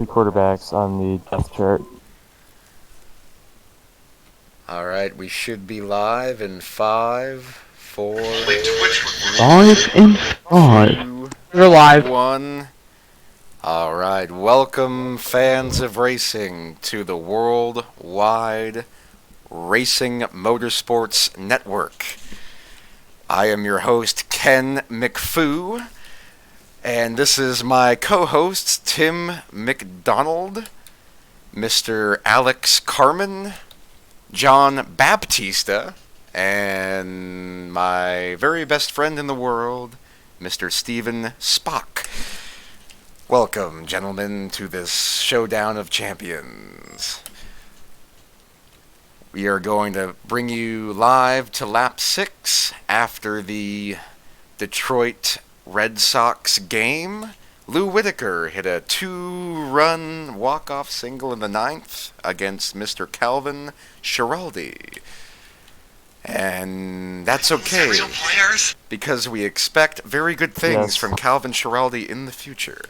Two quarterbacks on the depth chart. All right, we should be live in 5, 4, Five and five. 2, We're live. 1. All right, welcome fans of racing to the Worldwide Racing Motorsports Network. I am your host, Ken McFoo, and this is my co-hosts, Tim McDonald, Mr. Alex Carmen, John Baptista, and my very best friend in the world, Mr. Steven Spock. Welcome, gentlemen, to this showdown of champions. We are going to bring you live to lap 6 after the Detroit Red Sox game. Lou Whitaker hit a 2-run walk-off single in the 9th against Mr. Calvin Schiraldi. And that's okay, because we expect very good things from Calvin Schiraldi in the future.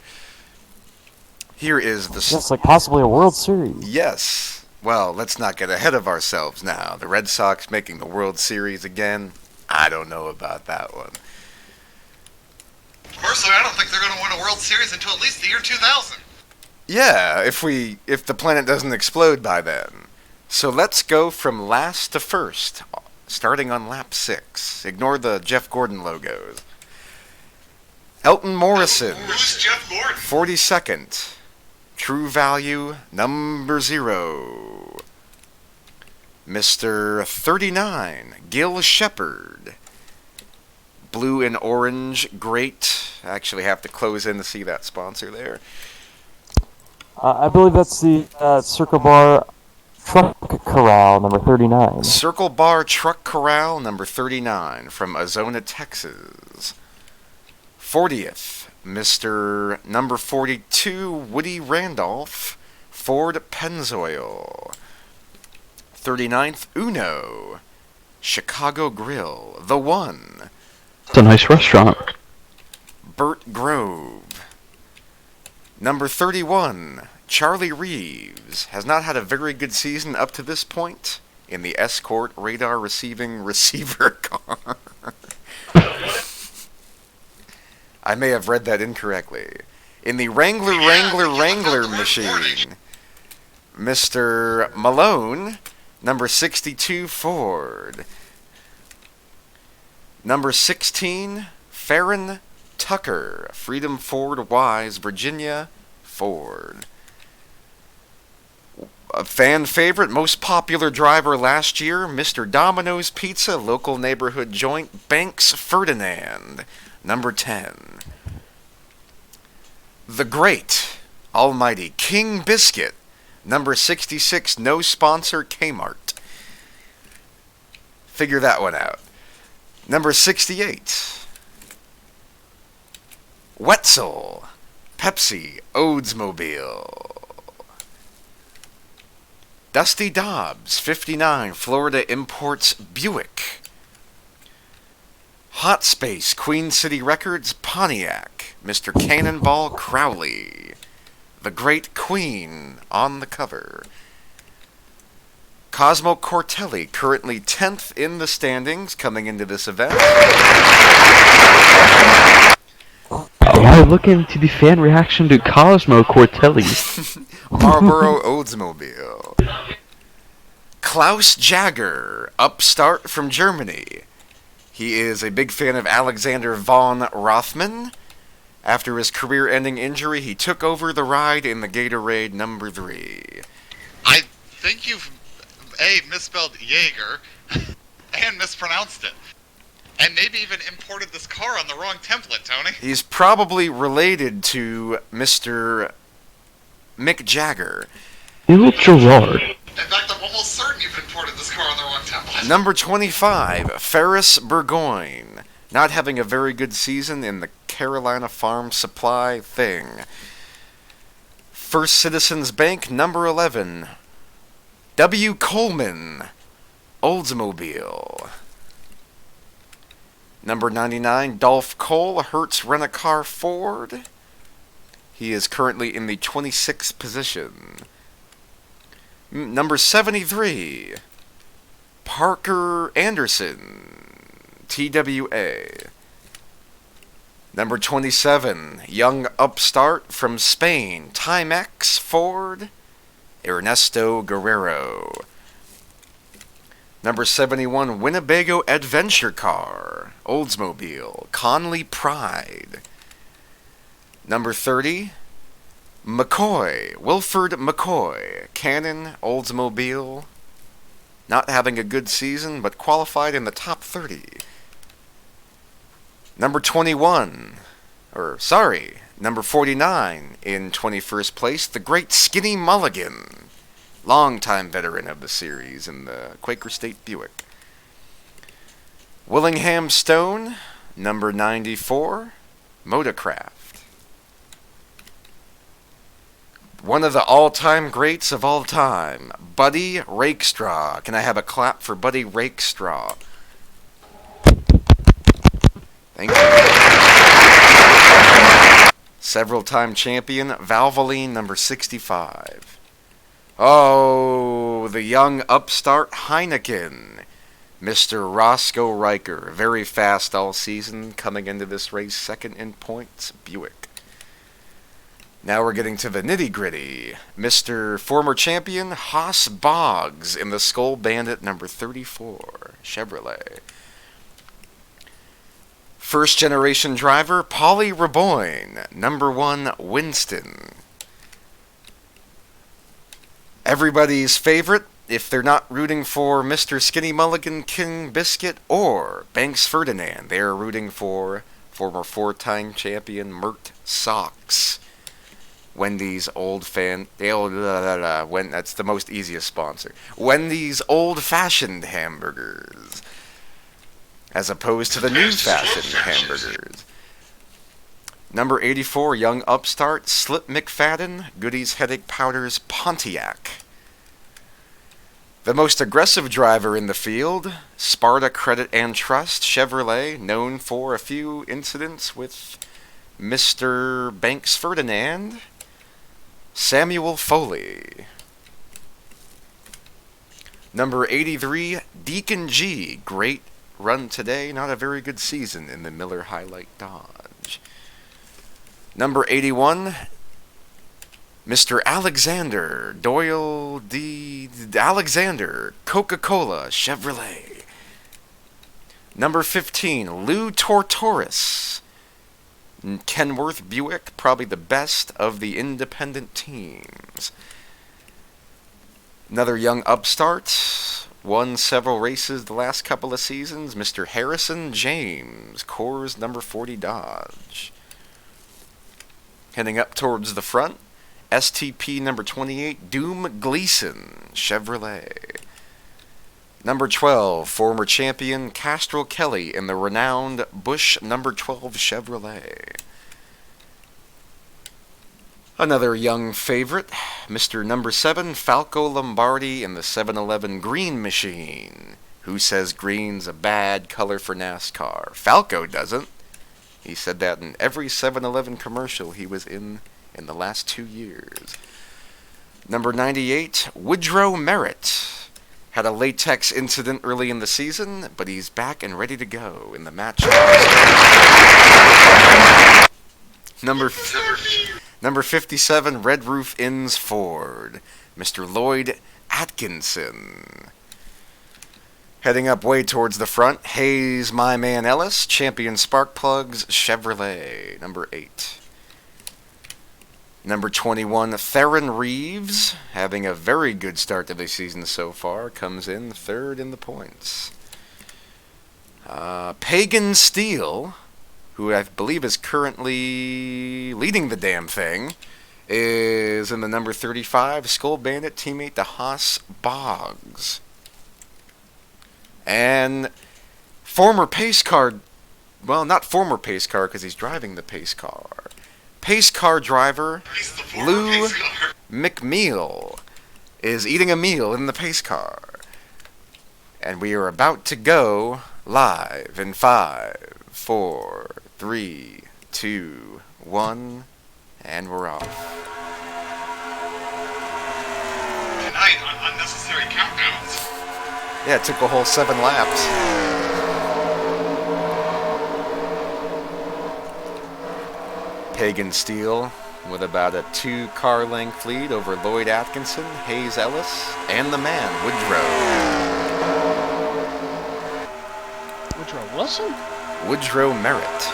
Here is the... Yes, like possibly a World Series. Yes. Well, let's not get ahead of ourselves now. The Red Sox making the World Series again? I don't know about that one. Personally, I don't think they're going to win a World Series until at least the year 2000. Yeah, if the planet doesn't explode by then. So let's go from last to first, starting on lap 6. Ignore the Jeff Gordon logos. Elton Morrison. Who's Jeff Gordon? 42nd. True Value, number 0. Mr. 39, Gil Shepard. Blue and orange, great. I actually have to close in to see that sponsor there. I believe that's the Circle Bar Truck Corral, number 39. Circle Bar Truck Corral, number 39, from Azona, Texas. 40th, Mr. number 42, Woody Randolph, Ford Pennzoil. 39th, Uno, Chicago Grill, The One. It's a nice restaurant. Burt Grove. Number 31, Charlie Reeves, has not had a very good season up to this point in the Escort radar receiving receiver car. I may have read that incorrectly. In the Wrangler machine, Mr. Malone, number 62, Ford. Number 16, Farron Tucker, Freedom Ford Wise, Virginia, Ford. A fan favorite, most popular driver last year, Mr. Domino's Pizza, local neighborhood joint, Banks Ferdinand, number 10. The Great, Almighty King Biscuit, number 66, no sponsor, Kmart. Figure that one out. Number 68, Wetzel, Pepsi, Oldsmobile. Dusty Dobbs, 59, Florida Imports, Buick. Hot Space, Queen City Records, Pontiac, Mr. Cannonball Crowley. The Great Queen on the cover. Cosmo Cortelli, currently 10th in the standings coming into this event. While looking to the fan reaction to Cosmo Cortelli. Marlboro Oldsmobile. Klaus Jagger, upstart from Germany. He is a big fan of Alexander von Rothman. After his career-ending injury, he took over the ride in the Gatorade number 3. I think you've misspelled Jaeger and mispronounced it. And maybe even imported this car on the wrong template, Tony. He's probably related to Mr. Mick Jagger. Bill Gerard. In fact, I'm almost certain you've imported this car on the wrong template. Number 25, Ferris Burgoyne. Not having a very good season in the Carolina Farm Supply thing. First Citizens Bank, number 11, W. Coleman, Oldsmobile. Number 99, Dolph Cole, Hertz Rent-A-Car Ford. He is currently in the 26th position. Number 73, Parker Anderson, TWA. Number 27, young upstart from Spain, Timex Ford, Ernesto Guerrero. Number 71, Winnebago Adventure Car, Oldsmobile, Conley Pride. Number 30, McCoy, Wilford McCoy, Cannon, Oldsmobile. Not having a good season, but qualified in the top 30. Number 49, in 21st place, the Great Skinny Mulligan, longtime veteran of the series in the Quaker State Buick. Willingham Stone, number 94, Motorcraft. One of the all-time greats of all time, Buddy Rakestraw. Can I have a clap for Buddy Rakestraw? Thank you. Several-time champion, Valvoline, number 65. Oh, the young upstart Heineken, Mr. Roscoe Riker. Very fast all season, coming into this race second in points, Buick. Now we're getting to the nitty-gritty. Mr. Former Champion, Haas Boggs in the Skull Bandit number 34, Chevrolet. First generation driver, Polly Raboyne, number 1, Winston. Everybody's favorite, if they're not rooting for Mr. Skinny Mulligan, King Biscuit, or Banks Ferdinand, they're rooting for former 4-time champion, Mert Sox. Wendy's that's the most easiest sponsor. Wendy's old-fashioned hamburgers, as opposed to the new-fashioned hamburgers. Number 84, young upstart, Slip McFadden, Goody's Headache Powders, Pontiac. The most aggressive driver in the field, Sparta Credit and Trust, Chevrolet, known for a few incidents with Mr. Banks Ferdinand, Samuel Foley. Number 83, Deacon G. Great run today, not a very good season in the Miller Highlight Dodge. Number 81, Mr. Alexander Doyle D. Alexander, Coca-Cola, Chevrolet. Number 15, Lou Tortoris, Kenworth Buick, probably the best of the independent teams. Another young upstart, won several races the last couple of seasons, Mr. Harrison James, Coors number 40 Dodge. Heading up towards the front, STP number 28, Doom Gleason, Chevrolet. Number 12, former champion Castrol Kelly in the renowned Busch number 12 Chevrolet. Another young favorite, Mr. number 7, Falco Lombardi in the 7-Eleven Green Machine. Who says green's a bad color for NASCAR? Falco doesn't. He said that in every 7-Eleven commercial he was in the last 2 years. Number 98, Woodrow Merritt. Had a latex incident early in the season, but he's back and ready to go in the match. Number 57, Red Roof Inns Ford, Mr. Lloyd Atkinson. Heading up way towards the front, Hayes My Man Ellis, Champion Spark Plugs, Chevrolet, number 8. Number 21, Theron Reeves, having a very good start to the season so far, comes in third in the points. Pagan Steele, who I believe is currently leading the damn thing, is in the number 35, Skull Bandit teammate to Haas Boggs. And former pace car, well, not former pace car because he's driving the pace car. Pace car driver Lou McMeal is eating a meal in the pace car. And we are about to go live in 5, 4, 3, 2, 1, And we're off. Good night on unnecessary countdowns. Yeah, it took a whole 7 laps. Pagan Steel with about a 2-car length lead over Lloyd Atkinson, Hayes Ellis, and the man, Woodrow. Woodrow Wilson? Woodrow Merritt.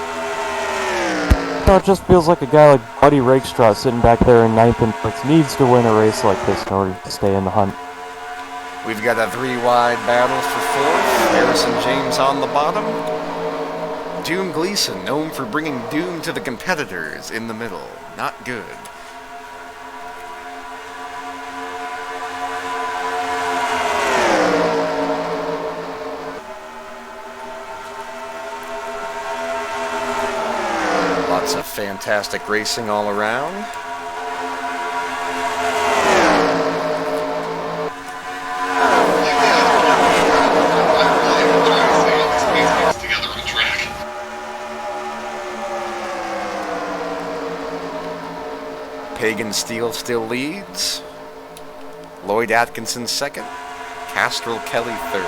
No, it just feels like a guy like Buddy Rakestraw sitting back there in 9th and 4th needs to win a race like this in order to stay in the hunt. We've got a 3-wide battle for 4th. Harrison James on the bottom. Doom Gleason, known for bringing doom to the competitors, in the middle. Not good. Lots of fantastic racing all around. Pagan Steel still leads. Lloyd Atkinson second. Castrol Kelly third.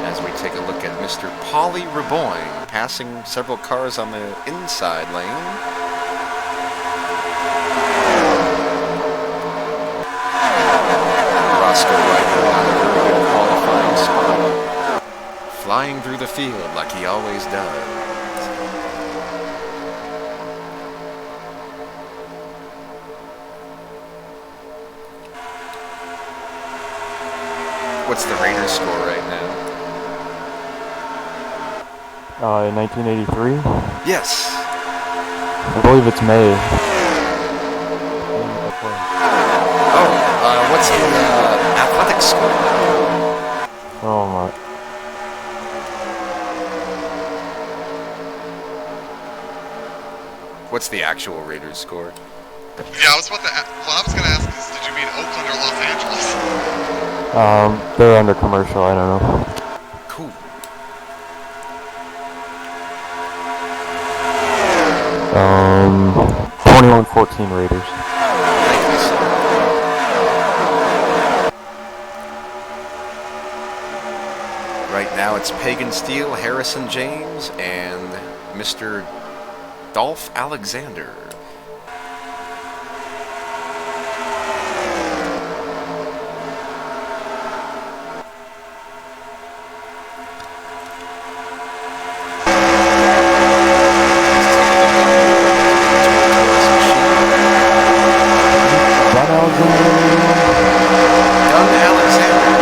As we take a look at Mr. Paulie Reboyne passing several cars on the inside lane. Roscoe Riker on a very good qualifying spot. Flying through the field like he always does. What's the Raiders score right now? In 1983? Yes. I believe it's May. Oh, what's the athletics score? Oh my. What's the actual Raiders score? Yeah, I was about to. Well, I was gonna ask is, did you mean Oakland or Los Angeles? They're under commercial, I don't know. Cool. Um, 21-14 Raiders. Thank you, sir. Right now it's Pagan Steel, Harrison James, and Mr. Dolph Alexander. Doug Alexander,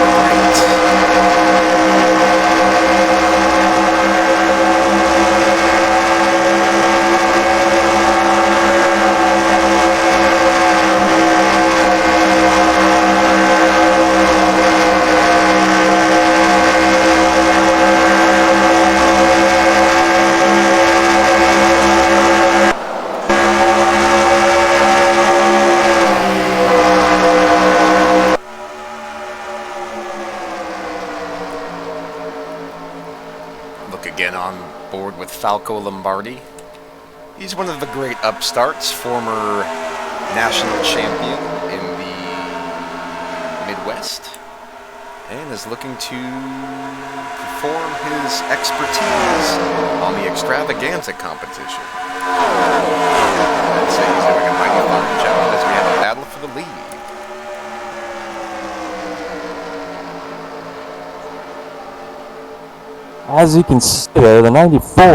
Look again on board with Falco Lombardi. He's one of the great upstarts, former national champion in the Midwest, and is looking to perform his expertise on the extravaganza competition. I'd say he's doing a mighty fine job as we have a battle for the lead. As you can see there, the 94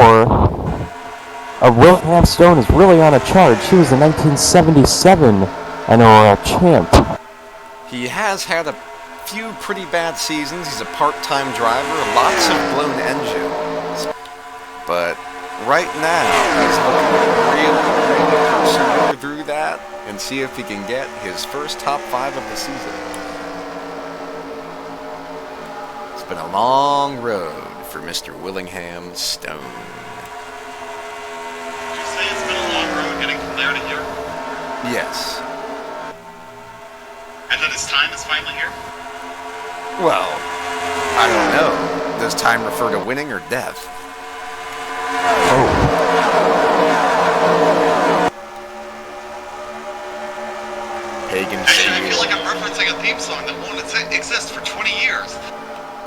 of Willingham Stone is really on a charge. She was the 1977 NORL champ. He has had a few pretty bad seasons. He's a part-time driver, lots of blown engines. But right now, he's looking to really persevere through that and see if he can get his first top 5 of the season. It's been a long road for Mr. Willingham Stone. Did you say it's been a long road getting from there to here? Yes. And that his time is finally here? Well, I don't know. Does time refer to winning or death? Oh. Hagen Actually, I feel Steele. like I'm referencing a theme song that won't exist for 20 years.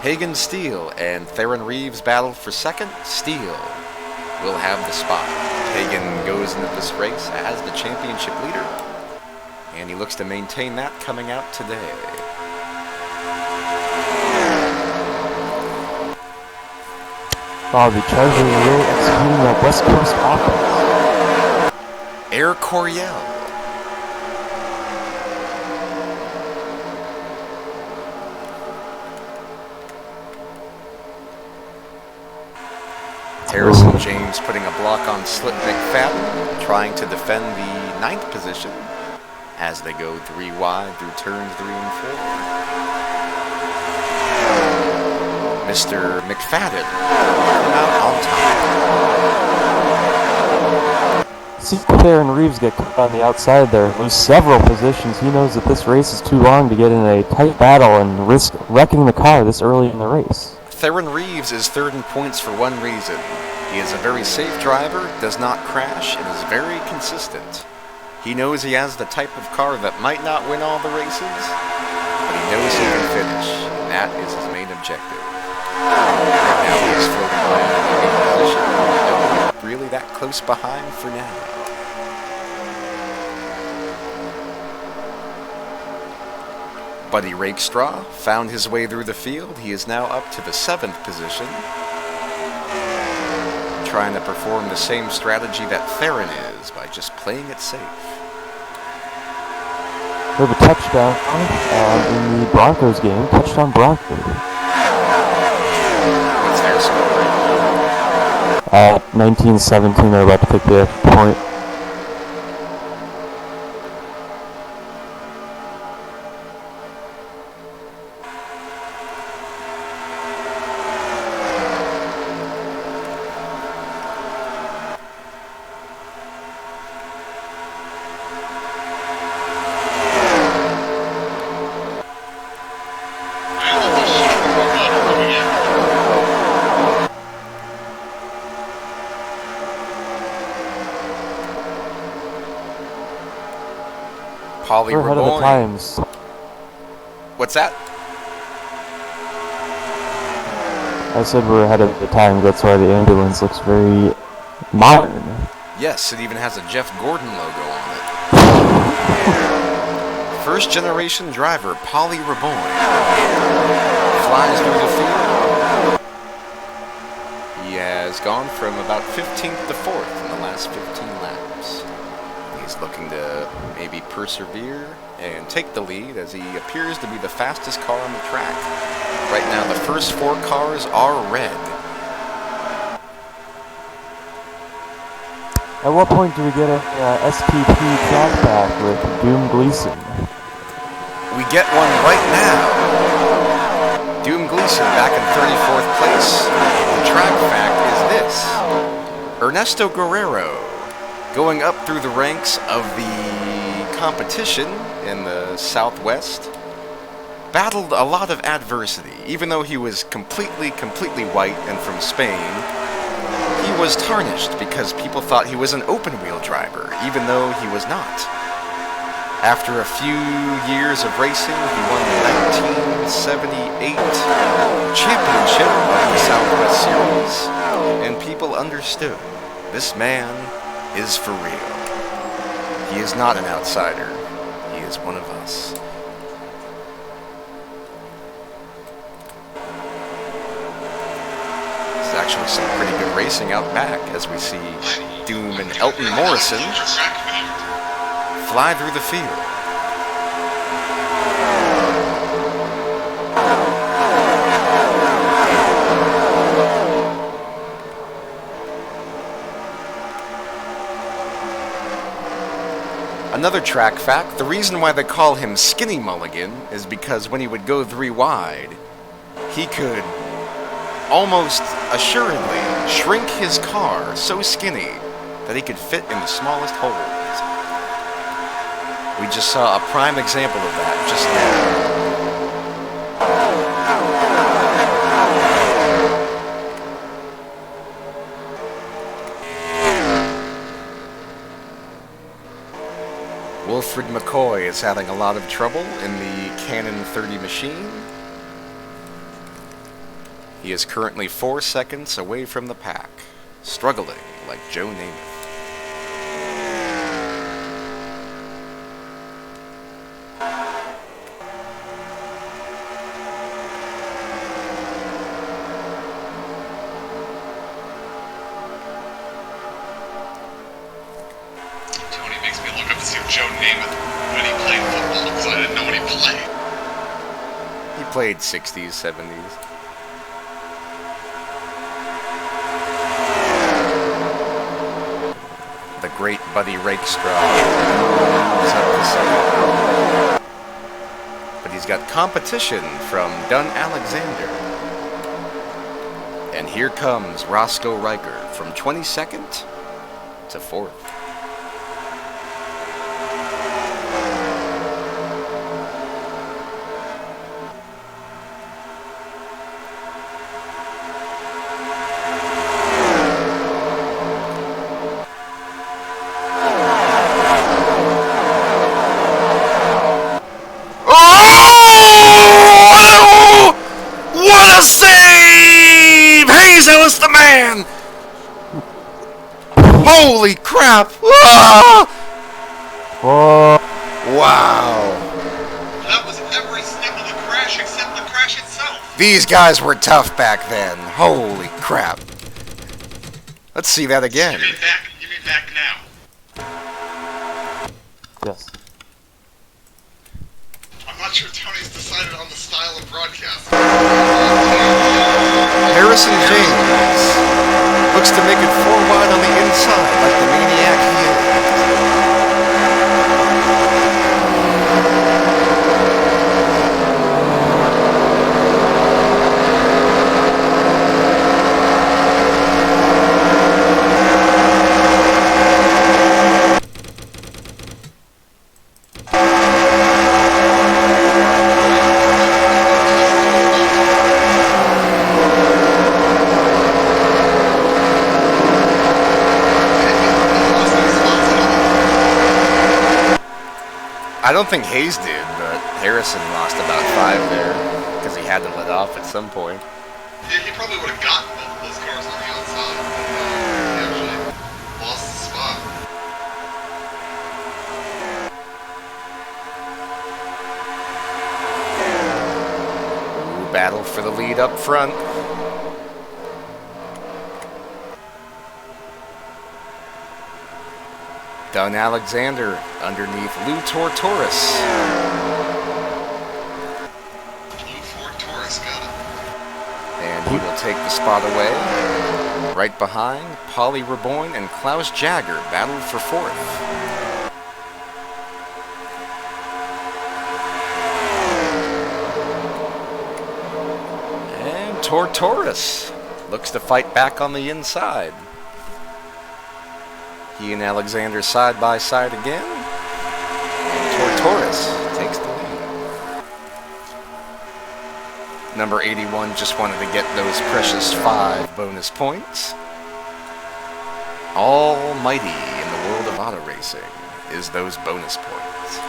Hagen Steele and Theron Reeves battle for second. Steele will have the spot. Hagen goes into this race as the championship leader, and he looks to maintain that coming out today. Oh, the Chargers are really executing that West Coast offense. Air Coryell. Harrison James putting a block on Slip McFadden, trying to defend the 9th position as they go 3 wide through turns 3 and 4. Mr. McFadden coming out on top. See Theron Reeves get caught on the outside there, lose several positions. He knows that this race is too long to get in a tight battle and risk wrecking the car this early in the race. Theron Reeves is third in points for one reason. He is a very safe driver, does not crash, and is very consistent. He knows he has the type of car that might not win all the races, but he knows he can finish, and that is his main objective. Right now he's floating by in the 8th position, not really that close behind for now. Buddy Rakestraw found his way through the field. He is now up to the 7th position, trying to perform the same strategy that Theron is by just playing it safe. We have a touchdown in the Broncos game. Touchdown Broncos. What's their score? 19-17, they're about to pick the point. I love this shit coming in. Polly We're ahead of the Ramoy. times. What's that? I said we're ahead of the times. That's why the ambulance looks very modern. Yes, it even has a Jeff Gordon logo on it. First generation driver Polly Raboy flies through the field. He has gone from about 15th to 4th in the last 15 laps. He's looking to maybe persevere and take the lead as he appears to be the fastest car on the track. Right now the first 4 cars are red. At what point do we get a SPP track back with Doom Gleason? We get one right now. Doom Gleason back in 34th place. The track fact is this. Ernesto Guerrero going up through the ranks of the competition in the Southwest battled a lot of adversity. Even though he was completely white and from Spain, he was tarnished because people thought he was an open-wheel driver, even though he was not. After a few years of racing, he won the 1978 championship of the Southwest Series, and people understood this man is for real. He is not an outsider. He is one of us. This is actually some pretty good racing out back as we see Doom and Elton Morrison fly through the field. Another track fact, the reason why they call him Skinny Mulligan is because when he would go 3 wide, he could almost assuredly shrink his car so skinny that he could fit in the smallest holes. We just saw a prime example of that just now. We'll Alfred McCoy is having a lot of trouble in the Canon 30 machine. He is currently 4 seconds away from the pack, struggling like Joe Namath. Tony makes me look up to see Joe Namath when he played football because I didn't know when he played. He played 60s, 70s. The great Buddy Rakestraw is up to second. But he's got competition from Dunn Alexander. And here comes Roscoe Riker from 22nd to 4th. Oh! What a save! Hazel is the man! Holy crap! Ah! Oh, Wow. That was every step of the crash except the crash itself. These guys were tough back then. Holy crap. Let's see that again. Give me back now. yes. I'm not sure Tony's decided on the style of broadcast. Harrison James looks to make it 4 wide on the inside like the maniac he is. I don't think Hayes did, but Harrison lost about 5 there because he had to let off at some point. Yeah, he probably would have gotten both of those cars on the outside. He actually lost the spot. Ooh, battle for the lead up front. Dunn Alexander underneath Lou Tortoris. Blue Ford Taurus got it. And he will take the spot away. Right behind, Paulie Raboyne and Klaus Jagger battle for 4th. And Tortoris looks to fight back on the inside. He and Alexander side by side again. And Tortoris takes the lead. Number 81 just wanted to get those precious 5 bonus points. Almighty in the world of auto racing is those bonus points.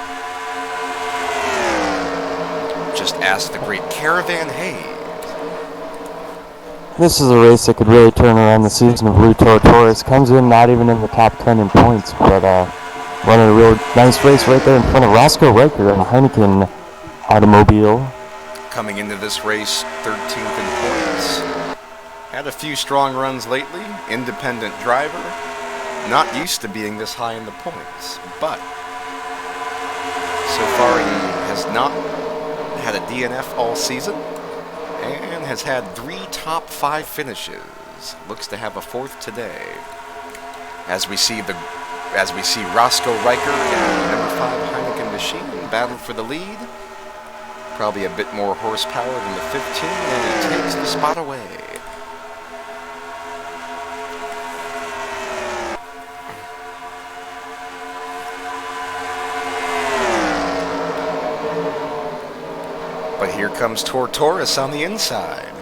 Just ask the great Caravan Hayes. This is a race that could really turn around the season of Lou Torres. Comes in not even in the top 10 in points, but running a real nice race right there in front of Roscoe Riker and Heineken automobile. Coming into this race, 13th in points. Had a few strong runs lately. Independent driver. Not used to being this high in the points, but so far he has not had a DNF all season and has had 3 top 5 finishes. Looks to have a 4th today. As we see Roscoe Riker and the number 5 Heineken machine battle for the lead. Probably a bit more horsepower than the 15, and he takes the spot away. But here comes Tortoris on the inside.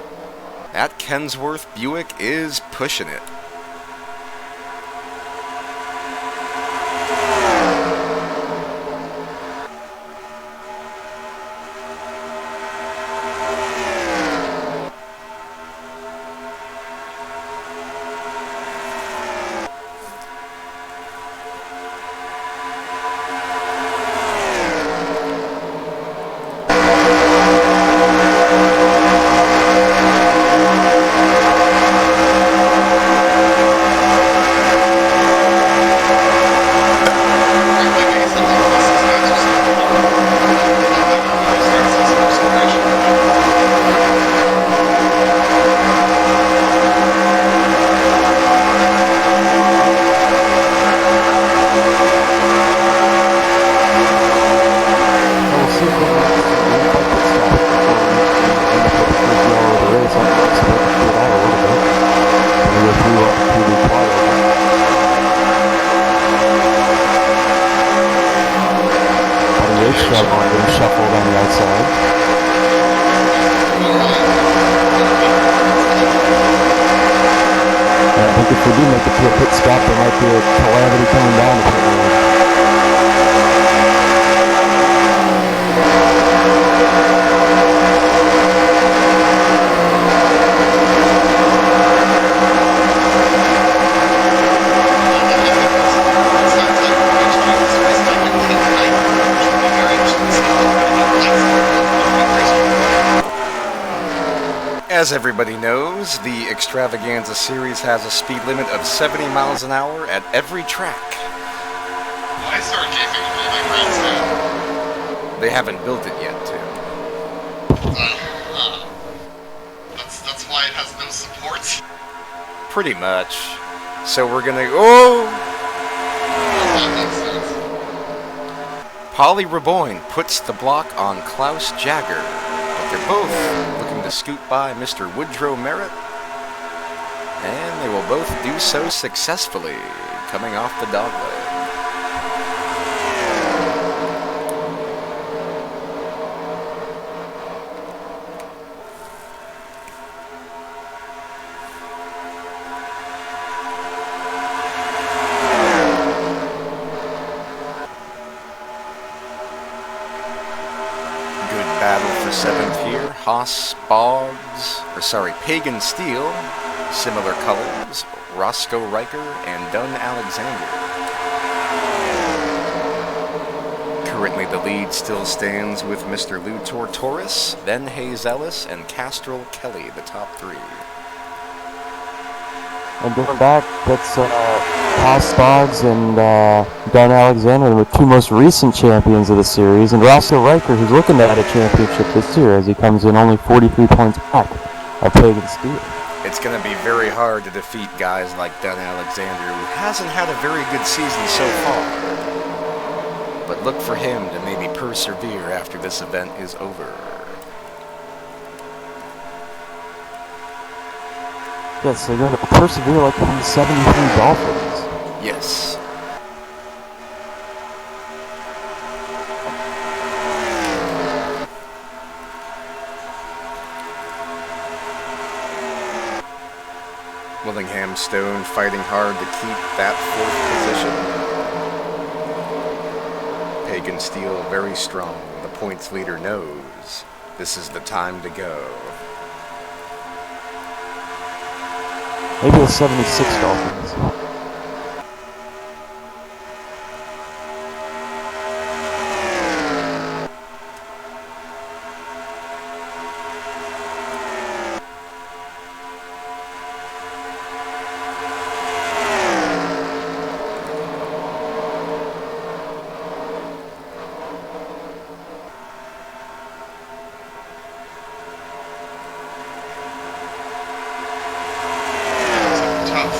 That Kensworth Buick is pushing it. struggling, getting shuffled on the outside. And I think if we do make it to a pit stop, there might be a calamity coming down the pit road. As everybody knows, the Extravaganza Series has a speed limit of 70 miles an hour at every track. I started gaping with all my friends now. They haven't built it yet, too. That's why it has no support. Pretty much. So we're gonna... Oh! That makes sense. Polly Reboyne puts the block on Klaus Jagger, but they're both looking to scoot by Mr. Woodrow Merritt, and they will both do so successfully, coming off the dogleg. Battle for 7th here. Haas, Pagan Steel, similar colors, Roscoe Riker, and Dunn Alexander. Currently the lead still stands with Mr. Lutor Torres, then Hayes Ellis, and Castrol Kelly, the top three. And going back, that's Haas Boggs and Dunn Alexander, the two most recent champions of the series, and Roscoe Riker, who's looking to add a championship this year as he comes in only 43 points back of Pagan Steel. It's going to be very hard to defeat guys like Dunn Alexander, who hasn't had a very good season so far. But look for him to maybe persevere after this event is over. Yes, they're going to persevere like the 73 Dolphins. Yes. Willingham Stone fighting hard to keep that 4th position. Pagan Steel very strong. The points leader knows this is the time to go. Maybe the 76 Dolphins.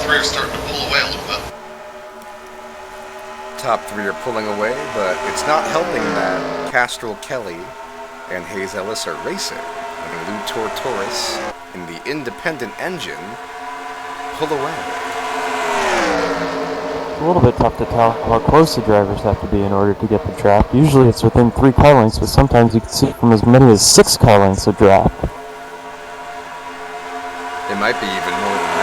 Are starting to pull away a little bit. Top three are pulling away, but it's not helping that Castrol Kelly and Hayes Ellis are racing. Letting Lutor Torres in the independent engine pull away. It's a little bit tough to tell how close the drivers have to be in order to get the draft. Usually it's within 3 car lengths, but sometimes you can see from as many as 6 car lengths of draft. It might be even more than that.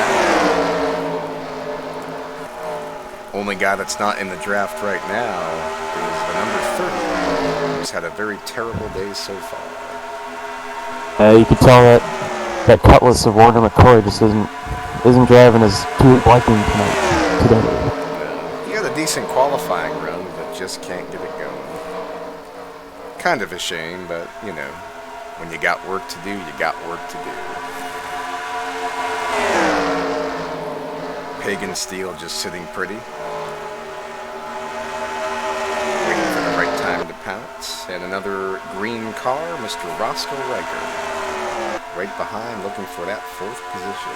Only guy that's not in the draft right now is the number 30, who's had a very terrible day so far. You can tell that Cutlass of Warner McCoy just isn't driving his to his liking today. He had a decent qualifying run, but just can't get it going. Kind of a shame, but you know, when you got work to do, you got work to do. Pagan Steel just sitting pretty. Waiting for the right time to pounce. And another green car, Mr. Roscoe Riker. Right behind, looking for that 4th position.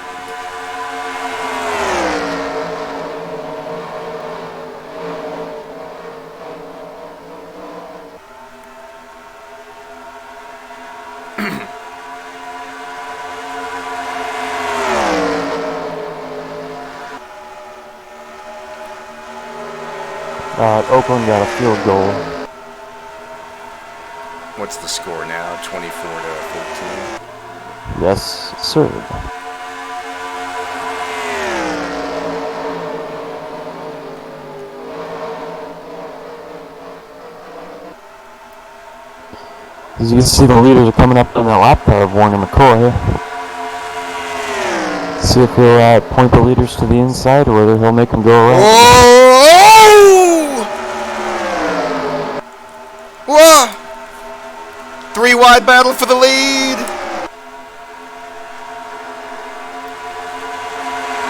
Oakland got a field goal. What's the score now? 24-14. Yes, sir. As you can see, the leaders are coming up in the lap car of Warner McCoy. See if he'll point the leaders to the inside or whether he'll make them go around. Whoa! Whoa! 3 wide battle for the lead.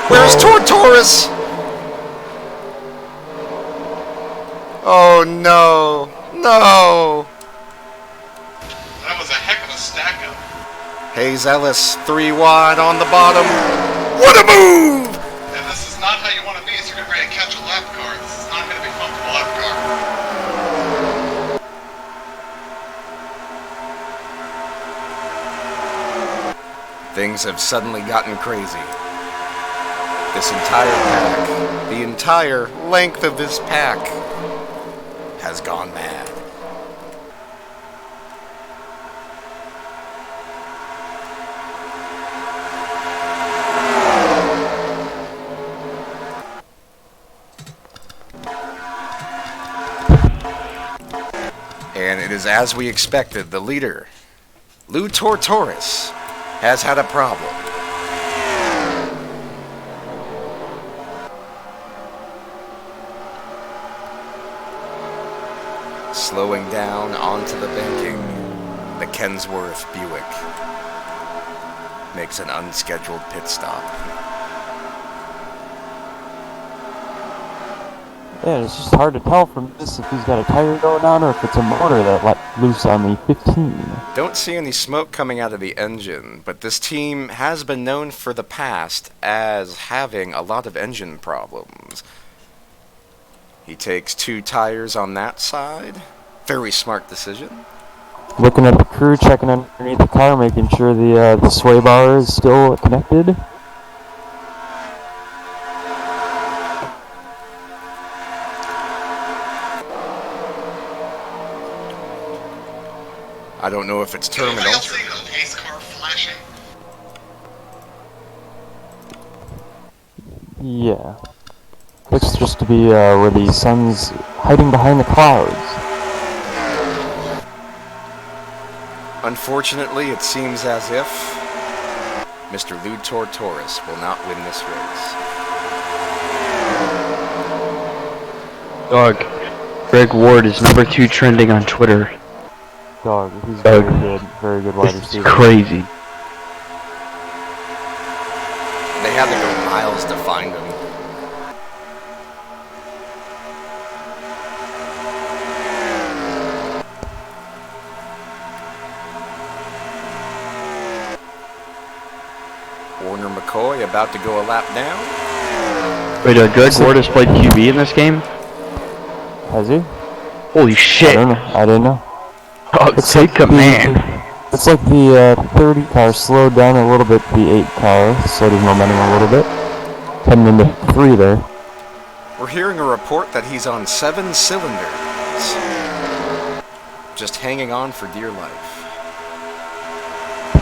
Where's Tortoris? Oh no. No. That was a heck of a stack up. Hayes Ellis, 3 wide on the bottom. What a move! And this is not how you want to be as you're getting ready to catch a lap car. This is not going to be fun for the lap car. Things have suddenly gotten crazy. This entire pack, the entire length of this pack, has gone mad. And it is as we expected. The leader, Lou Tortoris, has had a problem. Slowing down onto the banking, the Kensworth Buick makes an unscheduled pit stop. Yeah, it's just hard to tell from this if he's got a tire going on or if it's a motor that let loose on the 15. Don't see any smoke coming out of the engine, but this team has been known for the past as having a lot of engine problems. He takes 2 tires on that side. Very smart decision. Looking at the crew, checking underneath the car, making sure the sway bar is still connected. I don't know if it's Anybody terminal. else see the pace car flashing? Yeah. Looks just to be where the sun's hiding behind the clouds. Unfortunately, it seems as if Mr. Lou Tortoris will not win this race. Dog. Greg Ward is number 2 trending on Twitter. Dog, he's Dog. very good wide This is receiver. crazy. They had to go miles to find him. Warner McCoy about to go a lap down. Wait, Greg Ward has played QB in this game? Has he? Holy I shit. don't know. I didn't know. Oh, take command. It's like the 30 car slowed down a little bit, the 8 car slowed his momentum a little bit. Heading into 3 there. We're hearing a report that he's on 7 cylinders. Just hanging on for dear life.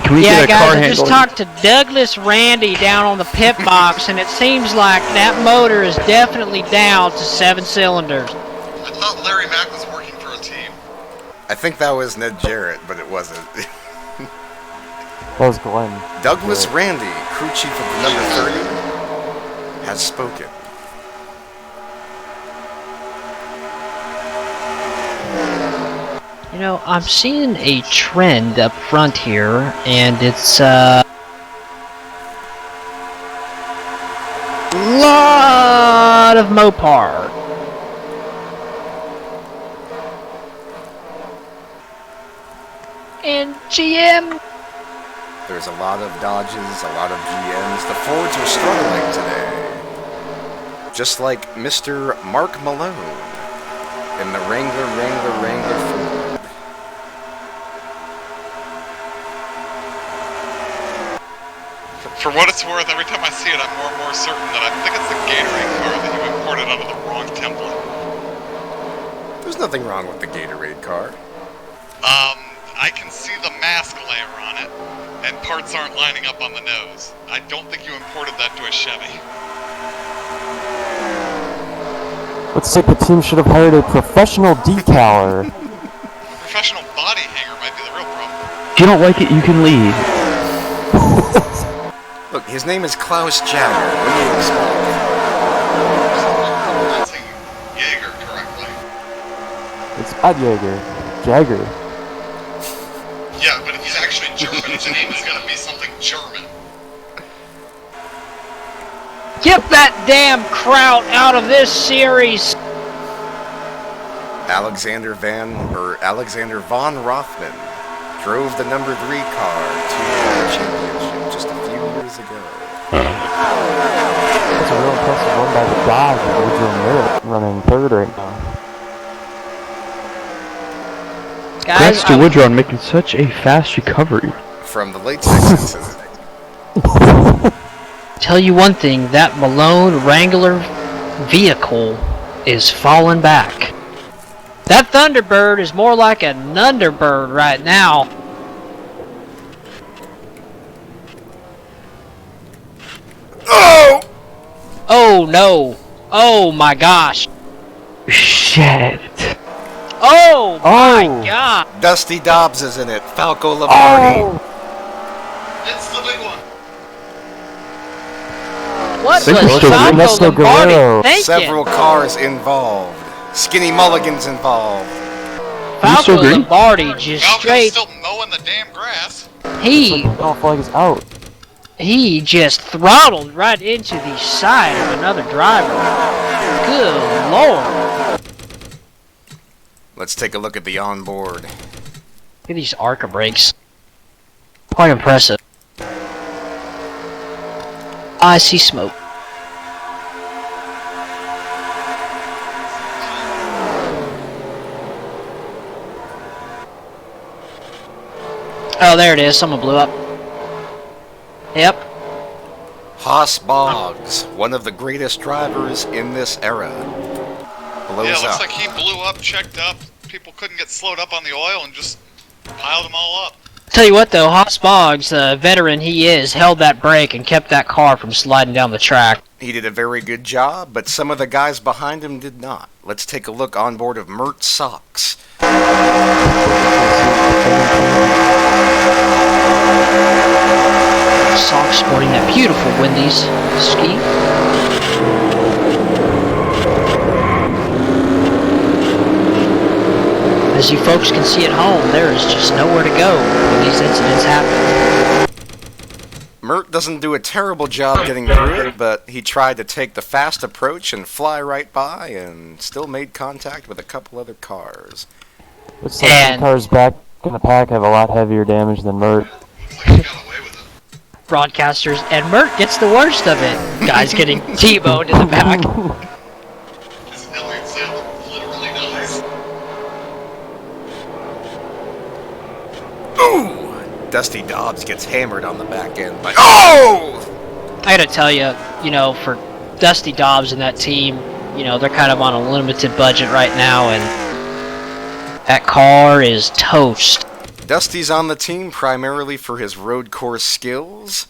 Can we Yeah, get a car guys, I just handling? talked to Douglas Randy down on the pit box, and it seems like that motor is definitely down to 7 cylinders. I thought Larry Mack was working for a team. I think that was Ned Jarrett, but it wasn't. That was Glenn. Douglas Jarrett. Randy, crew chief of the number 30, has spoken. You know, I'm seeing a trend up front here, and it's lot of Mopar. And GM. There's a lot of Dodges, a lot of GMs. The Fords are struggling today. Just like Mr. Mark Malone in the Wrangler Ford. For what it's worth, every time I see it, I'm more and more certain that I think it's the Gatorade car that you imported under the wrong template. There's nothing wrong with the Gatorade car. I can see the mask layer on it, and parts aren't lining up on the nose. I don't think you imported that to a Chevy. Looks like the team should have hired a professional decaler. Professional body hanger might be the real problem. If you don't like it, you can leave. Look, his name is Klaus Jagger. What do you expect? I'm pronouncing Jaeger correctly. It's not Jaeger. Jagger. Yeah, but if he's actually German, his name is gonna be something German. Get that damn Kraut out of this series! Alexander von Rothman drove the number 3 car to the championship just a few years ago. That's a real impressive run by the Dodge with Woodrow Merritt running third right now. Guys, Congrats to Woodrow on making such a fast recovery. From the late 60s. tell you one thing, that Malone Wrangler vehicle is falling back. That Thunderbird is more like a Nunderbird right now. Oh! Oh no. Oh my gosh. Shit. Oh my Oh. god. Dusty Dobbs is in it. Falco Lombardi. It's the big one. What Think was we're still Falco Ernesto Lombardi Guerrero. thinking? Several cars involved. Skinny Mulligan's involved. Falco agree? Lombardi just Falco's straight. still mowing the damn grass. He Oh, flag is out. just throttled right into the side of another driver. Good lord. Let's take a look at the onboard. Look at these Arca brakes. Quite impressive. I see smoke. Oh, there it is. Someone blew up. Yep. Haas Boggs, one of the greatest drivers in this era. Blows Yeah, looks up. like he blew up, checked up. People couldn't get slowed up on the oil and just piled them all up. Tell you what though, Haas Boggs, the veteran he is, held that brake and kept that car from sliding down the track. He did a very good job, but some of the guys behind him did not. Let's take a look on board of Mert Sox. Sox sporting that beautiful Wendy's ski. As you folks can see at home, there is just nowhere to go when these incidents happen. Mert doesn't do a terrible job getting through it, but he tried to take the fast approach and fly right by and still made contact with a couple other cars. Looks like the And- cars back in the pack have a lot heavier damage than Mert. Looks like he got away with it. Broadcasters, and Mert gets the worst of it. Guys getting T-boned in the back. His Elliott sound literally dies. Dusty Dobbs gets hammered on the back end by... Oh! I gotta tell you, for Dusty Dobbs and that team, they're kind of on a limited budget right now, and that car is toast. Dusty's on the team primarily for his road course skills.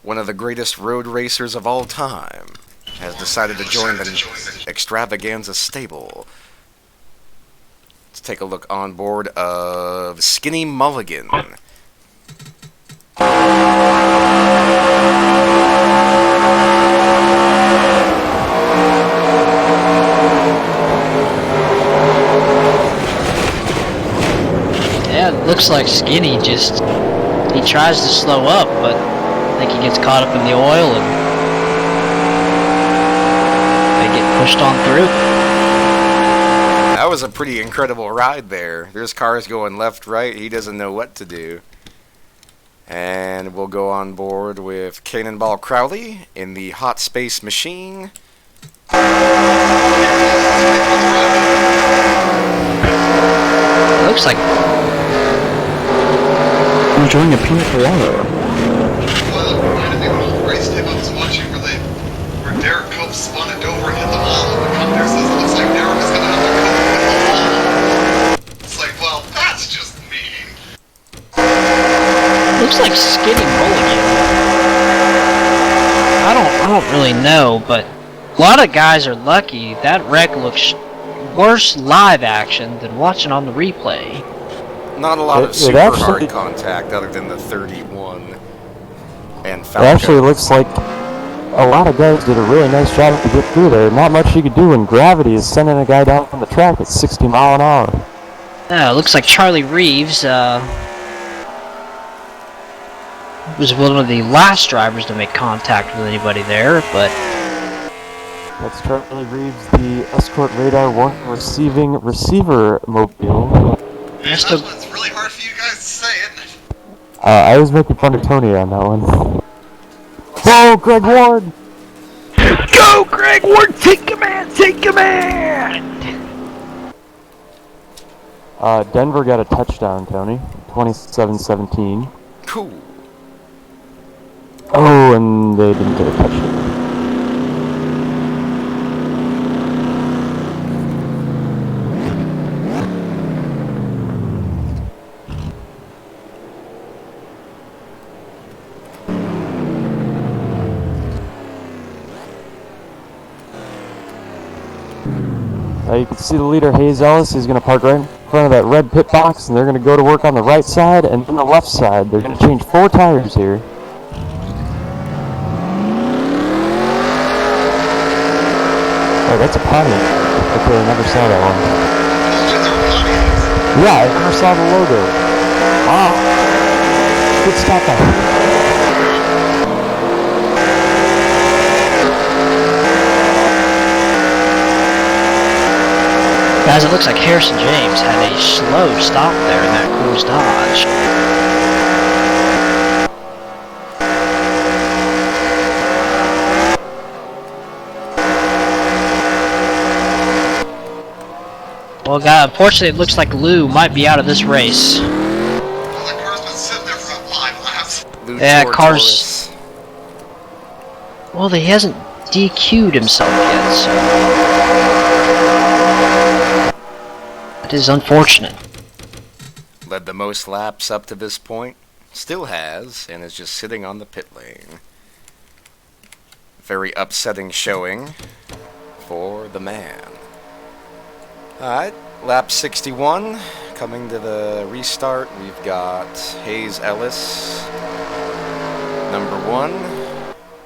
One of the greatest road racers of all time has decided to join the Extravaganza stable. Let's take a look on board of Skinny Mulligan. Yeah, it looks like Skinny he tries to slow up, but I think he gets caught up in the oil and they get pushed on through. That was a pretty incredible ride there. There's cars going left, right. He doesn't know what to do. And we'll go on board with Cannonball Crowley in the Hot Space Machine. Looks like I'm enjoying a pina colada. Well, it reminded me of an old race tape I was watching where Derek Cope spun it over and hit the wall, and the commentator says it looks like Derek is going to undercut the wall. It's like, well, that's just mean. Looks like Skinny Mulligan. I don't really know, but a lot of guys are lucky. That wreck looks worse live action than watching on the replay. Not a lot of It super actually- hard contact other than the 31 and It Falco. actually looks like a lot of guys did a really nice job to get through there. Not much you could do when gravity is sending a guy down on the track at 60 mile an hour. Looks like Charlie Reeves was one of the last drivers to make contact with anybody there, but That's Charlie Reeves, the Escort Radar 1 receiving receiver mobile. Man, That's that the- one's really hard for you guys to say, isn't it? I was making fun of Tony on that one. Whoa, Greg Ward! Go, Greg Ward! Take command! Take command! Denver got a touchdown, Tony. 27-17. Cool. Oh, and they didn't get a touchdown. You can see the leader, Hayes Ellis, is going to park right in front of that red pit box, and they're going to go to work on the right side and then the left side. They're going to change 4 tires here. Oh, that's a Pontiac. Okay, I never saw that one. Those are Pontiacs. Yeah, I never saw the logo. Wow. Good stop there. guys, it looks like Harrison James had a slow stop there in that Coors Dodge. Well, God, unfortunately, it looks like Lou might be out of this race. Well, that car's been sitting there for about 5 laps. Yeah, Luchor cars- Well, he hasn't DQ'd himself yet, so... That is unfortunate. led the most laps up to this point, still has, and is just sitting on the pit lane. Very upsetting showing for the man. Alright, lap 61, coming to the restart, we've got Hayes Ellis, number 1,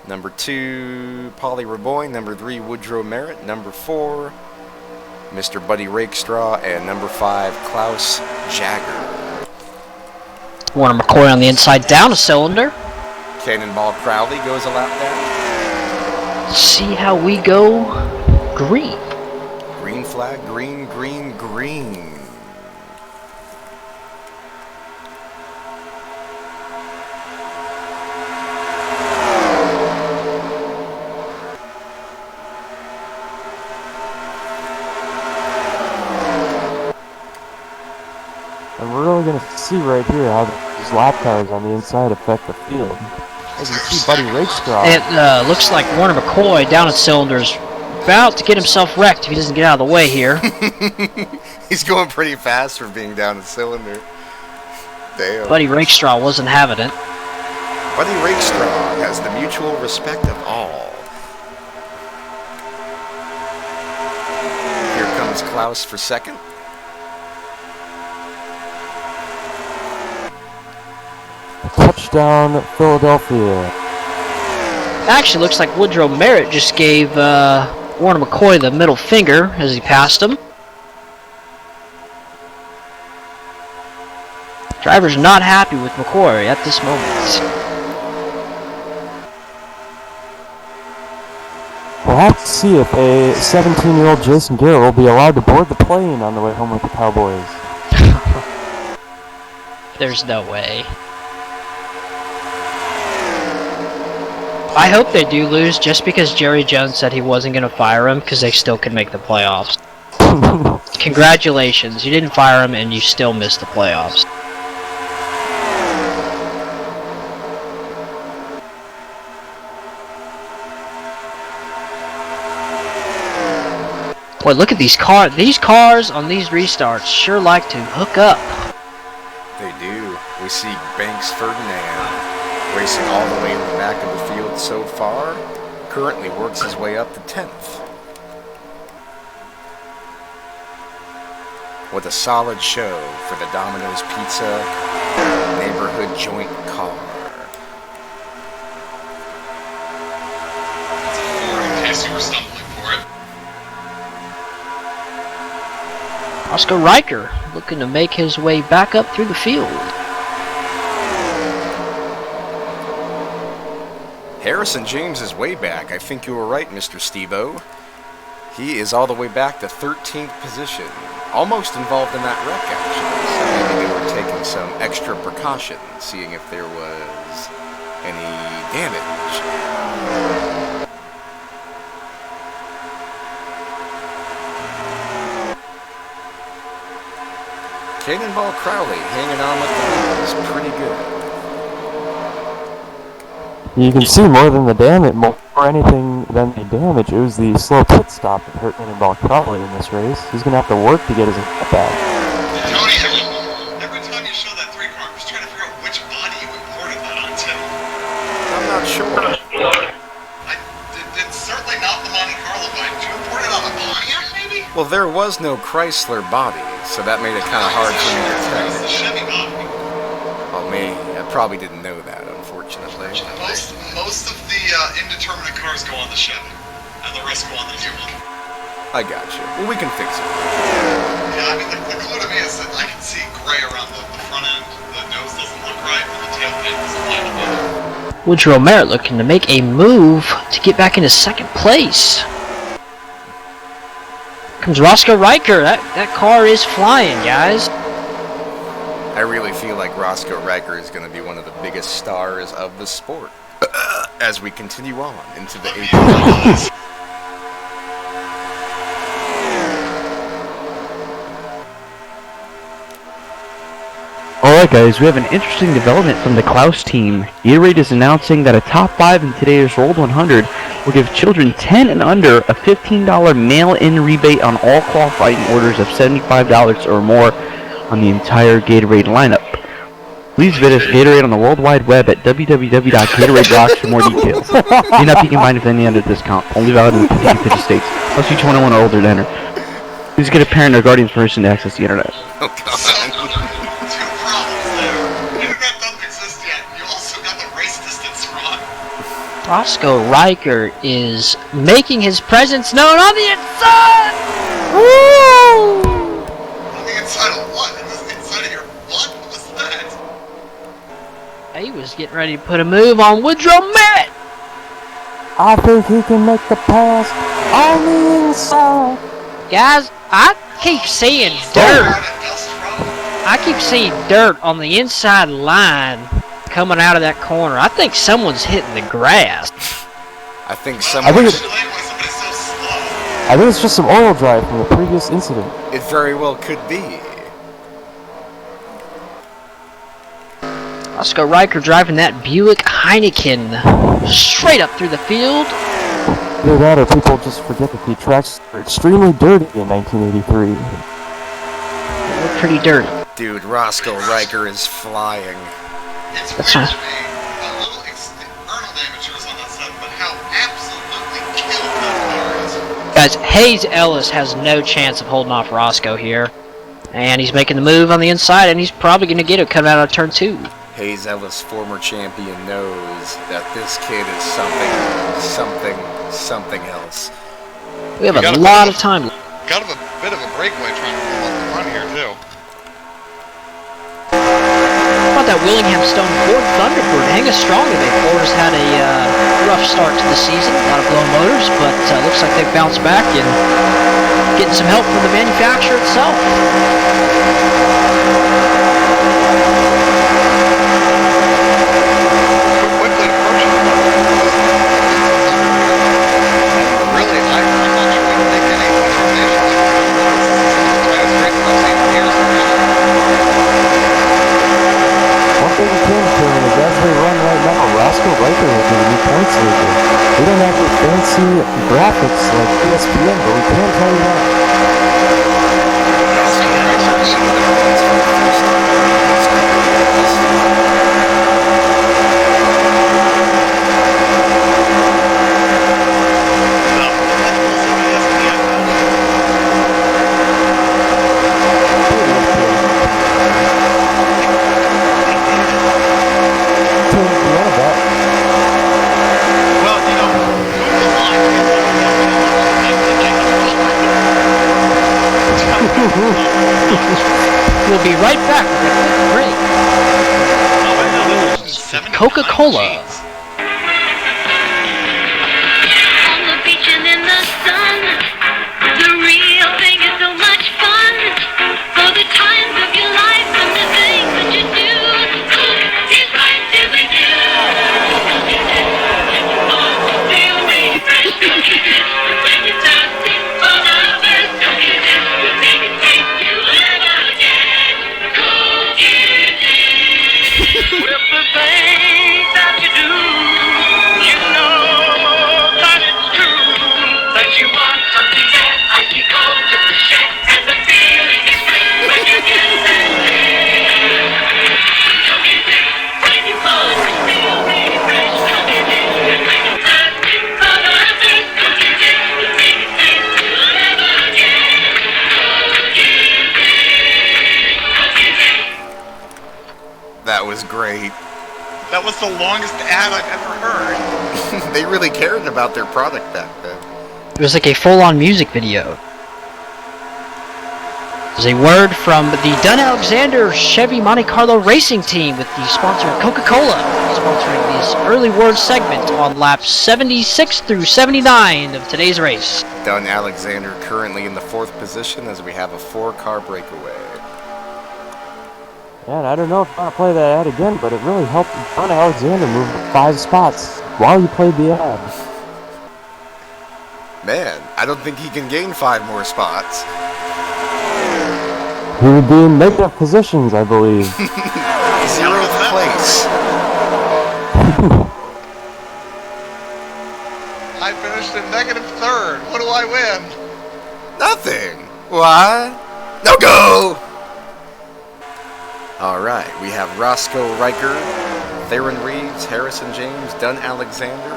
number 2, Polly Raboyne, number 3, Woodrow Merritt, number 4, Mr. Buddy Rakestraw, and number 5, Klaus Jagger. Warner McCoy on the inside, down a cylinder. Cannonball Crowley goes a lap down. See how we go. Green. Green flag, green, green, green. And we're really going to see right here how these lap cars on the inside affect the field. As you can see Buddy Rakestraw. It looks like Warner McCoy down at cylinders, about to get himself wrecked if he doesn't get out of the way here. He's going pretty fast for being down a cylinder. Damn. Buddy Rakestraw wasn't having it. Buddy Rakestraw has the mutual respect of all. Here comes Klaus for second. Touchdown, Philadelphia. Actually, looks like Woodrow Merritt just gave Warner McCoy the middle finger as he passed him. Driver's not happy with McCoy at this moment. We'll have to see if a 17-year-old Jason Garrett will be allowed to board the plane on the way home with the Cowboys. There's no way. I hope they do lose just because Jerry Jones said he wasn't going to fire him because they still could make the playoffs. Congratulations, you didn't fire him and you still missed the playoffs. Boy, look at these cars. These cars on these restarts sure like to hook up. They do. We see Banks Ferdinand racing all the way in the back of the field so far. Currently works his way up to 10th. What a solid show for the Domino's Pizza neighborhood joint car. In case you were stumbling for it. Oscar Riker looking to make his way back up through the field. Harrison James is way back. I think you were right, Mr. Steve-O. He is all the way back to 13th position. Almost involved in that wreck, actually. So maybe they were taking some extra precautions, seeing if there was any damage. Cannonball Crowley hanging on with the wheels. Pretty good. You can see more than the damage, more anything than the damage. It was the slow pit stop that hurt Cannonball Crowley in this race. He's gonna have to work to get his back. Tony, every time you show that 3 car, I'm just trying to figure out which body you imported that onto. I'm not sure. It's certainly not the Monte Carlo body. Did you import it on a Pontiac, maybe? Well, there was no Chrysler body, so that made it kind of hard for me to It's the tell. Chevy body. Oh, me, I probably didn't know that, unfortunately. Most of the indeterminate cars go on the Chevy, and the rest go on the new one. I got you. Well, we can fix it. Yeah, I mean, the clue to me is that I can see gray around the front end. The nose doesn't look right, and the tailgate doesn't line up either. Woodrow Merritt looking to make a move to get back into second place. Comes Roscoe Riker. That car is flying, guys. I really feel like Roscoe Riker is going to be one of the biggest stars of the sport as we continue on into the 80s. Alright guys, we have an interesting development from the Klaus team. Gatorade is announcing that a top 5 in today's Rolled 100 will give children 10 and under a $15 mail-in rebate on all qualifying orders of $75 or more on the entire Gatorade lineup. Please visit Gatorade on the World Wide Web at www.gatorade.rocks for more details. May not be combined with any other discount. Only valid in the 50 states. Must be 21 or older to enter. Please get a parent or guardian's permission to access the internet. Oh, God. So, two problems there. Internet doesn't exist yet. You also got the race distance wrong. Roscoe Riker is making his presence known on the inside! Woo! On the inside of what? Inside of your butt? What was that? He was getting ready to put a move on Woodrow Merritt! I think he can make the pass on the inside. Guys, I keep seeing dirt. I keep seeing dirt on the inside line coming out of that corner. I think someone's hitting the grass. I think I someone... think Explain why somebody's so slow. I think it's just some oil dry from the previous incident. It very well could be. Roscoe Riker driving that Buick Heineken straight up through the field. Either that or people just forget that the tracks were extremely dirty in 1983. They look pretty dirty. Dude, Roscoe Riker is flying. It's That's weird right. to me, a little external amateurs on that side, but how absolutely killed that car is. Guys, Hayes Ellis has no chance of holding off Roscoe here. And he's making the move on the inside, and he's probably going to get it coming out of turn 2. Hayes Ellis, former champion, knows that this kid is something else. We have We got a a lot bit of time. Got a bit of a breakaway trying to pull up the front here, too. How about that Willingham Stone Ford Thunderbird hanging strong today? Ford's had a rough start to the season, a lot of blown motors, but looks like they've bounced back and getting some help from the manufacturer itself. Quickly approaching the really, I'm not sure we can make any determinations. It's the highest rate I've seen in years. One thing we can determine is as they run right now, Roscoe Riker will be the new points leader. We don't have the fancy graphics like ESPN, but we can tell you that. Roscoe Riker should have been points for the first time. We'll be right back with a quick break. Coca-Cola. On the beach and in the sun, the real thing is so much fun. For the times of your life and the things that you do, Coke is right till we do. Feel refreshed, Coke is it. When you're thirsty for the best, Coke is it. We'll make it taste you ever again. Coke is it. With the things that you do, you know that it's true. That you want something that I can go to the shed, and the feeling is free when you get that thing. Coke is it. When you want to feel refreshed, Coke is it. When you're thirsty for the best, Coke is it. We'll make it taste you ever again. Coke is it. Coke is it. That was great. That was the longest ad I've ever heard. They really cared about their product back then. It was like a full-on music video. There's a word from the Dunn Alexander Chevy Monte Carlo Racing Team with the sponsor Coca-Cola sponsoring this early word segment on laps 76 through 79 of today's race. Dunn Alexander currently in the 4th position as we have a 4-car breakaway. Yeah, and I don't know if I want to play that ad again, but it really helped Don Alexander move 5 spots while you played the ad. Man, I don't think he can gain 5 more spots. He would be in negative positions, I believe. 0th place. I finished in negative 3rd. What do I win? Nothing. What? No go! Alright, we have Roscoe Riker, Theron Reeves, Harrison James, Dunn Alexander.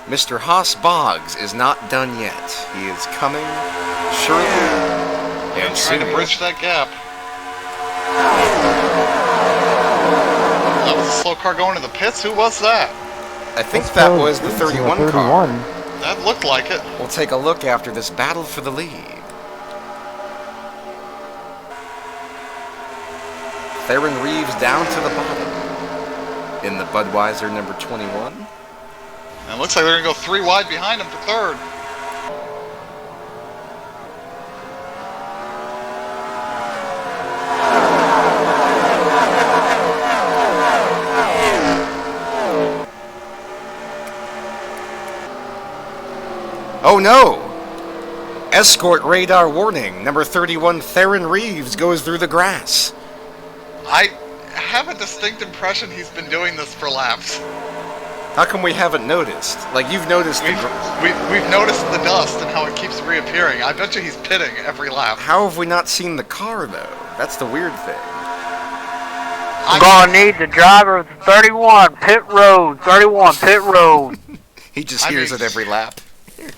Mr. Haas Boggs is not done yet. He is coming, surely, and I'm trying soon. to bridge that gap. That was a slow car going to the pits? Who was that? I think that was the 31 car. That looked like it. We'll take a look after this battle for the lead. Theron Reeves down to the bottom in the Budweiser number 21. And it looks like they're going to go 3 wide behind him for 3rd. Oh no! Escort radar warning. Number 31, Theron Reeves goes through the grass. I have a distinct impression he's been doing this for laps. How come we haven't noticed? Like, you've noticed the... We've noticed the dust and how it keeps reappearing. I bet you he's pitting every lap. How have we not seen the car, though? That's the weird thing. I'm gonna need the driver of the 31, pit road, 31, pit road. He just hears it every lap.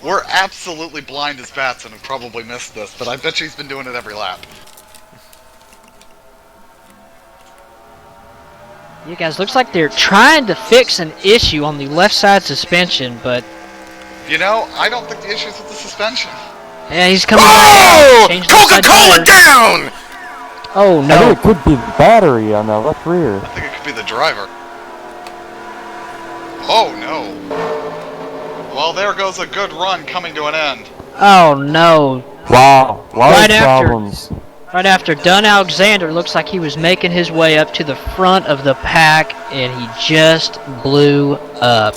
We're absolutely blind as bats and have probably missed this, but I bet you he's been doing it every lap. You guys, looks like they're trying to fix an issue on the left side suspension, but You know, I don't think the issue's with the suspension. yeah, he's coming Oh! back. Changed the side Coca-Cola tires. down! Oh I no. think it could be the battery on the left rear. I think it could be the driver. Oh no. Well, there goes a good run coming to an end. Oh no. Wow, lot Right of after. problems. Right after Dunn Alexander looks like he was making his way up to the front of the pack, and he just blew up.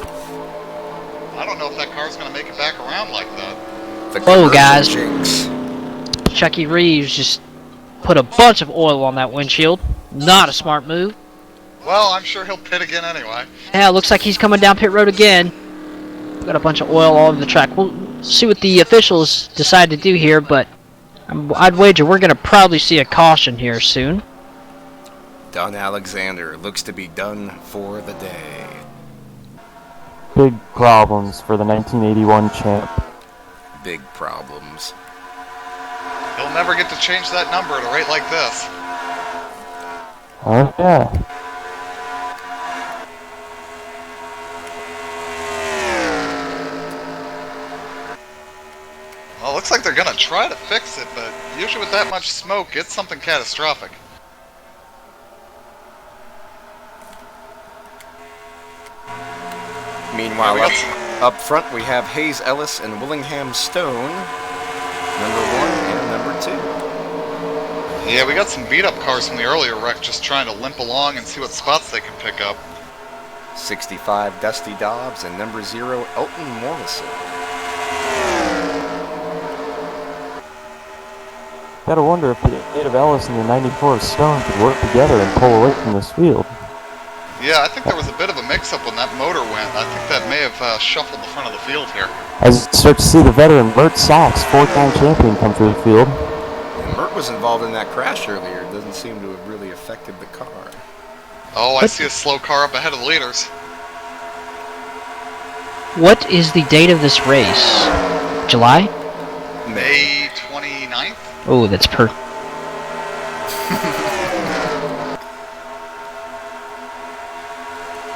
I don't know if that car's going to make it back around like that. The Whoa, commercial guys. jinx. Chucky Reeves just put a bunch of oil on that windshield. Not a smart move. Well, I'm sure he'll pit again anyway. Yeah, it looks like he's coming down pit road again. Got a bunch of oil all over the track. We'll see what the officials decide to do here, but I'd wager we're going to probably see a caution here soon. Dunn Alexander looks to be done for the day. Big problems for the 1981 champ. Big problems. He'll never get to change that number at a rate like this. Oh yeah. Well, it looks like they're going to try to fix it, but usually with that much smoke, it's something catastrophic. Meanwhile, Yeah, we up front we have Hayes Ellis and Willingham Stone, number 1 and number 2. Yeah, we got some beat-up cars from the earlier wreck just trying to limp along and see what spots they can pick up. 65 Dusty Dobbs and number 0 Elton Morrison. Gotta wonder if the 8 of Ellis and the 94 Stone could work together and pull away from this field. Yeah, I think there was a bit of a mix-up when that motor went. I think that may have shuffled the front of the field here. As you start to see the veteran Mert Sox, 4-time champion, come through the field. And Mert was involved in that crash earlier. It doesn't seem to have really affected the car. Oh, I see a slow car up ahead of the leaders. What is the date of this race? July? May 29th? Oh, that's per.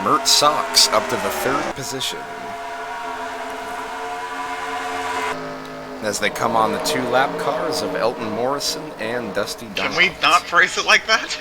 Mert Sox up to the 3rd position. As they come on the 2-lap cars of Elton Morrison and Dusty Dobbs. Can we not race it like that?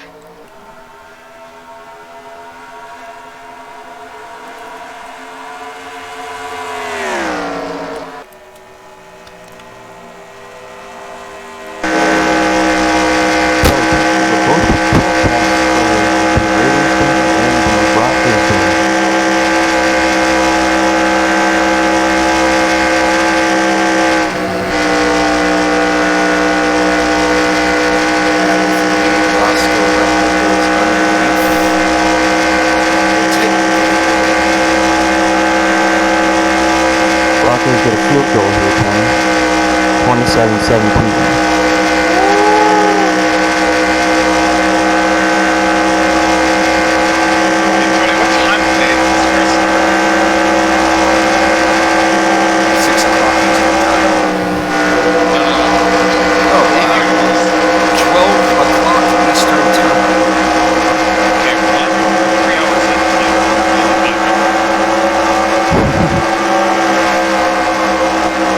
Broncos get a field goal here, Tony. 27-17. Tony, what time of day is this race? 6 o'clock Eastern time. Oh, 12 o'clock Eastern time. Okay, we're on 3 hours in.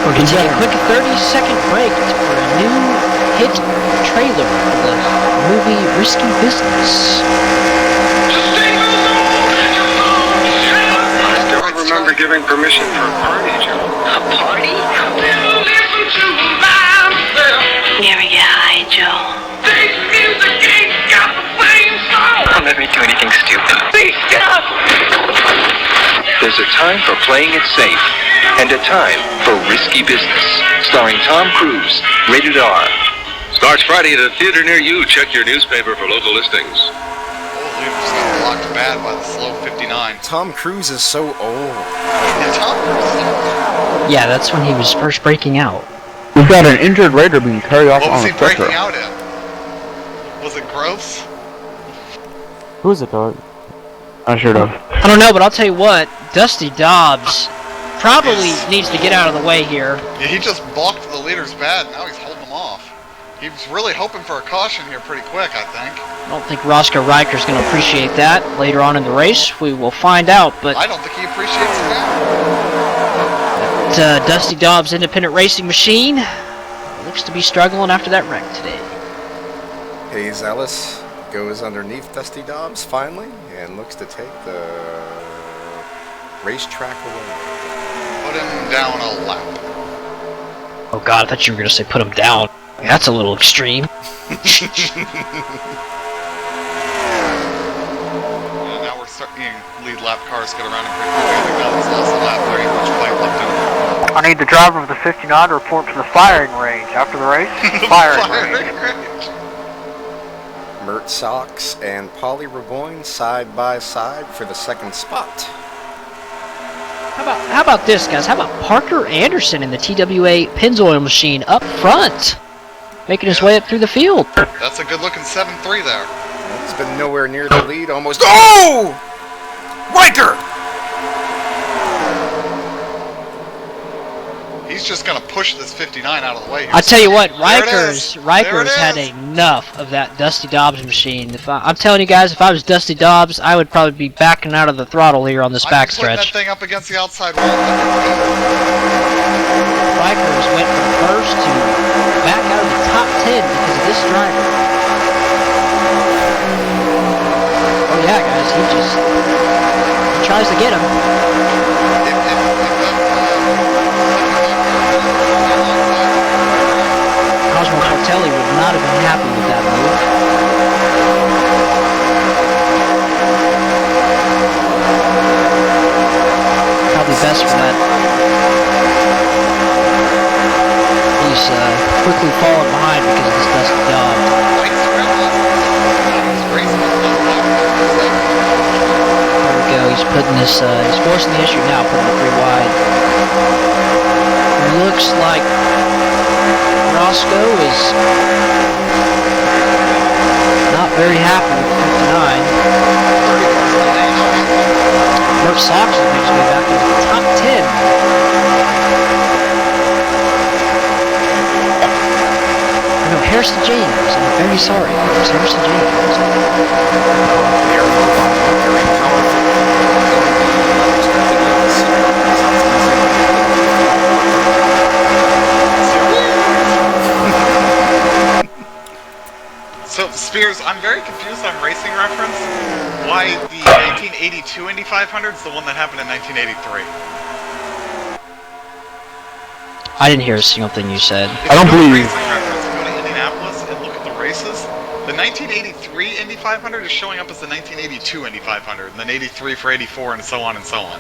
We're going to take a quick 30-second break for a new hit trailer for the movie Risky Business. I don't remember giving permission for a party, Joe. A party? Listen to myself. Very high, Joe. This music ain't got the same sound. Don't let me do anything stupid. Please stop. There's a time for playing it safe, and a time for risky business. Starring Tom Cruise, rated R. Starts Friday at a theater near you. Check your newspaper for local listings. Holy, just got blocked bad by the slow 59. Tom Cruise is so old. Yeah, Tom Cruise is old. Yeah, that's when he was first breaking out. We've got an injured raider being carried off What was on he a stretcher. breaking out in? Was it gross? Who is it, dog? I sure do. I don't know, but I'll tell you what, Dusty Dobbs probably needs to get out of the way here. Yeah, he just balked the leaders bad. Now he's holding them off. He was really hoping for a caution here pretty quick, I think. I don't think Roscoe Riker's going to appreciate that later on in the race. We will find out, but I don't think he appreciates it now. Dusty Dobbs' independent racing machine looks to be struggling after that wreck today. Hayes Ellis goes underneath Dusty Dobbs finally and looks to take the racetrack away. Put him down a lap. Oh god, I thought you were going to say put him down. That's a little extreme. And now we're starting lead lap cars get around him pretty quickly. I think that was lost a lap. There ain't much fight left in him. I need the driver of the 59 to report to the firing range. After the race, firing range. Mert Sox and Polly Raboyne side by side for the second spot. How about this, guys? How about Parker Anderson in the TWA Pennzoil machine up front? Making his way up through the field. That's a good looking 7-3 there. He's been nowhere near the lead, almost. Oh! Riker! He's just going to push this 59 out of the way here. I tell you what, There it is. Rikers had There it is. enough of that Dusty Dobbs machine. I'm telling you guys, if I was Dusty Dobbs, I would probably be backing out of the throttle here on this I'm just putting that backstretch. thing up against the outside wall. Rikers went from first to back out of the top 10 because of this driver. Oh yeah, guys, he tries to get him. putting this, he's forcing the issue now, putting it 3 wide. Looks like Roscoe is not very happy with 59. Mert Sox makes way back into the top 10. No, Harrison James. I'm very sorry. It's Harrison James. So, Spears, I'm very confused on racing reference. Why the 1982 Indy 500 is the one that happened in 1983. I didn't hear a single thing you said. I don't believe. Racing reference, go to Indianapolis and look at the races. The 1983 Indy 500 is showing up as the 1982 Indy 500, and then 83 for 84, and so on and so on.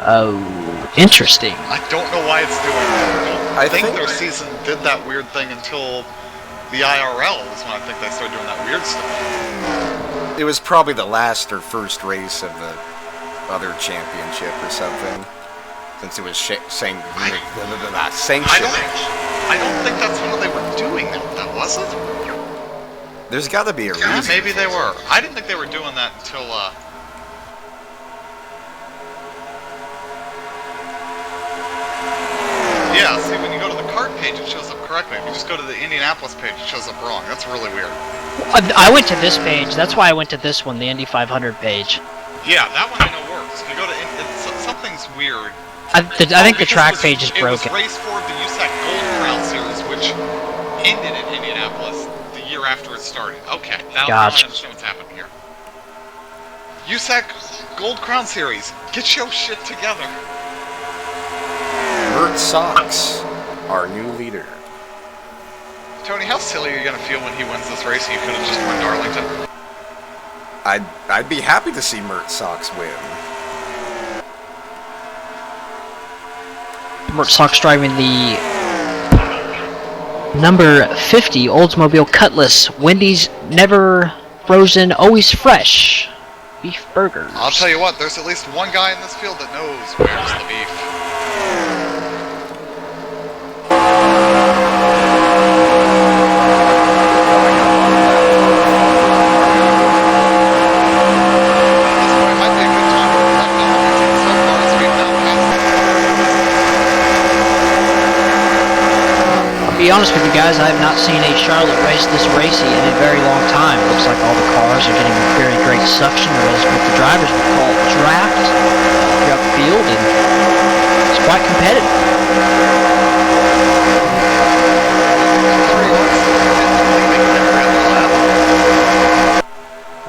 Oh, interesting. I don't know why it's doing that. I I think think- their season did that weird thing until the IRL is when I think they started doing that weird stuff. It was probably the last or first race of the other championship or something. Since it was sanctioned. I don't think that's how they were doing that, though, was it? There's got to be a reason. Yeah, maybe they were. I didn't think they were doing that until, Yeah, see, when you go to the kart page, it shows up correctly. If you just go to the Indianapolis page, it shows up wrong. That's really weird. I went to this page. That's why I went to this one, the Indy 500 page. Yeah, that one I know works. If you go to... something's weird. I think the Because track it was- page is broken. It was race for the USAC Gold Crown Series, which ended in Indianapolis the year after it started. Okay, now I Gotcha. understand what's happening here. USAC Gold Crown Series, get your shit together. Mert Sox, our new leader. Tony, how silly are you gonna feel when he wins this race and you could have just won Darlington? I'd be happy to see Mert Sox win. Mert Sox driving the number 50 Oldsmobile Cutlass. Wendy's never frozen, always fresh. Beef burgers. I'll tell you what, there's at least one guy in this field that knows where's the beef. To be honest with you guys, I have not seen a Charlotte race this racy in a very long time. Looks like all the cars are getting very great suction, or as what the drivers would call draft throughout the field, and it's quite competitive.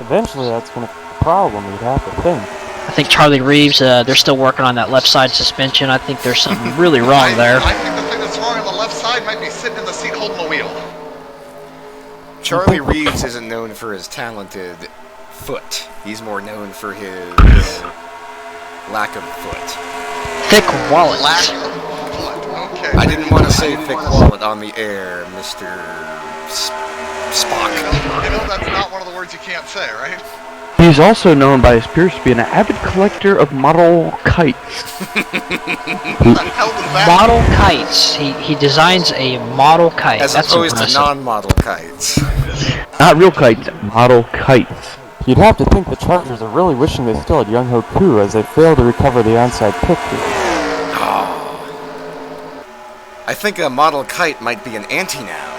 Eventually, that's going to be a problem, you'd have to think. I think Charlie Reeves, they're still working on that left side suspension. I think there's something really wrong there. I think the thing that's wrong on the left side might be sitting in the seat holding the wheel. Charlie Reeves isn't known for his talented foot. He's more known for his lack of foot. Thick wallet. Okay. I didn't want to say thick wallet on the air, Mr. Spock. You know that's not one of the words you can't say, right? He's also known by his peers to be an avid collector of model kites. What the hell does that Model kites. He designs a model kite. As That's opposed to impressive. non-model kites. Not real kites, model kites. You'd have to think the Chargers are really wishing they still had Young Ho Koo as they fail to recover the onside kick here. I think a model kite might be an anti-noun.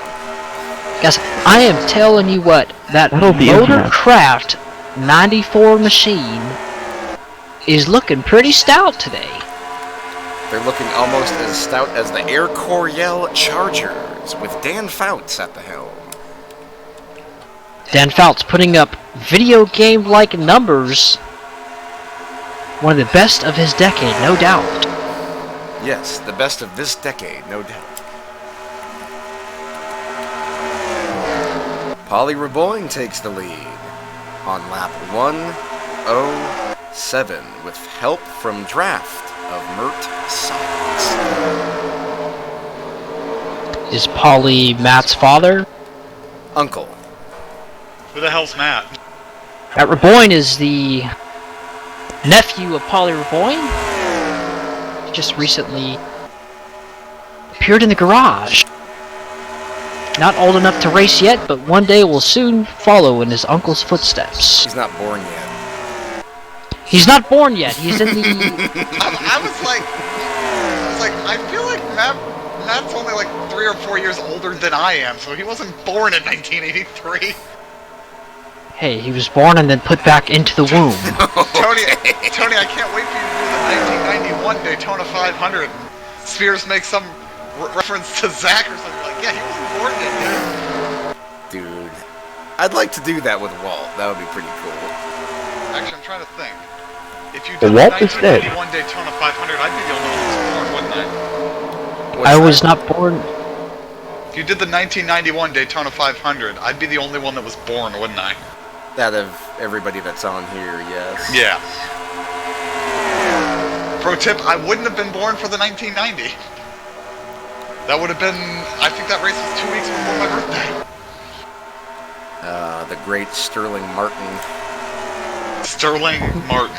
Guys, I am telling you what, that That'll be Motorcraft 94 machine is looking pretty stout today. They're looking almost as stout as the Air Coryell Chargers, with Dan Fouts at the helm. Dan Fouts putting up video game-like numbers. One of the best of his decade, no doubt. Yes, the best of this decade, no doubt. Polly Raboyne takes the lead on lap 107 with help from draft of Mert Sox. Is Paulie Matt's father? Uncle. Who the hell's Matt? Matt Raboyne is the nephew of Polly Reboyne, just recently appeared in the garage. Not old enough to race yet, but one day will soon follow in his uncle's footsteps. He's not born yet. He's not born yet. He's in the. I was like, I feel like Matt's only like 3 or 4 years older than I am, so he wasn't born in 1983. Hey, he was born and then put back into the womb. Tony, I can't wait for you to do the 1991 Daytona 500. And Spears makes some reference to Zach or something like, yeah, he wasn't born yet, dude. Dude, I'd like to do that with Walt. That would be pretty cool. Actually, I'm trying to think. If you did the Walt is dead. 1991 Daytona 500, I'd be the only one that was born, wouldn't I? I was not born. If you did the 1991 Daytona 500, I'd be the only one that was born, wouldn't I? Out of everybody that's on here, yes. Yeah. Pro tip, I wouldn't have been born for the 1990. That would have been, I think that race was 2 weeks before my birthday. The great Sterling Martin. Sterling Martin.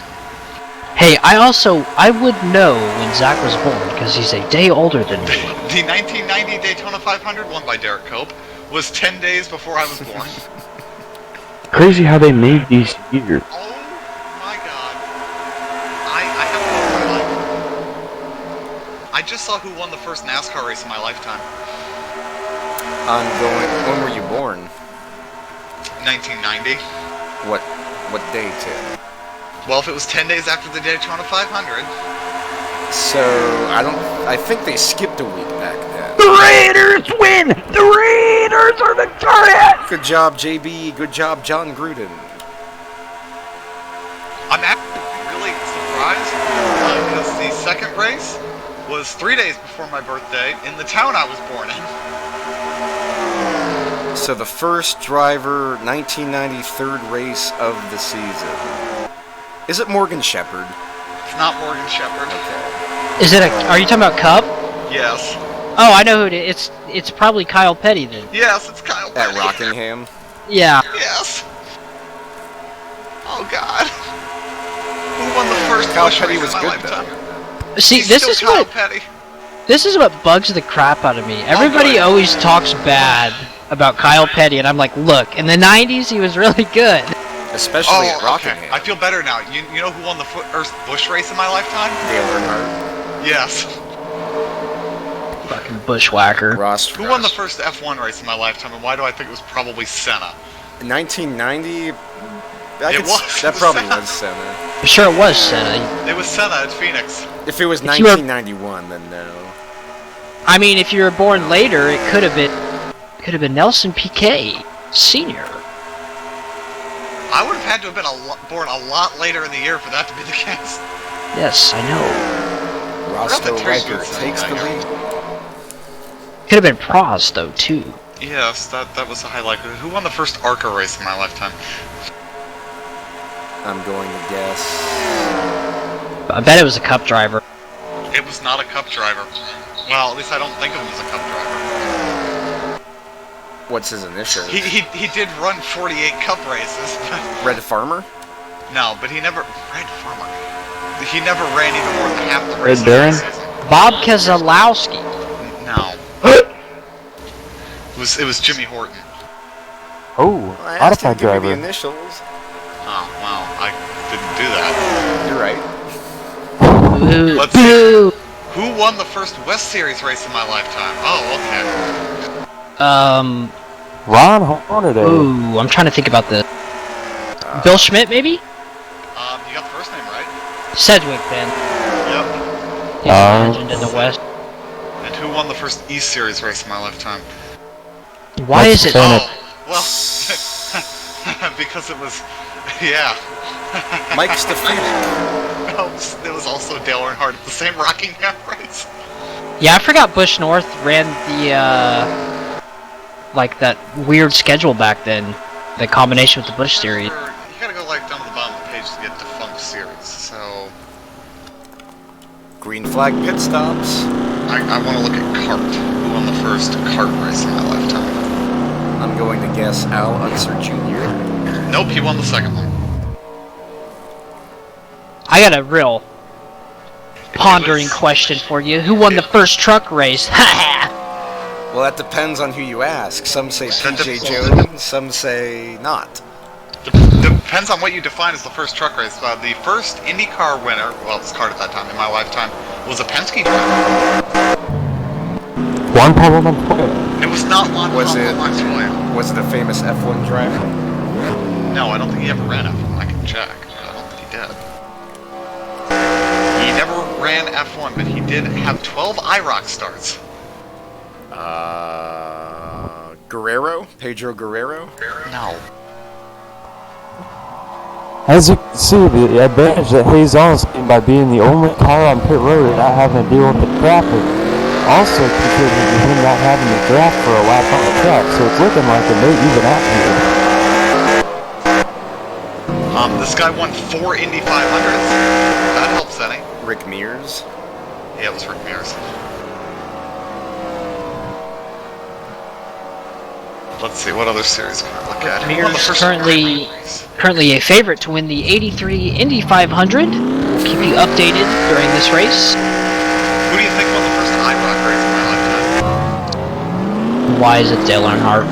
Hey, I would know when Zach was born because he's a day older than me. The 1990 Daytona 500, won by Derek Cope, was 10 days before I was born. Crazy how they made these years. Oh my god. I have to know my life. I just saw who won the first NASCAR race in my lifetime. When were you born? 1990. What day, Tim? Well, if it was 10 days after the Daytona 500. So, I think they skipped a week back then. The Raiders win! The Raiders are victorious! Good job, JB. Good job, John Gruden. I'm actually really surprised because the second race was 3 days before my birthday in the town I was born in. So the first driver, 1990 third race of the season. Is it Morgan Shepherd? It's not Morgan Shepherd. Is it are you talking about Cup? Yes. Oh, I know who it is. It's probably Kyle Petty then. Yes, it's Kyle Petty. At Rockingham? Yeah. Yes. Oh God. Who won the first Kyle Busch Petty race was in my good lifetime? See, He's this still is Kyle what Petty. this is what bugs the crap out of me. Everybody good. always talks bad about Kyle Petty, and I'm like, look, in the '90s he was really good. Especially at Okay. Rockingham. I feel better now. You know who won the first Busch race in my lifetime? Dale Earnhardt. Yes. Fucking bushwhacker. Ross. Who won the first F1 race in my lifetime, and why do I think it was probably Senna? 1990? It was. That probably was Senna. I'm sure it was Senna. It was Senna at Phoenix. If it was If you were- 1991, then no. I mean, if you were born later, it could have been Nelson Piquet Sr. I would have had to have been born a lot later in the year for that to be the case. Yes, I know. Roscoe Terry Riker Smith's takes the saying lead. Could have been Prost though too. Yes, that was a high likelihood. Who won the first ARCA race in my lifetime? I'm going to guess. I bet it was a Cup driver. It was not a Cup driver. Well, at least I don't think of him as a Cup driver. What's his initial? He did run 48 Cup races, but Red Farmer? no, but he never Red Farmer. He never ran even more than half the Red races. Baron? this season. Bob Keselowski. No. It was Jimmy Horton. Oh, Well, I asked him modified to give me the driver. Oh, initials. wow, I didn't do that. You're right. Boo. Let's Boo. Who won the first West Series race in my lifetime? Oh, okay. Ron Hornaday. Ooh, I'm trying to think about this. Bill Schmidt, maybe? You got the first name right. Sedgwick, then. Yep. He's a legend in the West. And who won the first East Series race in my lifetime? Why is it? Bennett. Oh, well, because it was, yeah. Mike Stefanik. It was also Dale Earnhardt at the same Rockingham race. Yeah, I forgot Busch North ran the like that weird schedule back then. The combination with the Busch series. You gotta go like down to the bottom of the page to get defunct series. So Green flag pit stops. I want to look at kart. Who won the first kart race in my lifetime? I'm going to guess Al Unser Jr. Nope, he won the second one. I got a real pondering question for you. Who won the first truck race? Well, that depends on who you ask. Some say P.J. Jones, some say not. Depends on what you define as the first truck race. The first IndyCar winner, well, it was card at that time, in my lifetime, was a Penske driver. Juan Pablo Montoya. It was not Juan Was Pablo it- Montoya. Was it a famous F1 driver? No, I don't think he ever ran F1. I can check. I don't think he did. He never ran F1, but he did have 12 IROC starts. Guerrero? Pedro Guerrero? No. As you can see, the advantage that Hayes All's gained by being the only car on pit road and not having to deal with the traffic also contributed to him not having to draft for a lap on the track, so it's looking like it may even out here. This guy won 4 Indy 500s. That helps any. Rick Mears? Yeah, it was Rick Mears. Let's see, what other series can I look at? Who won the Mears first currently a favorite to win the 83 Indy 500. We'll keep you updated during this race. Who do you think won the first IROC race in my lifetime? Why is it Dale Earnhardt?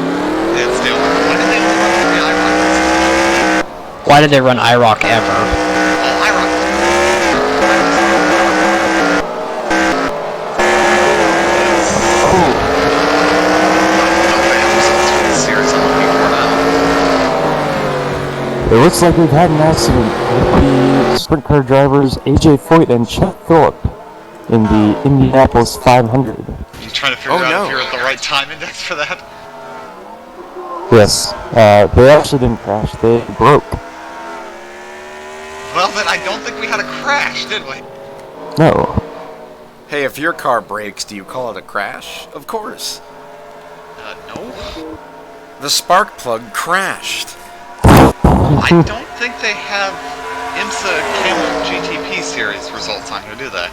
It's Dale Earnhardt. Why did they only run 3 IROC races? Why did they run IROC ever? Oh, IROC. It looks like we've had an accident with the sprint car drivers AJ Foyt and Chet Phillip in the Indianapolis 500. You trying to figure out if you're at the right time index for that? Yes, they actually didn't crash, they broke. Well, then I don't think we had a crash, did we? No. Hey, if your car breaks, do you call it a crash? Of course. No. The spark plug crashed. I don't think they have IMSA Camel GTP series results on here, do they?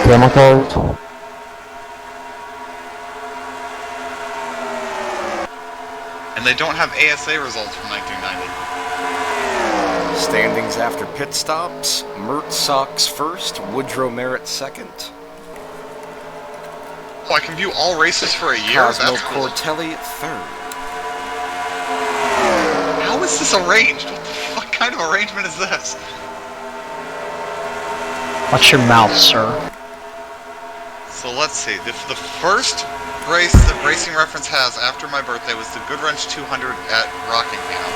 Camel cars? And they don't have ASA results from 1990. Standings after pit stops. Mert Sox first, Woodrow Merritt second. Oh, I can view all races for a year? Cosmo That's cool. Cortelli third. How is this arranged? What kind of arrangement is this? Watch your mouth, sir. So let's see. The first race that Racing Reference has after my birthday was the Goodwrench 200 at Rockingham.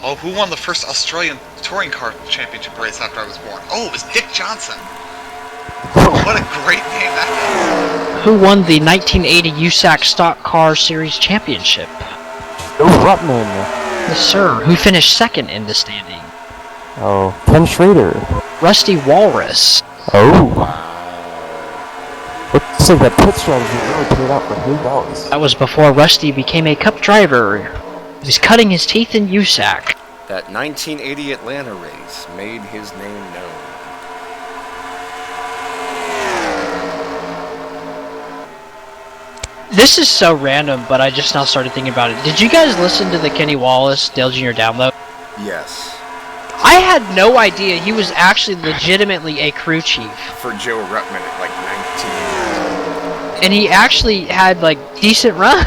Oh, who won the first Australian Touring Car Championship race after I was born? Oh, it was Dick Johnson. What a great name that Who won the 1980 USAC Stock Car Series Championship? Joe Rutman. Yes, sir. Who finished second in the standing? Oh, Ken Schrader. Rusty Walrus. Oh. Looks like that pit strategy really paid out for Hayes Ellis. That was before Rusty became a Cup driver. He was cutting his teeth in USAC. That 1980 Atlanta race made his name known. This is so random, but I just now started thinking about it. Did you guys listen to the Kenny Wallace Dale Jr. download? Yes. I had no idea he was actually legitimately a crew chief. For Joe Rutman at like 19. And he actually had like decent run.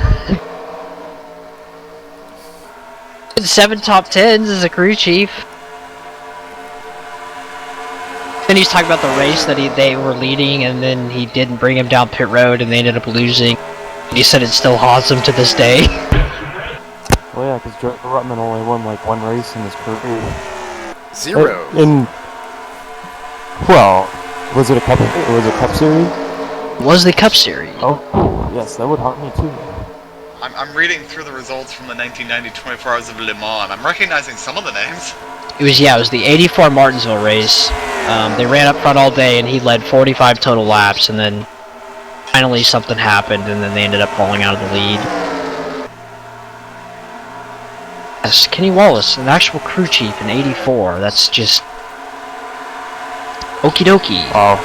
7 top 10s as a crew chief. Then he's talking about the race that they were leading, and then he didn't bring him down pit road, and they ended up losing. He said it still haunts him to this day. Well, yeah, because Joe Rutman only won like 1 race in his career. 0. Well, was it a cup? Was it a Cup Series? Was the Cup Series? Oh, yes, that would haunt me too. I'm reading through the results from the 1990 24 Hours of Le Mans, and I'm recognizing some of the names. It was the 84 Martinsville race. They ran up front all day, and he led 45 total laps, and then finally something happened, and then they ended up falling out of the lead. Yes, Kenny Wallace, an actual crew chief in 84. That's just okie dokie. Oh.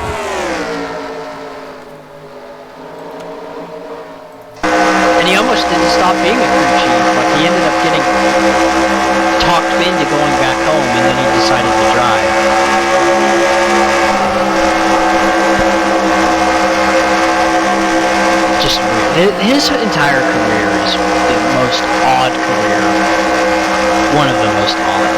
didn't stop being a crew chief. Like, he ended up getting talked into going back home, and then he decided to drive. Just weird. His entire career is the most odd career. One of the most odd.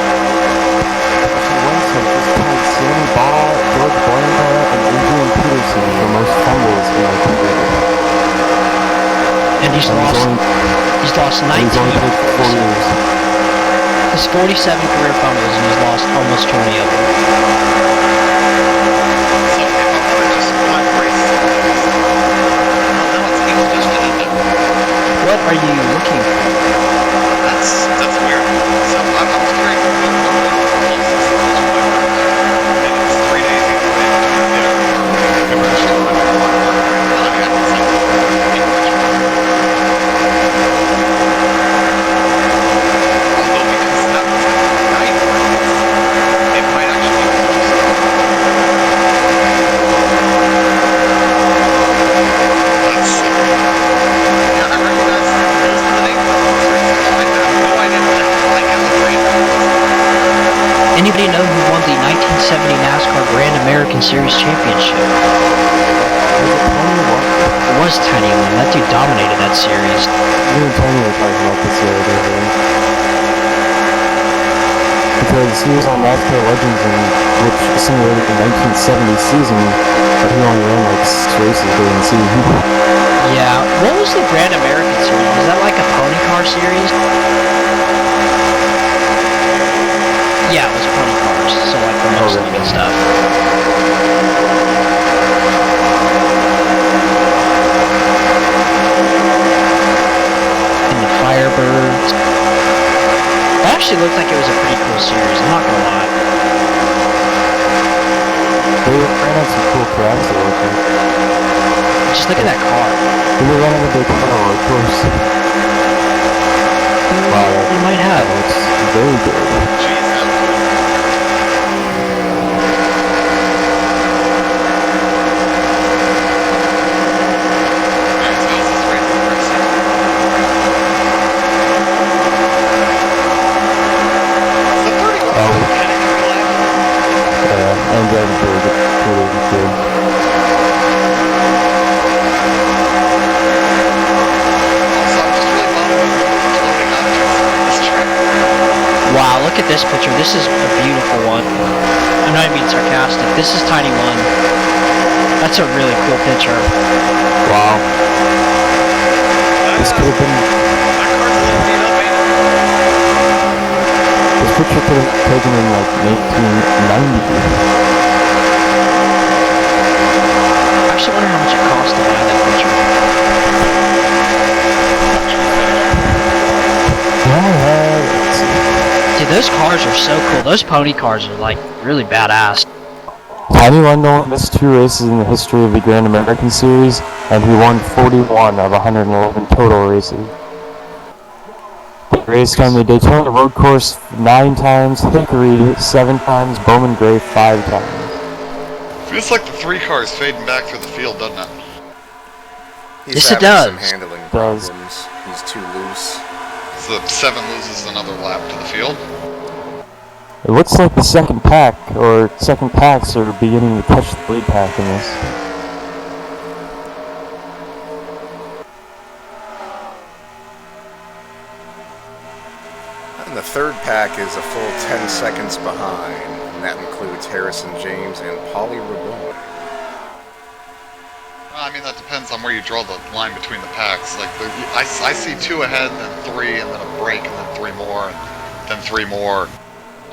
Winston has tied Sammy Ball, George Blanca, and Adrian Peterson for most fumbles in their career. And he's lost 19. He's only played for 4 years. He's 47 career fumbles, and he's lost almost 20 of them. So if I'm gonna just find race, now it's English to end up. What are you looking for? That's weird. So I'm hearing and it's 3 days into although because that was night, it might actually be that's yeah, I recognize most of the names. I have no idea what the hell I am afraid of. Anybody know who won the 1970 NASCAR Grand American Series Championship? It was Tiny One. That dude dominated that series. Me and Tony were talking about this the other day. Because he was on NASCAR Legends, which simulated the 1970 season, but he only ran like 6 races during the season. Yeah. What was the Grand American Series? Was that like a pony car series? Yeah, it was pony cars. So like the mostly good stuff. And the Firebirds. It actually looked like it was a pretty cool series. I'm not gonna lie. They ran on some cool tracks, I think. Just look at that car. They were running a big road course. Wow, They might have. it's very good. And driving pretty good. Wow, look at this picture. This is a beautiful one. I'm not even being sarcastic. This is Tiny One. That's a really cool picture. Wow. This could have been. This picture could have been taken in like 1990. I actually wonder how much it cost to buy that picture. Dude, those cars are so cool. Those pony cars are like really badass. Tiny One missed 2 races in the history of the Grand American Series, and he won 41 of 111 total races. He raced on the Daytona Road Course 9 times, Hickory 7 times, Bowman Gray 5 times. Feels like the 3 cars fading back through the field, doesn't it? He's Yes, it having some does. handling Does. problems. He's too loose. So 7 loses another lap to the field. It looks like the second pack, or second packs, are beginning to catch the lead pack in this. And the third pack is a full 10 seconds behind, and that includes Harrison James and Paulie Rabone. I mean, that depends on where you draw the line between the packs. Like, I see 2 ahead, then 3, and then a break, and then 3 more, and then 3 more.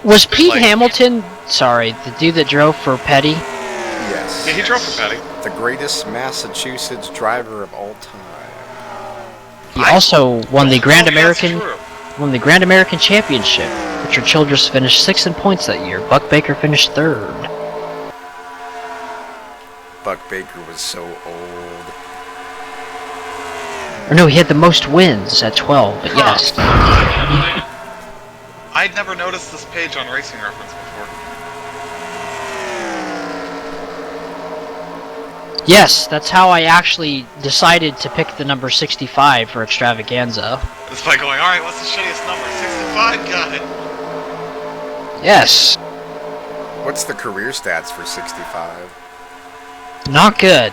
Was Pete like- Hamilton, sorry, the dude that drove for Petty? Yes. Yeah, he drove for Petty. The greatest Massachusetts driver of all time. He also won the Grand American That's true. won the Grand American Championship. Richard Childress finished 6th in points that year. Buck Baker finished 3rd. Buck Baker was so old. Or no, he had the most wins at 12, but yes. I'd never noticed this page on Racing Reference before. Yes, that's how I actually decided to pick the number 65 for Extravaganza. It's by going, alright, what's the shittiest number? 65, got it. Yes. What's the career stats for 65? Not good.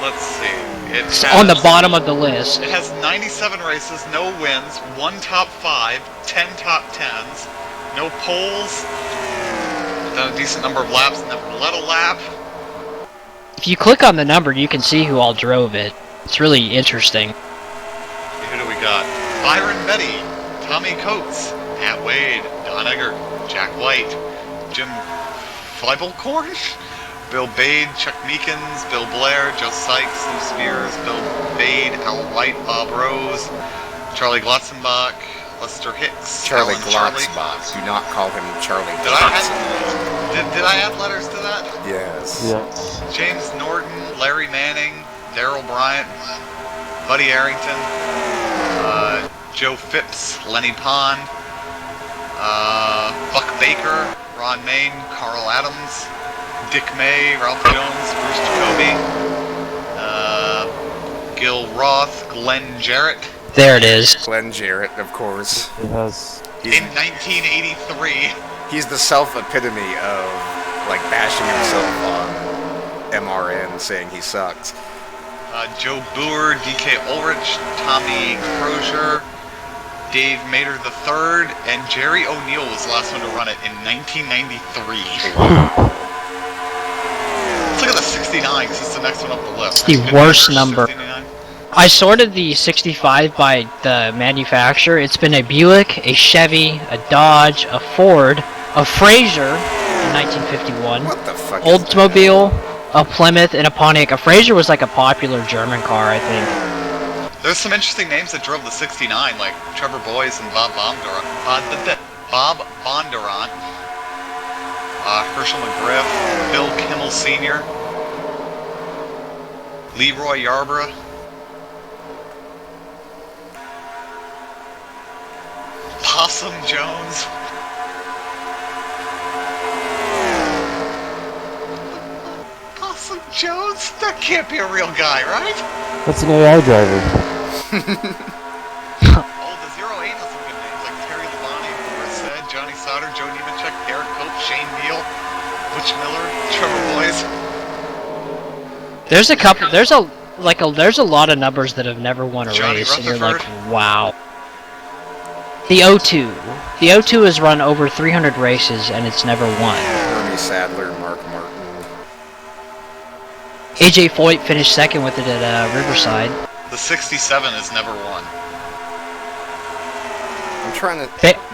Let's see. It's on the bottom of the list. It has 97 races, no wins, 1 top 5, 10 top 10s, no poles, done a decent number of laps, never led a lap. If you click on the number, you can see who all drove it. It's really interesting. Who do we got? Byron Betty, Tommy Coates, Pat Wade, Don Eggert, Jack White, Jim Fleiblkorn, Bill Bade, Chuck Meekins, Bill Blair, Joe Sykes, Lou Spears, Bill Bade, Al White, Bob Rose, Charlie Glotzenbach, Lester Hicks, Charlie Alan Charlie. Glotzbach. Do not call him Charlie Did I add letters to that? Yes. Yes. James Norton, Larry Manning, Darrell Bryant, Buddy Arrington, Joe Phipps, Lenny Pond, Buck Baker, Ron Main, Carl Adams, Dick May, Ralph Jones, Bruce Jacoby, Gil Roth, Glenn Jarrett. There it is. Glenn Jarrett, of course. It has. In 1983. He's the self-epitome of, like, bashing himself on MRN, saying he sucked. Joe Boer, DK Ulrich, Tommy Crozier, Dave Mater III, and Jerry O'Neill was the last one to run it in 1993. Let's look at the 69, because it's the next one up the list. It's the worst number. 69. I sorted the 65 by the manufacturer. It's been a Buick, a Chevy, a Dodge, a Ford, a Fraser in 1951, What the fuck? Oldsmobile, a Plymouth, and a Pontiac. A Fraser was like a popular German car, I think. There's some interesting names that drove the 69, like Trevor Boyce and Bob Bondurant, Herschel McGriff, Bill Kimmel Sr., Leroy Yarborough, Possum Jones. Possum Jones? That can't be a real guy, right? That's an AI driver. Oh, the 08 has some good names like Terry Labonte, Boris Said, Johnny Sauter, Joe Nemechek, Eric Cope, Shane Neal, Butch Miller, Trevor Boyce. There's a couple. There's a lot of numbers that have never won a Johnny race, and you're like, Rutherford. wow. The O2. The O2 has run over 300 races and it's never won. Bernie Sadler, Mark Martin. AJ Foyt finished second with it at Riverside. The 67 has never won. I'm trying to.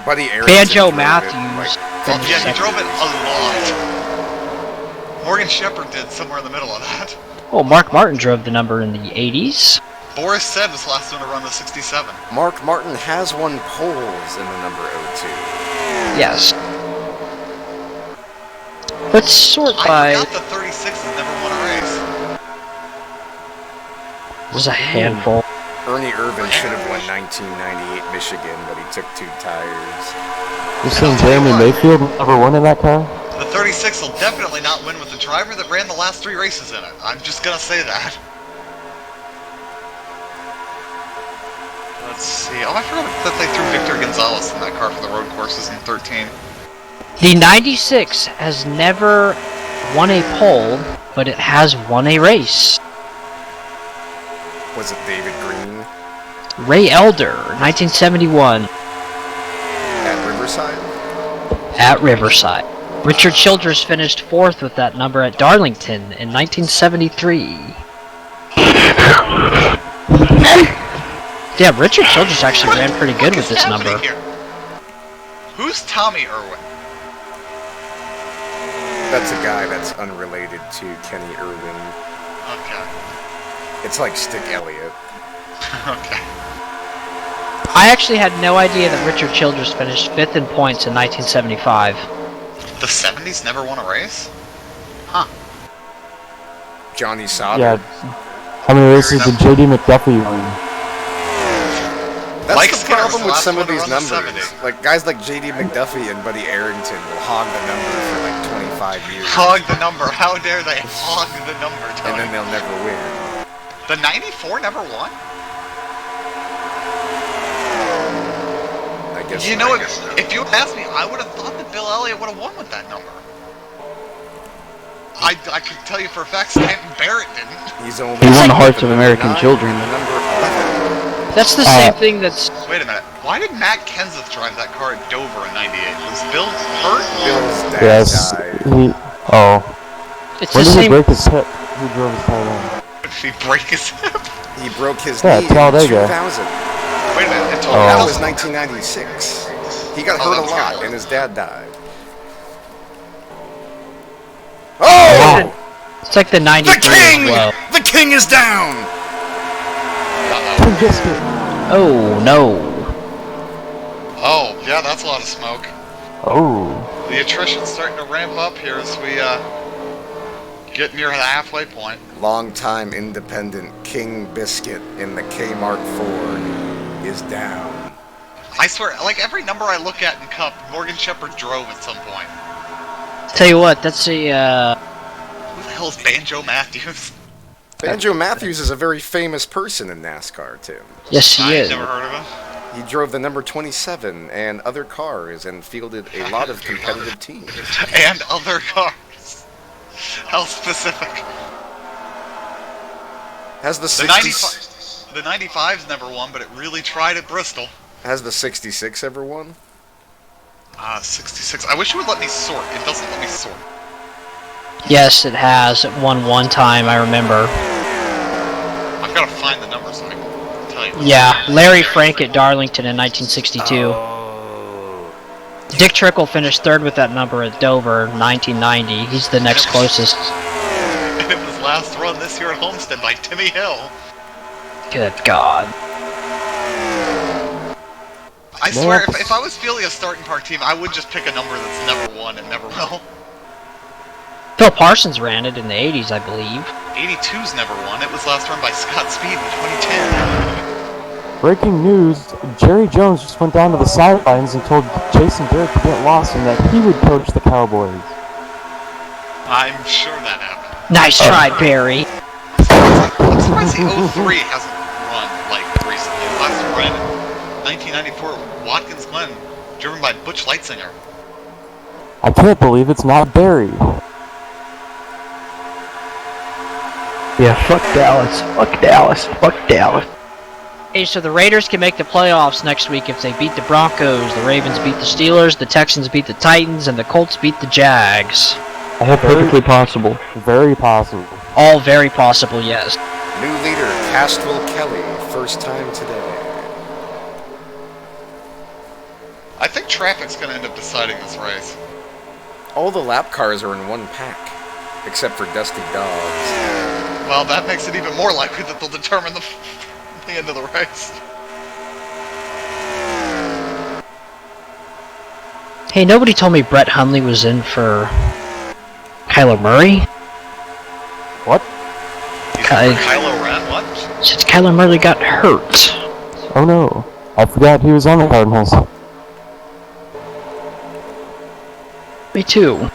Buddy Arrington. Banjo drove it, Matthews. Oh, yeah, he drove it a lot. Morgan Shepherd did somewhere in the middle of that. Oh, Mark Martin drove the number in the 80s. Boris Said was the last one to run the 67. Mark Martin has won poles in the number 02. Yes. Let's sort by. I forgot the 36 has never won a race. There's a handful. Ernie Irvin should have won 1998 Michigan, but he took 2 tires. You're saying Jeremy Mayfield never won in that car? The 36 will definitely not win with the driver that ran the last 3 races in it. I'm just gonna say that. Let's see. Oh, I forgot that they threw Victor Gonzalez in that car for the road courses in 13. The 96 has never won a pole, but it has won a race. Was it David Green? Ray Elder, 1971. At Riverside? At Riverside. Richard Childress finished 4th with that number at Darlington in 1973. Yeah, Richard Childress actually ran pretty good with this number. Here? Who's Tommy Irwin? That's a guy that's unrelated to Kenny Irwin. Okay. It's like Stick Elliott. Okay. I actually had no idea that Richard Childress finished 5th in points in 1975. The 70s never won a race? Huh. Johnny Sauter. Yeah. How many races did JD McDuffie win? That's Mike the Skinner was problem the with last some one of to these run the numbers. 70. Like guys like JD McDuffie and Buddy Arrington will hog the number for like 5 years. Hog the number. How dare they hog the number, And Tony? then they'll never win. The 94 never won? I guess You know, not. if you had asked me, I would have thought that Bill Elliott would have won with that number. I could tell you for a fact Stanton Barrett didn't. He's only He won the hearts the of number American 9 children. and the number 11. That's the same thing that's... Wait a minute. Why did Matt Kenseth drive that car at Dover in 98? Was Bill hurt? Bill's dad Yes. died. It's When the did he same... break his hip? Who drove his car in? Did he break his hip? He broke his Yeah, knee in Talladega. 2000. Wait a minute. It told Oh. me That was 1996. He got hurt a that's lot, right. and his dad died. Oh! It's like the The 93 king! as well. The king is down! Oh, no. Oh, yeah, that's a lot of smoke. Oh. The attrition's starting to ramp up here as we get near the halfway point. Longtime independent King Biscuit in the Kmart Ford is down. I swear, like every number I look at in Cup, Morgan Shepherd drove at some point. Tell you what, that's a, Who the hell is Banjo Matthews? Banjo Matthews is a very famous person in NASCAR, Tim. Yes, he I've is. never heard of him. He drove the number 27 and other cars and fielded a lot of competitive teams. And other cars. How specific. Has the The 60, 95's never won, but it really tried at Bristol. has the 66 ever won? 66. I wish it would let me sort. It doesn't let me sort. Yes, it has. It won one time, I remember. I've got to find the number so I can tell you. Yeah, Larry Frank at Darlington in 1962. Dick Trickle finished third with that number at Dover in 1990. He's the next closest. And it was last run this year at Homestead by Timmy Hill. Good God. I swear, if I was fielding a starting park team, I would just pick a number that's never won and never will. Phil Parsons ran it in the 80s, I believe. 82's never won. It was last run by Scott Speed in 2010. Breaking news, Jerry Jones just went down to the sidelines and told Jason Garrett to get lost and that he would coach the Cowboys. I'm sure that happened. Nice try, Barry. I'm surprised the 03 hasn't run, like, recently. Last run in 1994, Watkins Glen, driven by Butch Leitzinger. I can't believe it's not Barry. Yeah, fuck Dallas. Fuck Dallas. Fuck Dallas. Hey, so the Raiders can make the playoffs next week if they beat the Broncos, the Ravens beat the Steelers, the Texans beat the Titans, and the Colts beat the Jags. All perfectly possible. Very possible. All very possible, yes. New leader, Castwell Kelly, first time today. I think traffic's going to end up deciding this race. All the lap cars are in one pack, except for Dusty Dogs. Well, that makes it even more likely that they'll determine the end of the race. Hey, nobody told me Brett Hundley was in for Kyler Murray. What? He's in for Kylo Ren, what? Since Kyler Murray got hurt. Oh no, I forgot he was on the Cardinals. Me too.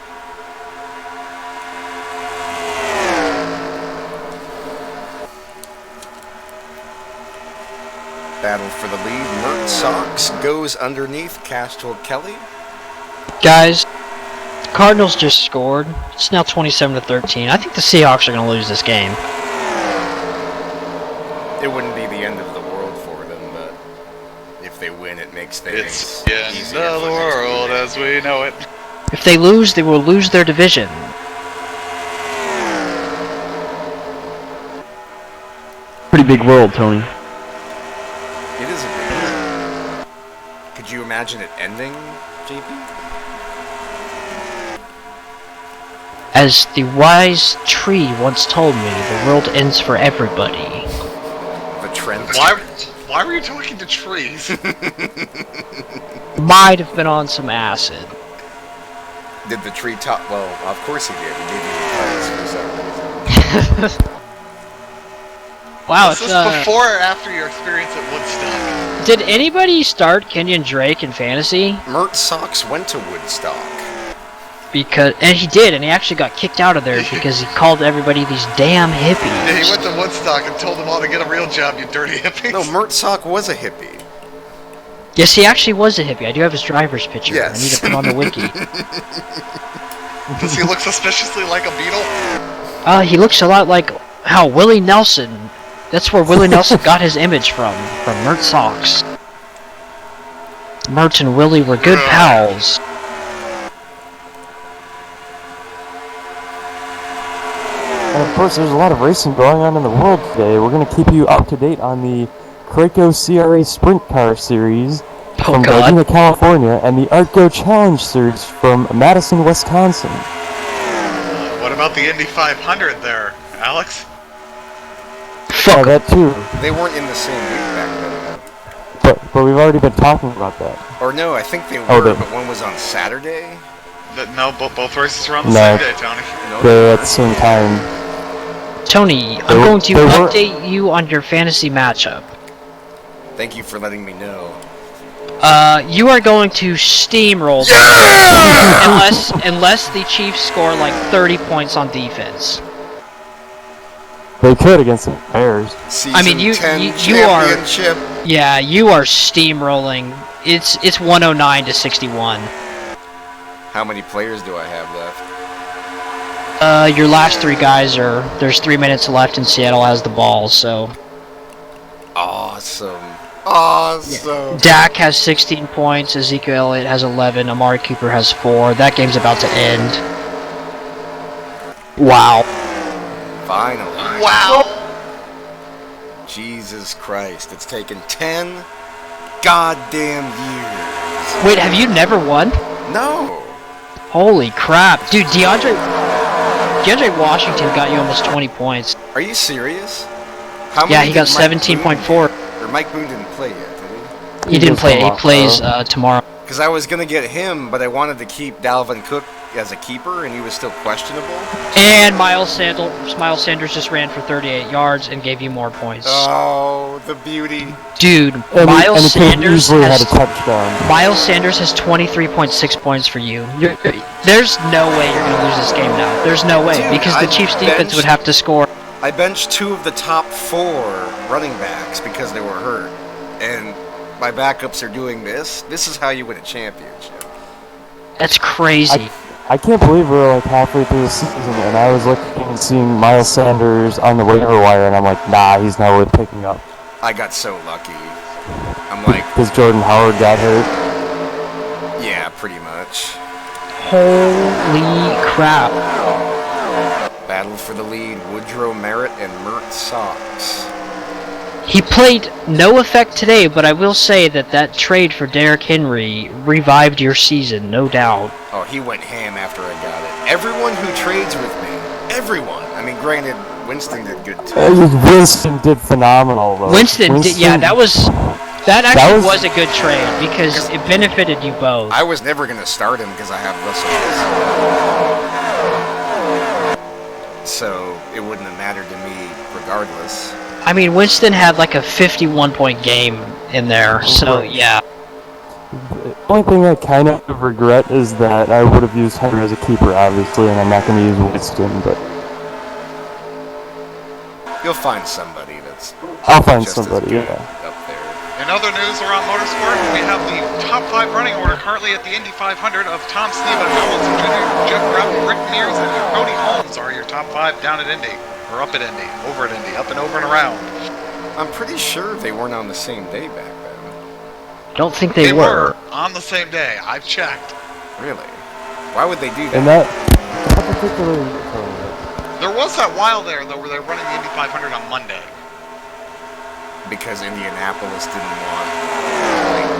Battle for the lead, Mert Sox goes underneath Castwell Kelly. Guys, Cardinals just scored. It's now 27-13. I think the Seahawks are going to lose this game. It wouldn't be the end of the world for them, but if they win, it makes things It's the end easier of for the next world year. as we know it. If they lose, they will lose their division. Pretty big world, Tony. It is a big deal. Could you imagine it ending, JP? As the wise tree once told me, the world ends for everybody. The Trent. Why were you talking to trees? Might have been on some acid. Did the tree top? Well, of course he did. He gave you advice for some reason. Wow, Is it's, this before or after your experience at Woodstock? did anybody start Kenyon Drake in fantasy? Mert Sox went to Woodstock. and he did, and he actually got kicked out of there because he called everybody these damn hippies. Yeah, he went to Woodstock and told them all to get a real job, you dirty hippies. No, Mert Sock was a hippie. Yes, he actually was a hippie. I do have his driver's picture. Yes. I need to put on the wiki. Does he look suspiciously like a beetle? He looks a lot like how Willie Nelson. That's where Willie Nelson got his image from Mert Socks. Mert and Willie were good pals. And of course, there's a lot of racing going on in the world today. We're going to keep you up to date on the Craco CRA Sprint Car Series from Gardena, California, and the ArtGo Challenge Series from Madison, Wisconsin. What about the Indy 500 there, Alex? Yeah, that too. They weren't in the same week back then. But we've already been talking about that. Or no, I think they were, Oh, but one was on Saturday. No, both races were on the No. same day, Tony. They're at the same time. Tony, I'm going to update you on your fantasy matchup. Thank you for letting me know. You are going to steamroll unless the Chiefs score like 30 points on defense. They could against the Bears. I mean, you are. Yeah, you are steamrolling. It's 109 to 61. How many players do I have left? Your last three guys are. There's 3 minutes left, and Seattle has the ball. So. Awesome. Awesome. Dak has 16 points. Ezekiel Elliott has 11. Amari Cooper has 4. That game's about to end. Wow. Finally. Wow. Jesus Christ! It's taken 10 goddamn years. Wait, have you never won? No. Holy crap, dude! DeAndre Washington got you almost 20 points. Are you serious? How Yeah, many he got did Mike 17.4. Boone get? Or Mike Boone didn't play yet, did he? He didn't play. He plays tomorrow. Because I was gonna get him, but I wanted to keep Dalvin Cook as a keeper, and he was still questionable. And Miles Sanders just ran for 38 yards and gave you more points. Oh, the beauty. Dude, And Miles he Sanders easily had has a touchdown. Miles Sanders has 23.6 points for you. There's no way you're going to lose this game now. There's no way, Dude, because the I Chiefs defense benched- would have to score. I benched 2 of the top 4 running backs because they were hurt, and my backups are doing this. This is how you win a championship. That's crazy. I can't believe we're like halfway through the season, and I was looking and seeing Miles Sanders on the waiver wire, and I'm like, nah, he's not worth picking up. I got so lucky. I'm like, Because Jordan Howard got hurt. yeah, pretty much. Holy crap. Battle for the lead, Woodrow Merritt and Mert Socks. He played no effect today, but I will say that trade for Derrick Henry revived your season, no doubt. Oh, he went ham after I got it. Everyone who trades with me, everyone. I mean, granted, Winston did good too. Winston did phenomenal, though. Winston did, yeah, that was a good trade because it benefited you both. I was never going to start him because I have Russell Wilson. So it wouldn't have mattered to me regardless. I mean, Winston had like a 51-point game in there, so yeah. The only thing I kind of regret is that I would have used Henry as a keeper, obviously, and I'm not going to use Winston, but You'll find somebody that's I'll find just as somebody, good yeah. up there. In other news around motorsport, we have the top 5 running order currently at the Indy 500 of Tom Stephen Hamilton Jr., Jeff Brown, Rick Mears, and Cody Holmes are your top 5 down at Indy. Or up at Indy, over at Indy, up and over and around. I'm pretty sure they weren't on the same day back then. Don't think they were on the same day. I've checked. Really? Why would they do that? And that particular There was that while there, though, where they were running the Indy 500 on Monday. Because Indianapolis didn't want like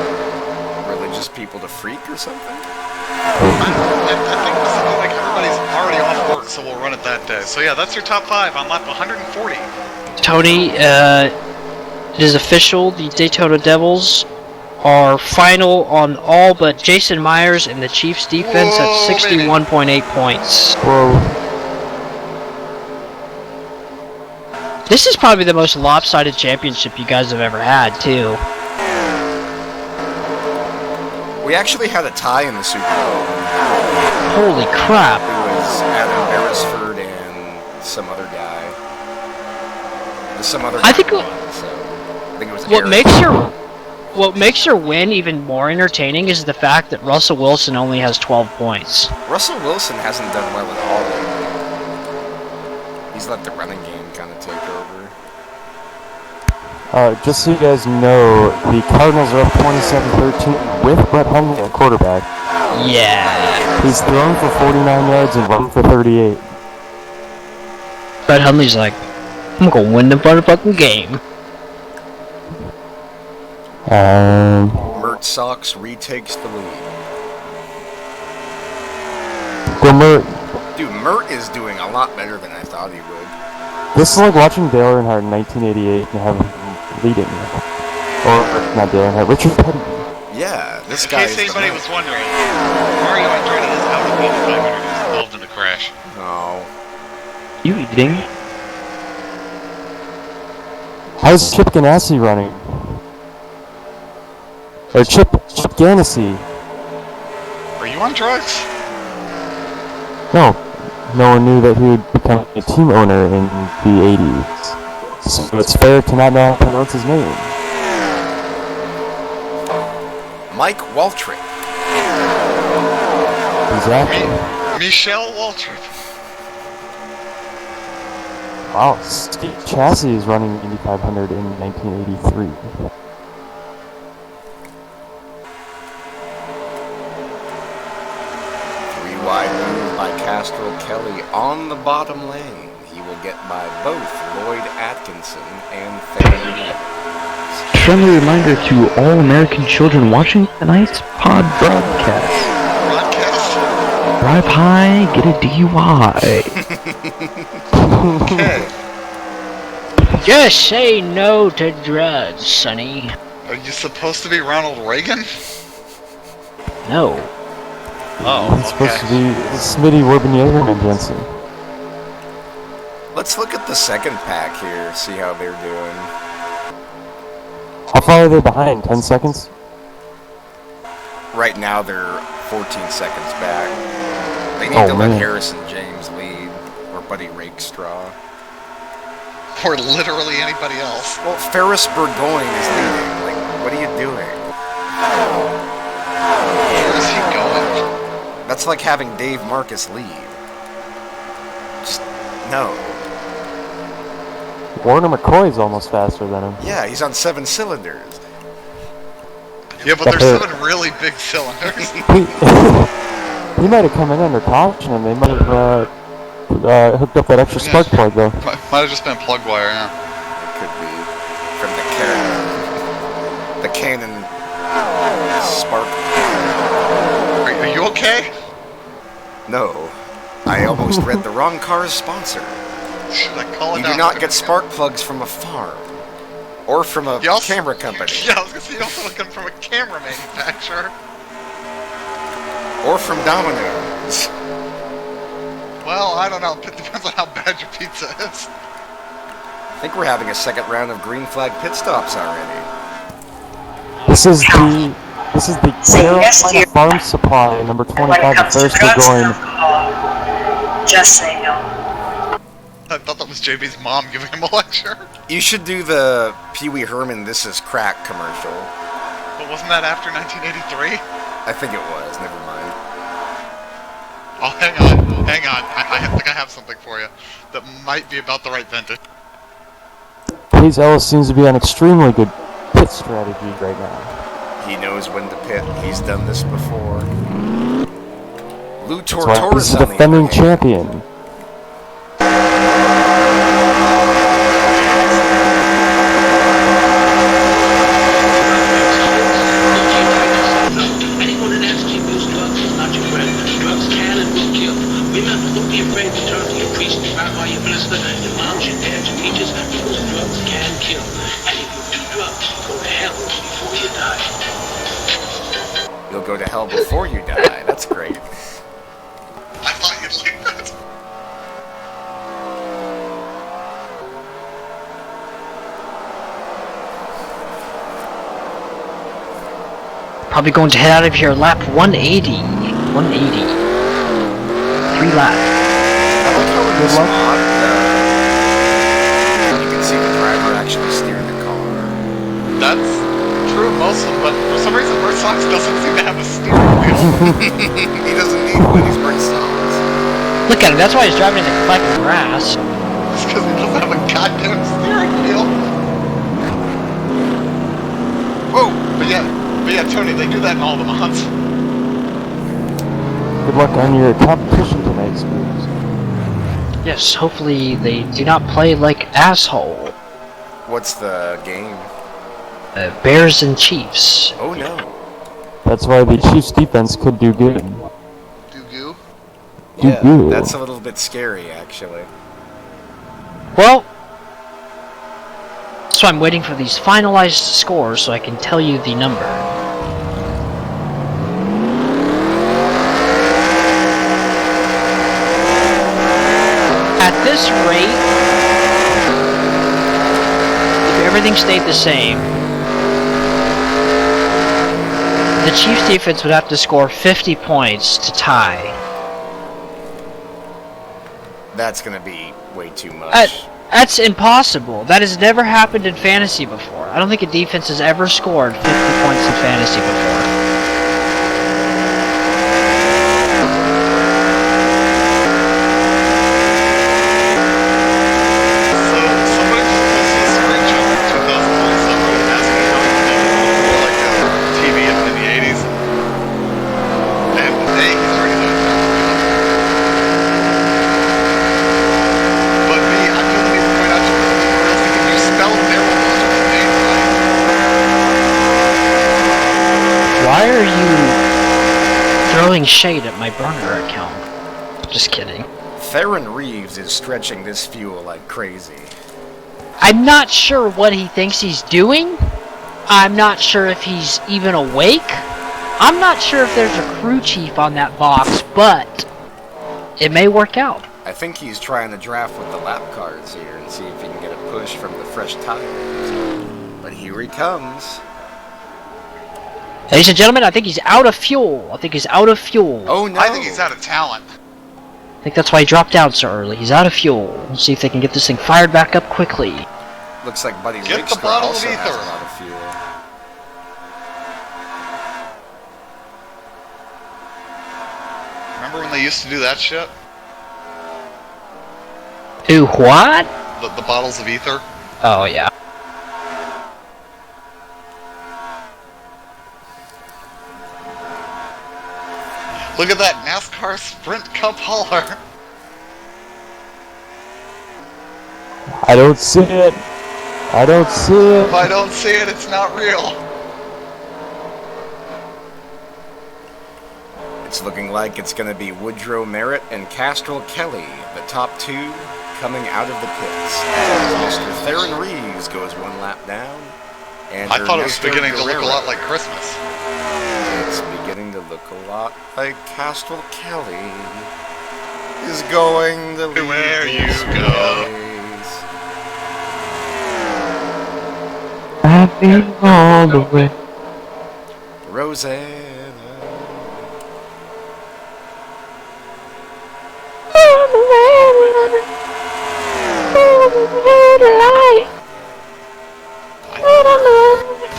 religious people to freak or something? I think it was something like everybody's already off work, so we'll run it that day. So yeah, that's your top 5 on lap 140. Tony, it is official. The Daytona Devils are final on all but Jason Myers and the Chiefs defense at 61.8 points. Whoa. This is probably the most lopsided championship you guys have ever had, too. We actually had a tie in the Super Bowl. Holy crap. It was Adam Beresford and some other guy. Some other guy I think won, so I think it was what Eric. makes your win even more entertaining is the fact that Russell Wilson only has 12 points. Russell Wilson hasn't done well at all lately. He's let the running game kind of take over. Just so you guys know, the Cardinals are up 27-13 with Brett Hundley at quarterback. Yeah. He's thrown for 49 yards and run for 38. Brett Hundley's like, I'm gonna win the motherfucking game. Mert Sox retakes the lead. Go Mert. Dude, Mert is doing a lot better than I thought he would. This is like watching Dale Earnhardt in 1988 and having him leading. Or, not Dale Earnhardt, Richard Petty. Yeah, this In guy case is anybody was wondering, Mario Andretti is out of the 500 who's involved in a crash. Oh. You eating? How's Chip Ganassi running? Or Chip Ganassi. Are you on drugs? No. No one knew that he would become a team owner in the 80s. So it's fair to not know how to pronounce his name. Mike Waltrip. Exactly. Michelle Waltrip. Wow, Steve Chassis is running Indy 500 in 1983. Wide move by Castrol Kelly on the bottom lane. He will get by both Lloyd Atkinson and Thayer. Friendly reminder to all American children watching tonight's pod broadcast. Drive high, get a DUI. Okay. Just say no to drugs, Sonny. Are you supposed to be Ronald Reagan? No. Oh, He's supposed to be Smitty Werben Jensen. Let's look at the second pack here, see how they're doing. How far are they behind? 10 seconds? Right now they're 14 seconds back. They need Oh, to let man. Harrison James lead, or Buddy Rakestraw. Or literally anybody else. Well, Ferris Burgoyne is leading. Like, what are you doing? Where is he going? That's like having Dave Marcus lead. Just, no. Warner McCoy's almost faster than him. Yeah, he's on 7 cylinders. Yeah, but there's 7 really big cylinders. He might have come in under caution and they might have hooked up that extra spark plug though. Might have just been plug wire, yeah. It could be. From the Canon spark. Are you okay? No. I almost read the wrong car's sponsor. Should I call it You out? do not get spark plugs from a farm. Or from a You also- camera company. Yeah, I was gonna say you also looking from a camera manufacturer. Or from Domino's. Well, I don't know. It depends on how bad your pizza is. I think we're having a second round of green flag pit stops already. This is the Carolina Farm Supply number 25 at Ferris Burgoyne. Just say no. I thought that was JB's mom giving him a lecture. You should do the Pee Wee Herman "This Is Crack" commercial. But wasn't that after 1983? I think it was. Never mind. Oh, hang on. I think I have something for you that might be about the right vintage. Hayes Ellis seems to be on extremely good pit strategy right now. He knows when to pit. He's done this before. Lou That's why Tortoris he's the on the defending other hand. champion. Anyone that asks you use drugs is not your friend. Drugs can and will kill. Remember, don't be afraid to turn to your priest, your rabbi, your minister, your moms, your dads, your teachers, because drugs can kill. And if you do drugs, go to hell before you die. You'll go to hell before you die. That's great. I thought you'd like that. Probably going to head out of here lap 180. 180. 3 laps. I like how in this mod, you can see the driver actually steering the car. That's true of most of them, but for some reason Mersox doesn't seem to have a steering wheel. He doesn't need one, he's pretty solid. Look at him, that's why he's driving in the fucking grass. It's because he doesn't have a goddamn steering wheel. Whoa! But yeah, Tony, they do that in all the mods. Good luck on your competition tonight, Scoops. Yes, hopefully they do not play like asshole. What's the game? Bears and Chiefs. Oh no. That's why the Chiefs defense could do good. Do goo? Yeah, good. that's a little bit scary, actually. Well, so I'm waiting for these finalized scores so I can tell you the number. At this rate, if everything stayed the same, the Chiefs defense would have to score 50 points to tie. That's gonna be way too much. That's impossible. That has never happened in fantasy before. I don't think a defense has ever scored 50 points in fantasy before. So, somebody just posted a screenshot from 2027 asking how he can do like a TV in the 80s. And A, he's already done it. But B, I feel the need to point out to the tutorials because you spelled Daryl Walter's name right. Why are you throwing shade at my burner account? Just kidding. Theron Reeves is stretching this fuel like crazy. I'm not sure what he thinks he's doing. I'm not sure if he's even awake. I'm not sure if there's a crew chief on that box, but it may work out. I think he's trying to draft with the lap cars here and see if he can get a push from the fresh tires. But here he comes. Ladies and gentlemen, I think he's out of fuel. Oh no! I think he's out of talent. I think that's why he dropped out so early. He's out of fuel. We'll see if they can get this thing fired back up quickly. Looks like Buddy Get the Lakestra bottle of also has ether. a lot of fuel. Remember when they used to do that shit? Do what? The bottles of ether? Oh, yeah. Look at that NASCAR Sprint Cup hauler. I don't see it. I don't see it. If I don't see it, it's not real. It's looking like it's going to be Woodrow Merritt and Castrol Kelly, the top two, coming out of the pits. As Mr. Theron Reeves goes one lap down. And I thought it was Ernesto beginning to look a Guerrero. lot like Christmas. It's beginning to look a lot like Castrol Kelly is going to lead Where you this go. race. I've been all the way. Rosanna.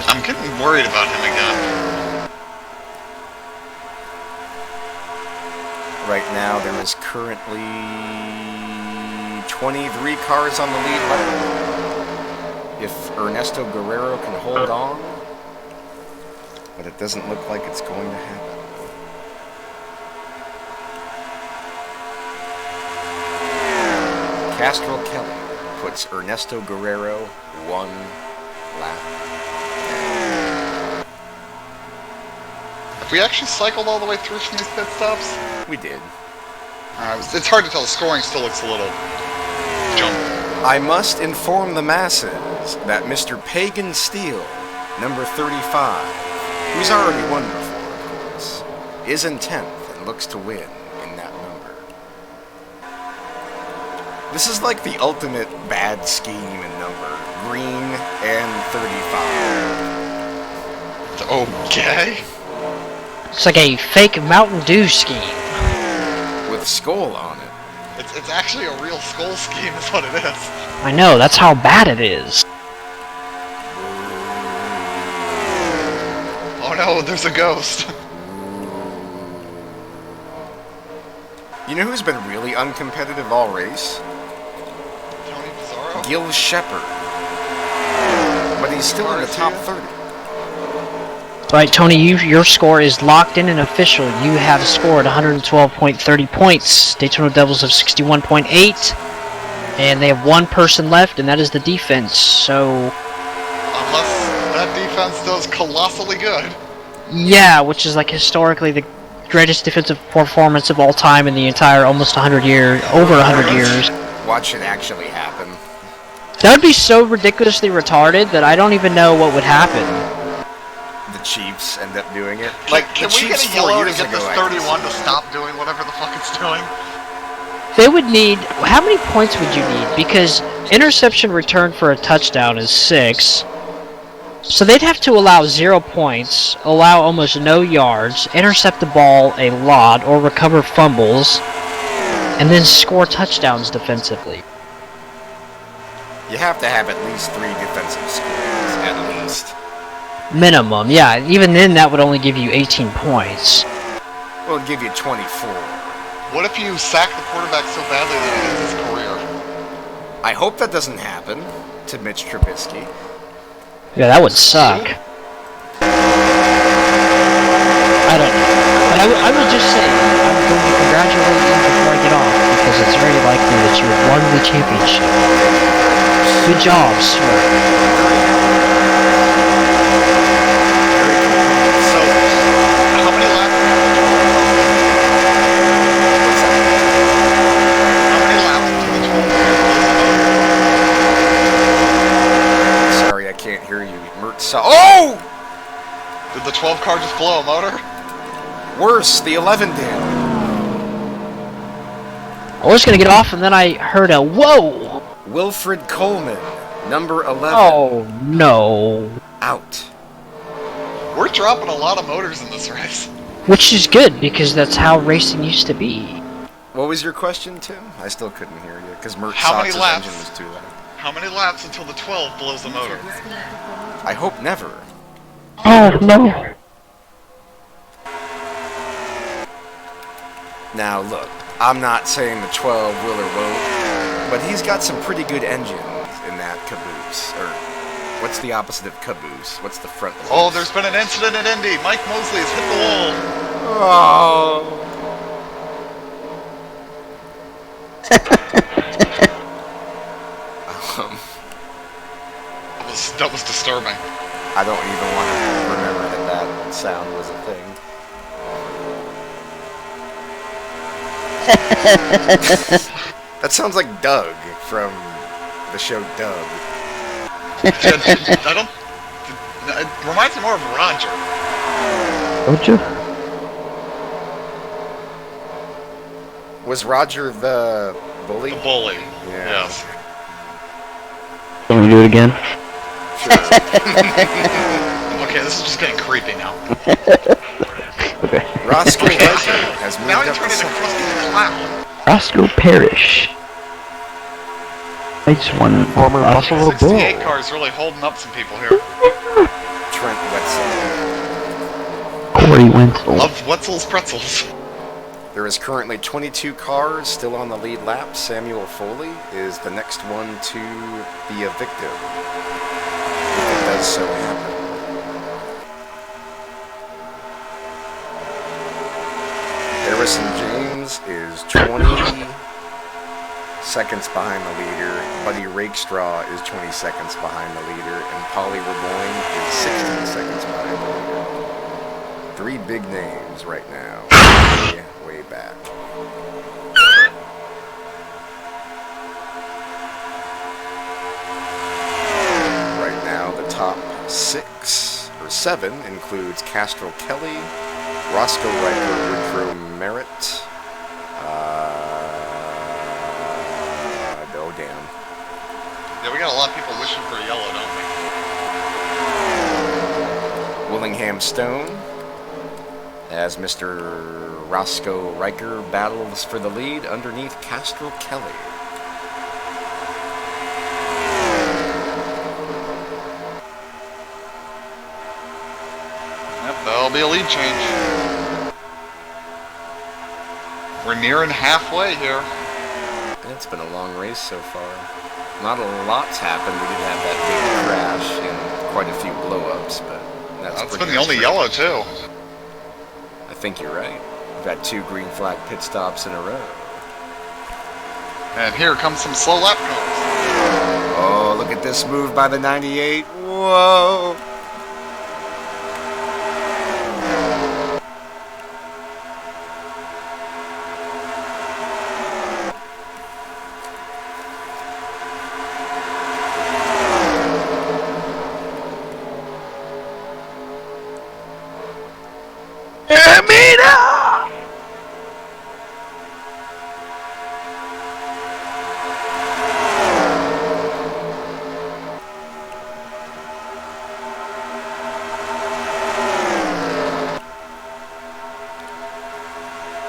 I'm getting worried about him again. Right now, there is currently 23 cars on the lead lap. If Ernesto Guerrero can hold on, but it doesn't look like it's going to happen. Castrol Kelly puts Ernesto Guerrero one lap. Have we actually cycled all the way through from these pit stops? We did. It's hard to tell. The scoring still looks a little jumbled. I must inform the masses that Mr. Pagan Steele, number 35, who's already won before, of course, is in 10th and looks to win in that number. This is like the ultimate bad scheme in number. Green and 35. Okay. It's like a fake Mountain Dew scheme. with Skull on it. It's actually a real skull scheme is what it is. I know, that's how bad it is. Oh no, there's a ghost. You know who's been really uncompetitive all race? Tony Pizarro? Gil Shepard. But he's still in the top 30. Right, Tony, your score is locked in and official. You have scored 112.30 points. Daytona Devils have 61.8. And they have one person left, and that is the defense. So, Unless that defense does colossally good. yeah, which is like historically the greatest defensive performance of all time in the entire almost 100 years, over 100 years. Watch it actually happen. That would be so ridiculously retarded that I don't even know what would happen. The Chiefs end up doing it. Can we get a yellow to get this 31 to stop doing whatever the fuck it's doing? They would need... How many points would you need? Because interception return for a touchdown is 6. So they'd have to allow 0 points, allow almost no yards, intercept the ball a lot, or recover fumbles, and then score touchdowns defensively. You have to have at least 3 defensive scores, at least. Minimum, yeah. Even then, that would only give you 18 points. Well, it'll give you 24. What if you sack the quarterback so badly that he ends his career? I hope that doesn't happen to Mitch Trubisky. Yeah, that would suck. I don't know. But I will just say, I'm going to congratulate you before I get off, because it's very likely that you have won the championship. Good job, sir. So, how many laps? How many laps do the 12 Sorry, I can't hear you. Oh! Did the 12 car just blow a motor? Worse, the 11 did. I was going to get off, and then I heard a whoa! Wilfred Coleman, number 11. Oh, no. Out. We're dropping a lot of motors in this race. Which is good, because that's how racing used to be. What was your question, Tim? I still couldn't hear you, because Mert How many Sox's laps? engine was too loud. How many laps until the 12 blows the motor? I hope never. Oh, no. Now, look, I'm not saying the 12 will or won't, but he's got some pretty good engines in that caboose. Or, what's the opposite of caboose? What's the front? Oh, there's been an incident at Indy. Mike Mosley has hit the wall. Oh. That was disturbing. I don't even want to remember that sound was a thing. That sounds like Doug from the show Doug. I don't. It reminds me more of Roger. Don't you? Was Roger the bully? The bully. Yeah. Yes. Can we do it again? Okay, this is just getting creepy now. Okay. Roscoe Riker has moved Now up he's to turning into second. Krusty the Clown. Roscoe Parrish. I just won. Former Buffalo 68 Bill. car is really holding up some people here. Trent Wetzel. Corey Wenzel. Love Wetzel's pretzels. There is currently 22 cars still on the lead lap. Samuel Foley is the next one to be a victim, if it does so happen. Harrison James is 20 seconds behind the leader. Buddy Rakestraw is 20 seconds behind the leader. And Polly Raboyne is 16 seconds behind the leader. 3 big names right now. Way back. Right now, the top 6 or 7 includes Castro Kelly, Roscoe Riker, Woodrow Merritt. Oh damn. Yeah, we got a lot of people wishing for a yellow, don't we? Willingham Stone, as Mr. Roscoe Riker battles for the lead underneath Castrol Kelly. Yep, that'll be a lead change. We're nearing halfway here. It's been a long race so far. Not a lot's happened. We did have that big crash and quite a few blow-ups, but that's That's pretty been the only much yellow, too. I think you're right. We've had 2 green flag pit stops in a row. And here comes some slow lap cars. Oh, look at this move by the 98. Whoa!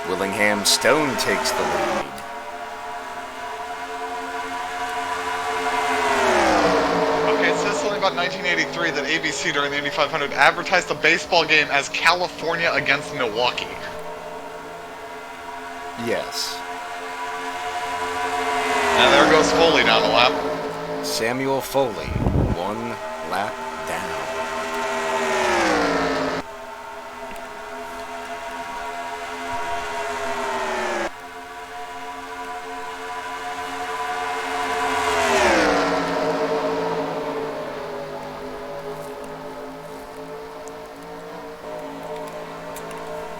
Willingham Stone takes the lead. Okay, it says something about 1983 that ABC during the Indy 500 advertised the baseball game as California against Milwaukee. Yes. And there goes Foley down the lap. Samuel Foley, 1 lap down.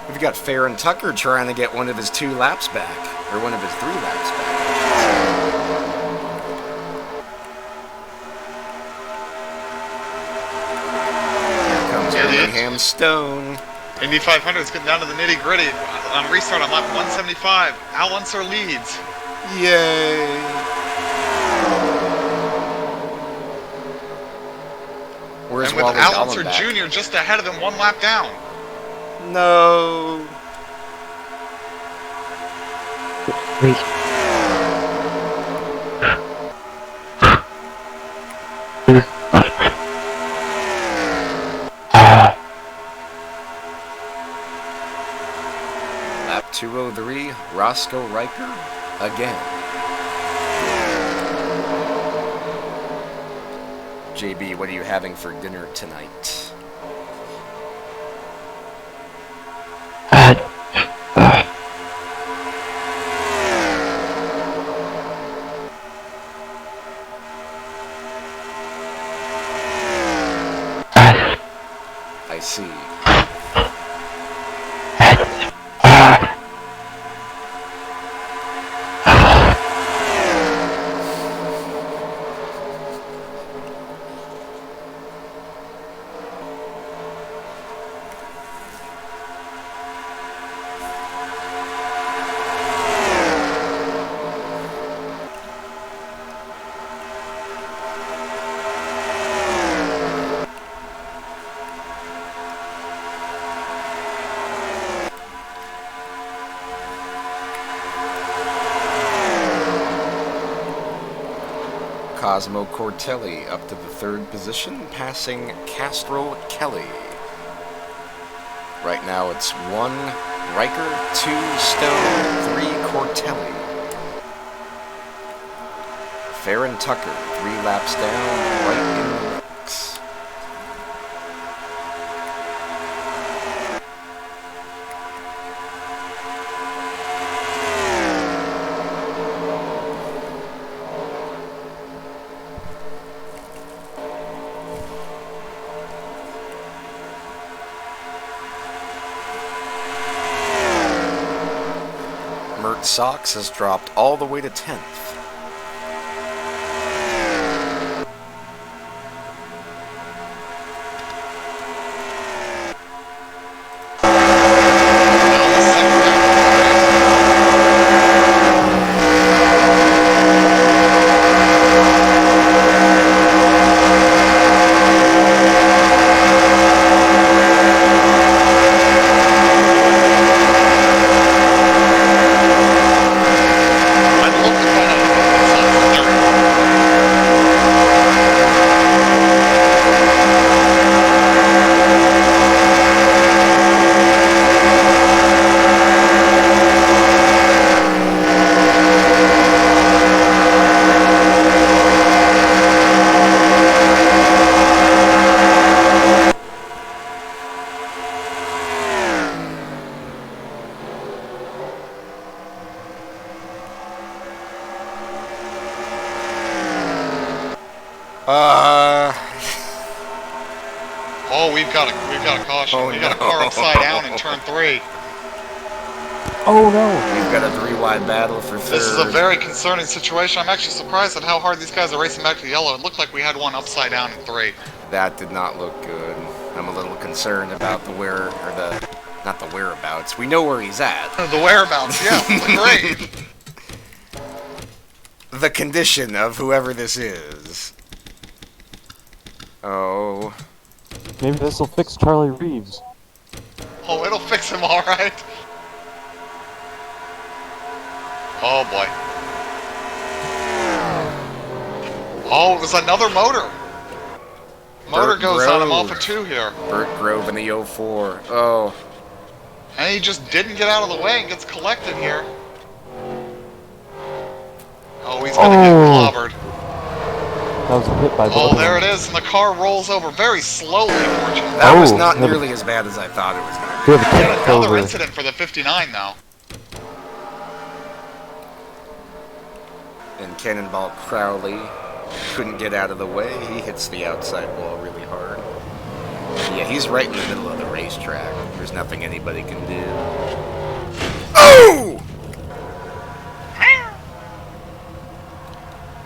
We've got Farron Tucker trying to get one of his 2 laps back, or one of his 3 laps back. Here comes Willingham Stone. Indy 500 is getting down to the nitty gritty. On restart on lap 175, Al Unser leads. Yay! Where's And with Wally Al Unser Dallenbach? Jr. just ahead of him, 1 lap down. No. Wait. Lap 203, Roscoe Riker again. JB, what are you having for dinner tonight? I see. Cosmo Cortelli up to the 3rd position, passing Castrol Kelly. Right now it's 1 Riker, 2 Stone, 3 Cortelli. Farron Tucker, 3 laps down, right in the mix. Mert Sox has dropped all the way to 10th. Oh, we've got a caution. Oh, We got a no. car upside down in turn 3. Oh no! We've got a 3-wide battle for third. This is a very concerning situation. I'm actually surprised at how hard these guys are racing back to yellow. It looked like we had one upside down in 3. That did not look good. I'm a little concerned about the not the whereabouts. We know where he's at. The whereabouts, yeah, great. The condition of whoever this is. Oh. Maybe this will fix Charlie Reeves. Oh, it'll fix him all right. Oh boy. Oh, it was another motor. Motor Burt goes on him off Grove. of 2 here. Burt Grove in the 04. Oh. And he just didn't get out of the way and gets collected here. Oh, he's gonna get clobbered. That was a hit by both Oh, of there them. it is, and the car rolls over very slowly, fortunately. That was Oh, not yeah, but- nearly as bad as I thought it was going to We have a Yet ticket another over. incident for the 59 now. be. And Cannonball Crowley couldn't get out of the way. He hits the outside wall really hard. Yeah, he's right in the middle of the racetrack. There's nothing anybody can do. Oh!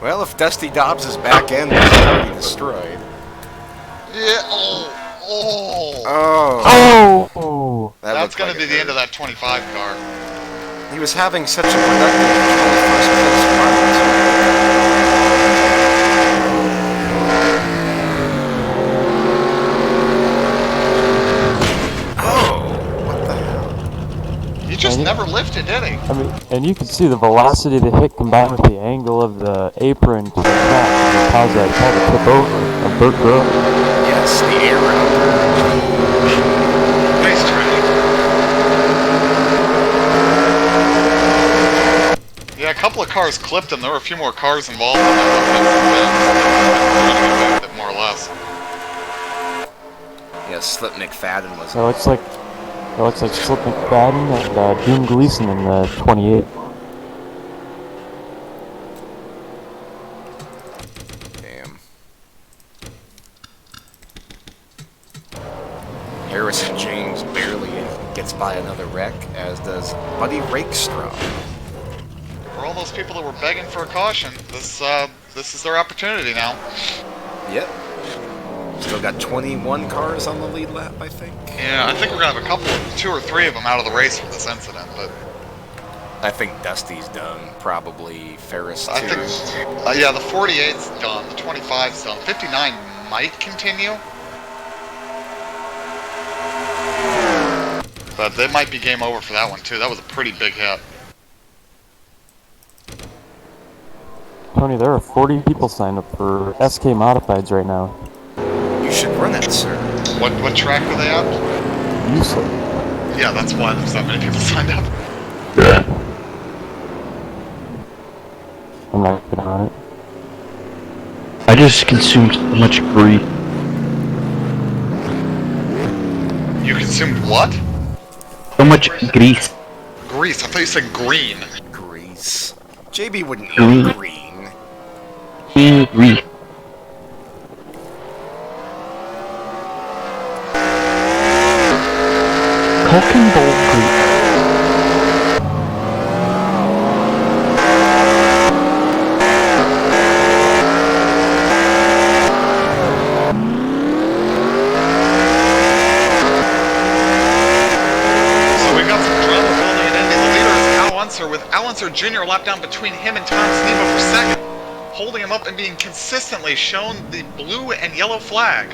Well, if Dusty Dobbs' back end is already destroyed. Yeah, oh. Oh. Oh! That That's looked gonna like be it the end hurt. of that 25 car. He was having such a productive 21st place run. Oh, what the hell? He just And he- never lifted, did he? I mean, and you can see the velocity of the hit combined with the angle of the apron to the track and cause that car to tip over a Burt Grove. Yes, the arrow. Racetrack. Yeah, a couple of cars clipped him. There were a few more cars involved in that. More or less. Yes, Slip McFadden was. It looks like Slip McFadden and Dean Gleason in the 28. Damn. Harrison James barely gets by another wreck, as does Buddy Rakestraw. For all those people that were begging for a caution, this is their opportunity now. Yep. Still got 21 cars on the lead lap, I think. Yeah, I think we're gonna have a couple, 2 or 3 of them out of the race for this incident, but I think Dusty's done. Probably Ferris too. I think, yeah, the 48's done, the 25's done, 59 might continue, but they might be game over for that one too. That was a pretty big hit. Tony, there are 40 people signed up for SK Modifieds right now. You should run it, sir. What track were they at? You said. Yeah, that's why there's that many people signed up. I'm not good on it. I just consumed so much grief. You consumed what? So much grease. Grease. I thought you said green. Grease. JB wouldn't eat Green. green. Grease. Cock and ball grease. So we got some drama building in Indy. The leader is Al Unser, with Al Unser Jr. lap down between him and Tom Snebo for second, holding him up and being consistently shown the blue and yellow flag.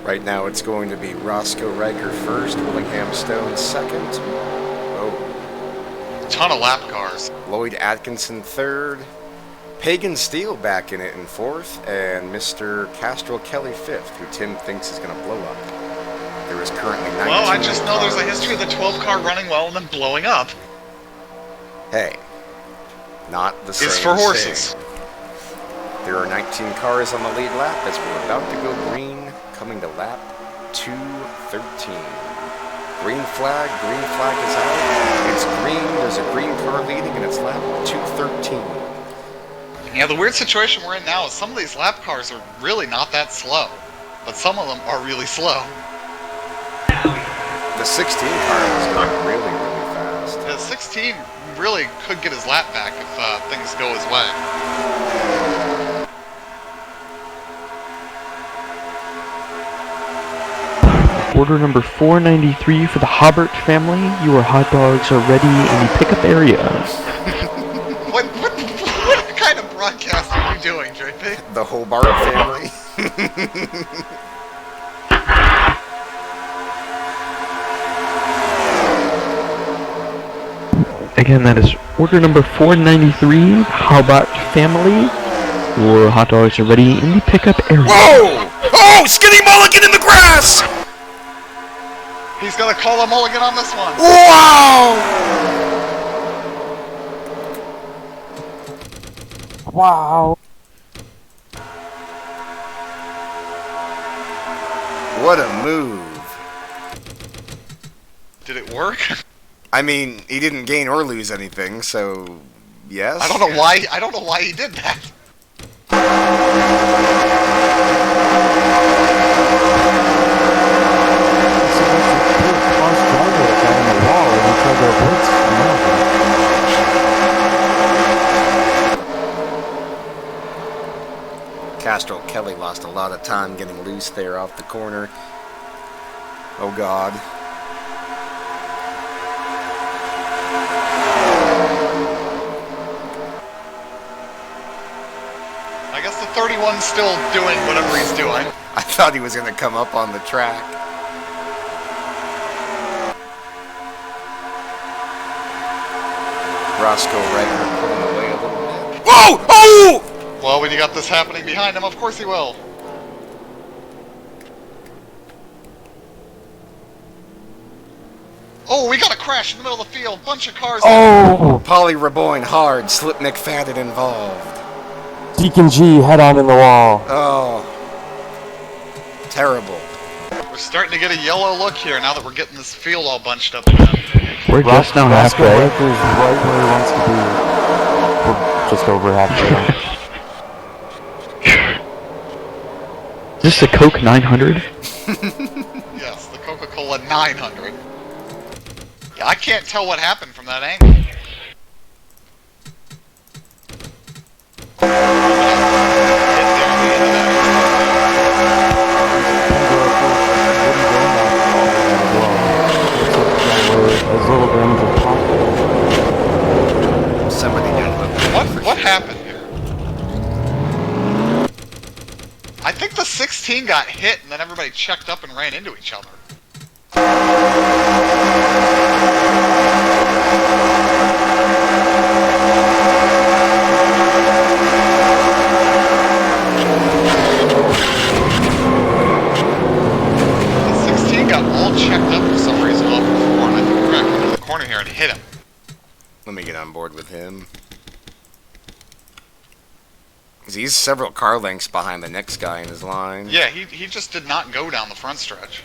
Right now it's going to be Roscoe Riker first, Willingham Stone second. Oh, Ton of lap cars. Lloyd Atkinson third. Pagan Steele back in it in fourth, and Mr. Castrol Kelly fifth, who Tim thinks is going to blow up. There is currently 19. Well, I just know there's a history of the 12 car running well and then blowing up. Hey, not the same Is for horses. thing. There are 19 cars on the lead lap as we're about to go green, coming to lap 213. Green flag is out. It's green, there's a green car leading, and it's lap 213. Yeah, the weird situation we're in now is some of these lap cars are really not that slow, but some of them are really slow. The 16 car was going really, really fast. The 16 really could get his lap back if things go his way. Order number 493 for the Hobart family. Your hot dogs are ready in the pickup area. What kind of broadcast are you doing, JP? The Hobart family. Again, that is order number 493, Hobart family. Your hot dogs are ready in the pickup area. Whoa! Oh, Skinny Mulligan in the grass! He's gonna call a mulligan on this one. Wow! Wow. What a move. Did it work? I mean, he didn't gain or lose anything, so yes. I don't know why he did that. Castro Kelly lost a lot of time getting loose there off the corner. Oh God. I guess the 31's still doing whatever he's doing. I thought he was going to come up on the track. Roscoe Reger pulling away a little bit. Whoa! Oh! Well, when you got this happening behind him, of course he will. Oh, we got a crash in the middle of the field. Bunch of cars. Oh! Polly Raboyne hard. Slip McFadden involved. Deacon G head on in the wall. Oh. Terrible. We're starting to get a yellow look here now that we're getting this field all bunched up again. We're just now Roscoe halfway. Reger's right where he wants to be. We're just over halfway. Is this the Coke 900? Yes, the Coca-Cola 900. Yeah, I can't tell what happened from that angle. As little damage as possible. Somebody got hooked. What happened here? I think the 16 got hit and then everybody checked up and ran into each other. The 16 got all checked up for some reason off before, and I think we're back into the corner here and hit him. Let me get on board with him. 'Cause he's several car lengths behind the next guy in his line. Yeah, he just did not go down the front stretch.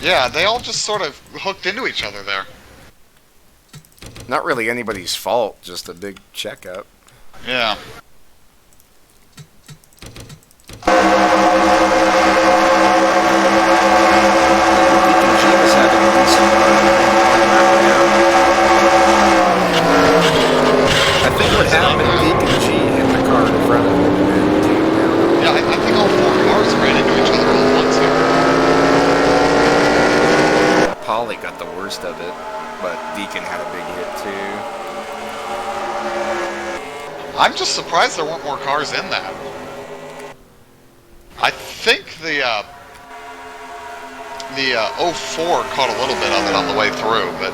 Yeah, they all just sort of hooked into each other there. Not really anybody's fault, just a big checkup. Yeah. I think what happened, Deacon G hit the car in front of him and came down. Yeah, I think all four cars ran into each other all at once here. Polly got the worst of it, but Deacon had a big hit too. I'm just surprised there weren't more cars in that. I think the 04 caught a little bit of it on the way through, but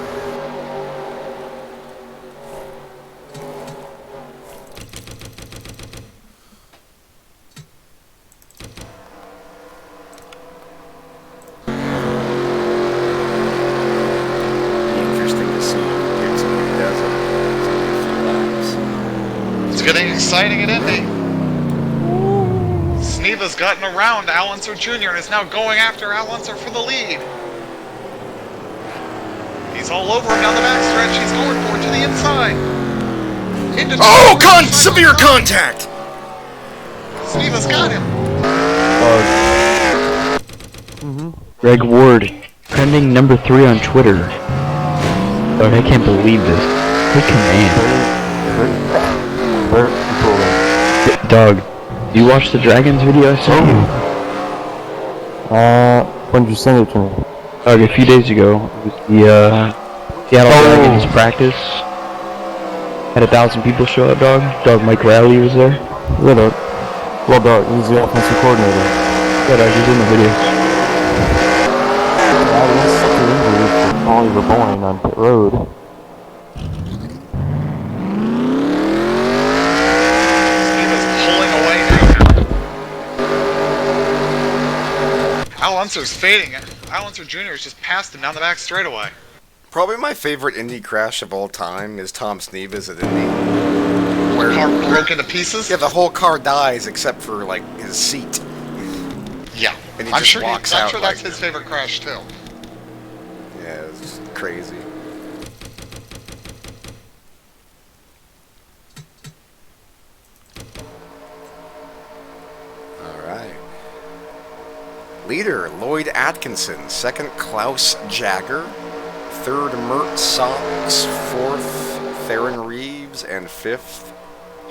Interesting to see who gets and who doesn't. it's getting exciting at Indy. Sneva's gotten around Al Unser Jr. and is now going after Al Unser for the lead. He's all over him down the backstretch. He's going for it to the inside. Severe contact! Sneva's got him. Greg Ward, trending number 3 on Twitter. Dog, I can't believe this. Good command. Dog, you watched the Dragons video I sent you? When did you send it to me? Dog, a few days ago. It was the Seattle Dragons practice. Had 1,000 people show up, dog. Dog, Mike Riley was there. Yeah, dog. Well, dog, he's the offensive coordinator. Yeah, dog, he's in the video. He's such an injury for Oliver Boyne on pit road. Al Unser's fading. Al Unser Jr. has just passed him down the back straightaway. Probably my favorite Indy crash of all time is Tom Sneva's at Indy. Where car broke into pieces? Yeah, the whole car dies except for, like, his seat. Yeah. And he I'm just sure, walks I'm out sure that's like- his favorite crash, too. Yeah, it's just crazy. Alright. Leader, Lloyd Atkinson. Second, Klaus Jagger. Third, Mert Sox. Fourth, Theron Reeves. And fifth,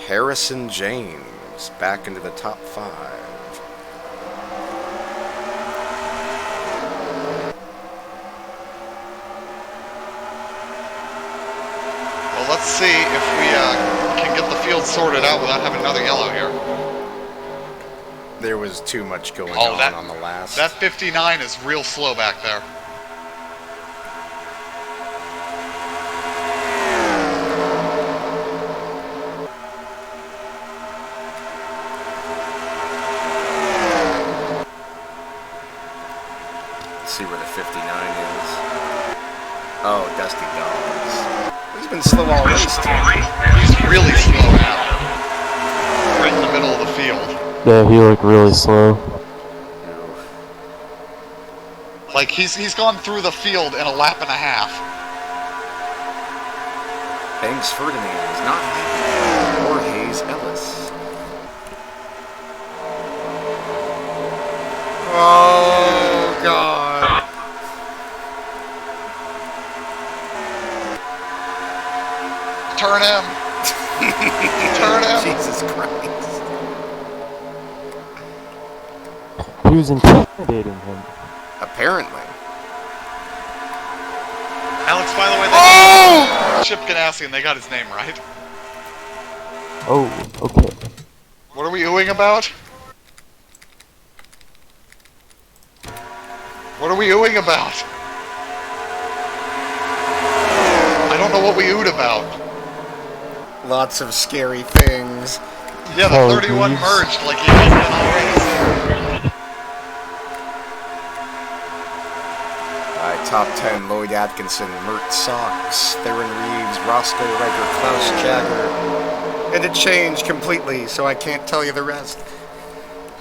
Harrison James. Back into the top 5. Well, let's see if we can get the field sorted out without having another yellow here. There was too much going on the last. That 59 is real slow back there. Let's see where the 59 is. Oh, Dusty Dogs. He's been slow all race. He's really slow now. Right in the middle of the field. Yeah, he looked really slow. Like, he's gone through the field in a lap and a half. Banks Ferdinand is not happy. Or Hayes Ellis. Oh, God. Turn him. Turn him. Jesus Christ. He was intimidating him. Apparently. Alex, by the way, Chip Ganassi, and they got his name right. Oh, okay. What are we oohing about? What are we oohing about? I don't know what we oohed about. Lots of scary things. Yeah, the 31 merged like he has been all race. Alright, top 10, Lloyd Atkinson, Mert Sox, Theron Reeves, Roscoe Riker, Klaus Jagger. And it changed completely, so I can't tell you the rest.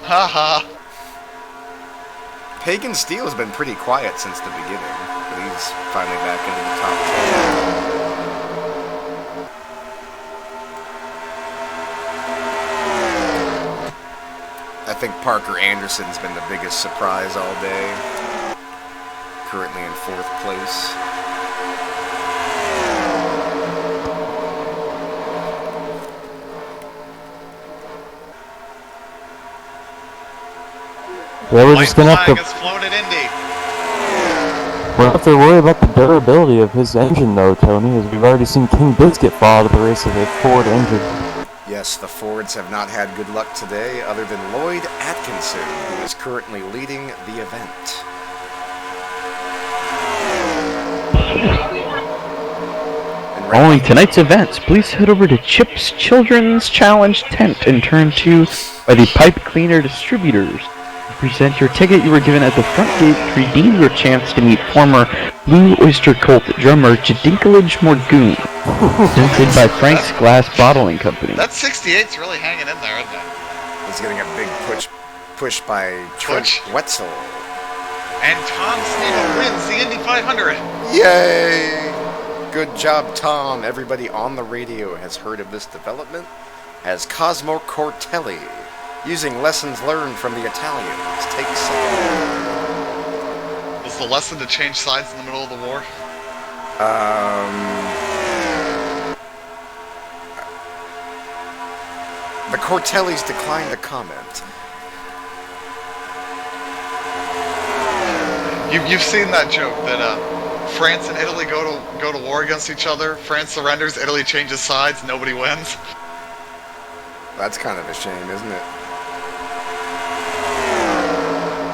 Haha. Pagan Steele's been pretty quiet since the beginning, but he's finally back into the top 10. I think Parker Anderson's been the biggest surprise all day. Currently in 4th place. Yeah, we're just gonna have to. Has flown at Indy. We'll have to worry about the durability of his engine, though, Tony, as we've already seen King Biscuit fall out of the race with a Ford engine. Yes, the Fords have not had good luck today, other than Lloyd Atkinson, who is currently leading the event. And right Following now- tonight's events, please head over to Chip's Children's Challenge tent and turn 2 by the Pipe Cleaner Distributors. Present your ticket you were given at the front gate to redeem your chance to meet former Blue Oyster Cult drummer Jadinklage Morgoon, presented by Frank's Glass Bottling Company. That 68's really hanging in there, isn't it? He's getting a big push by Trent Push. Wetzel. And Tom Sneedle wins the Indy 500. Yay! Good job, Tom. Everybody on the radio has heard of this development as Cosmo Cortelli, using lessons learned from the Italians. Take second. Was the lesson to change sides in the middle of the war? The Cortellis declined to comment. You've seen that joke that France and Italy go to war against each other. France surrenders, Italy changes sides, nobody wins. That's kind of a shame, isn't it?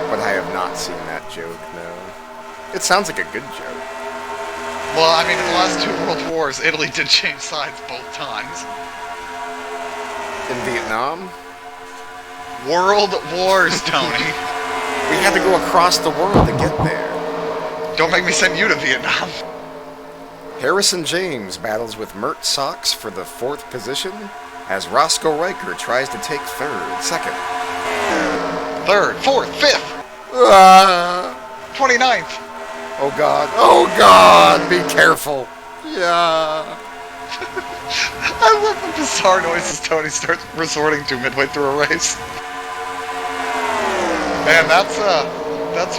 But I have not seen that joke, no. It sounds like a good joke. Well, I mean, in the last 2 world wars, Italy did change sides both times. In Vietnam, World wars, Tony. we had to go across the world to get there. Don't make me send you to Vietnam. Harrison James battles with Mert Sox for the 4th position as Roscoe Riker tries to take second. 3rd, 4th, 5th, 29th. Oh God, oh God, be careful. Yeah. I love the bizarre noises Tony starts resorting to midway through a race. Man, that's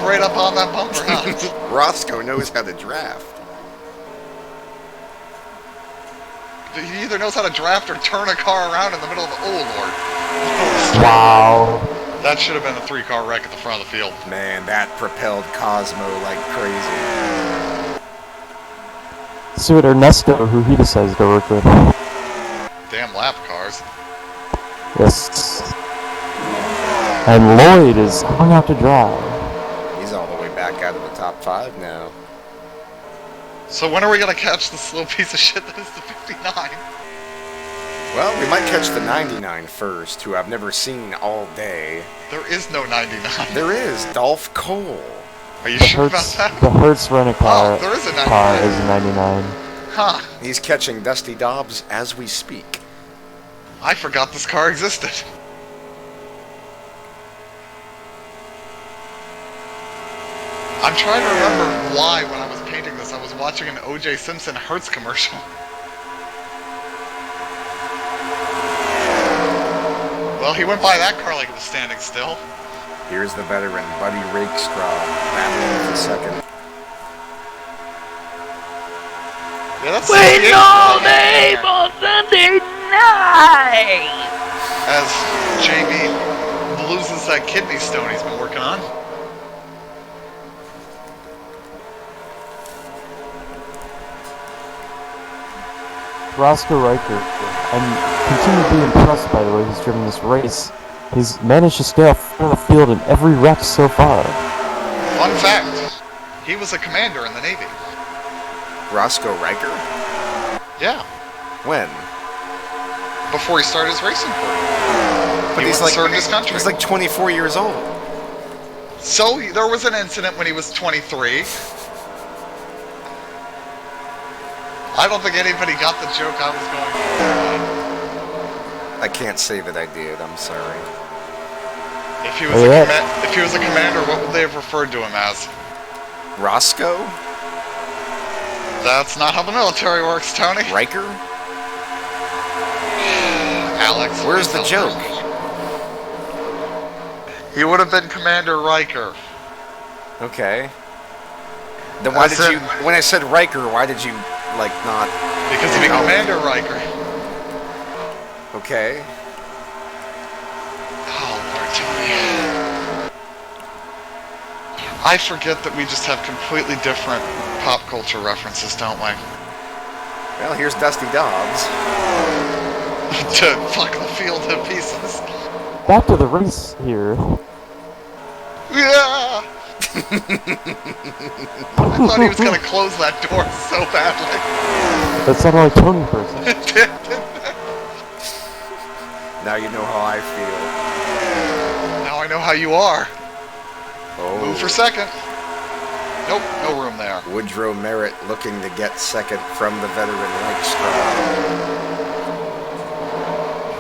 right up on that bumper, huh? Roscoe knows how to draft. He either knows how to draft or turn a car around in the middle of the... Oh, Lord. Wow. That should have been a 3-car wreck at the front of the field. Man, that propelled Cosmo like crazy. See what Ernesto, who he decides to work with. Damn lap cars. Yes. And Lloyd is hung out to dry. He's all the way back out of the top 5 now. So when are we going to catch the slow piece of shit that is the 59? Well, we might catch the 99 first, who I've never seen all day. There is no 99. There is, Dolph Cole. Are you The sure Hertz, about that? the Hertz Rent-A-Car there is a 99. car is a 99. Huh. He's catching Dusty Dobbs as we speak. I forgot this car existed. I'm trying to remember why when I was painting this I was watching an O.J. Simpson Hertz commercial. Well, he went by that car like it was standing still. Here's the veteran, Buddy Rakestraw, battling for second. Yeah, that's Waiting 68 all right day there. for Sunday night! As JB loses that kidney stone he's been working on. Roscoe Riker, and continue to be impressed by the way he's driven this race. He's managed to stay off front of the field in every wreck so far. Fun fact, he was a commander in the Navy. Roscoe Riker? Yeah, When? before he started his racing career. But He he's went like and served his country. He's like 24 years old. So there was an incident when he was 23. I don't think anybody got the joke I was going for. I can't say that I did. I'm sorry. If he was if he was a commander, what would they have referred to him as? Roscoe? That's not how the military works, Tony. Riker? Alex, Where's the joke? He would have been Commander Riker. Okay. Then why That's did you? it. When I said Riker, why did you like not? Because he'd be Commander Riker. Okay. Oh, Lord, Tony. I forget that we just have completely different pop culture references, don't we? Well, here's Dusty Dobbs. to fuck the field to pieces. Back to the race here. Yeah! I thought he was gonna close that door so badly. That sounded like Tony person. It did. Now you know how I feel. Now I know how you are. Oh. Move for second. Nope, no room there. Woodrow Merritt looking to get second from the veteran Reichstraw.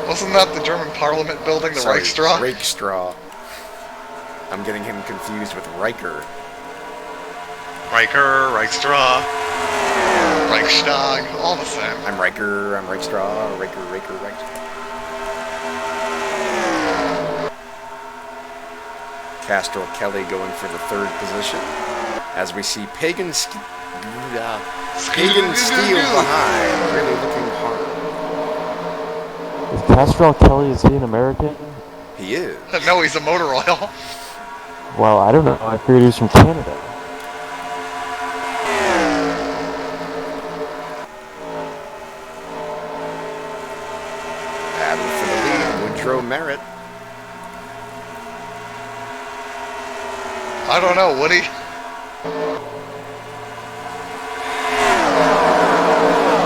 Wasn't that the German Parliament building, the Sorry, Reichstraw? Reichstraw. I'm getting him confused with Riker. Riker, Reichstraw, Reichstag, all the same. I'm Riker, I'm Reichstraw, Riker, Reichstraw. Castrol Kelly going for the third position. As we see Pagan Steel behind, really looking hard. Is Castrol Kelly, is he an American? He is. No, he's a motor oil. Well, I don't know. I figured he was from Canada. Battle for the lead, Woodrow Merritt. I don't know, Woody.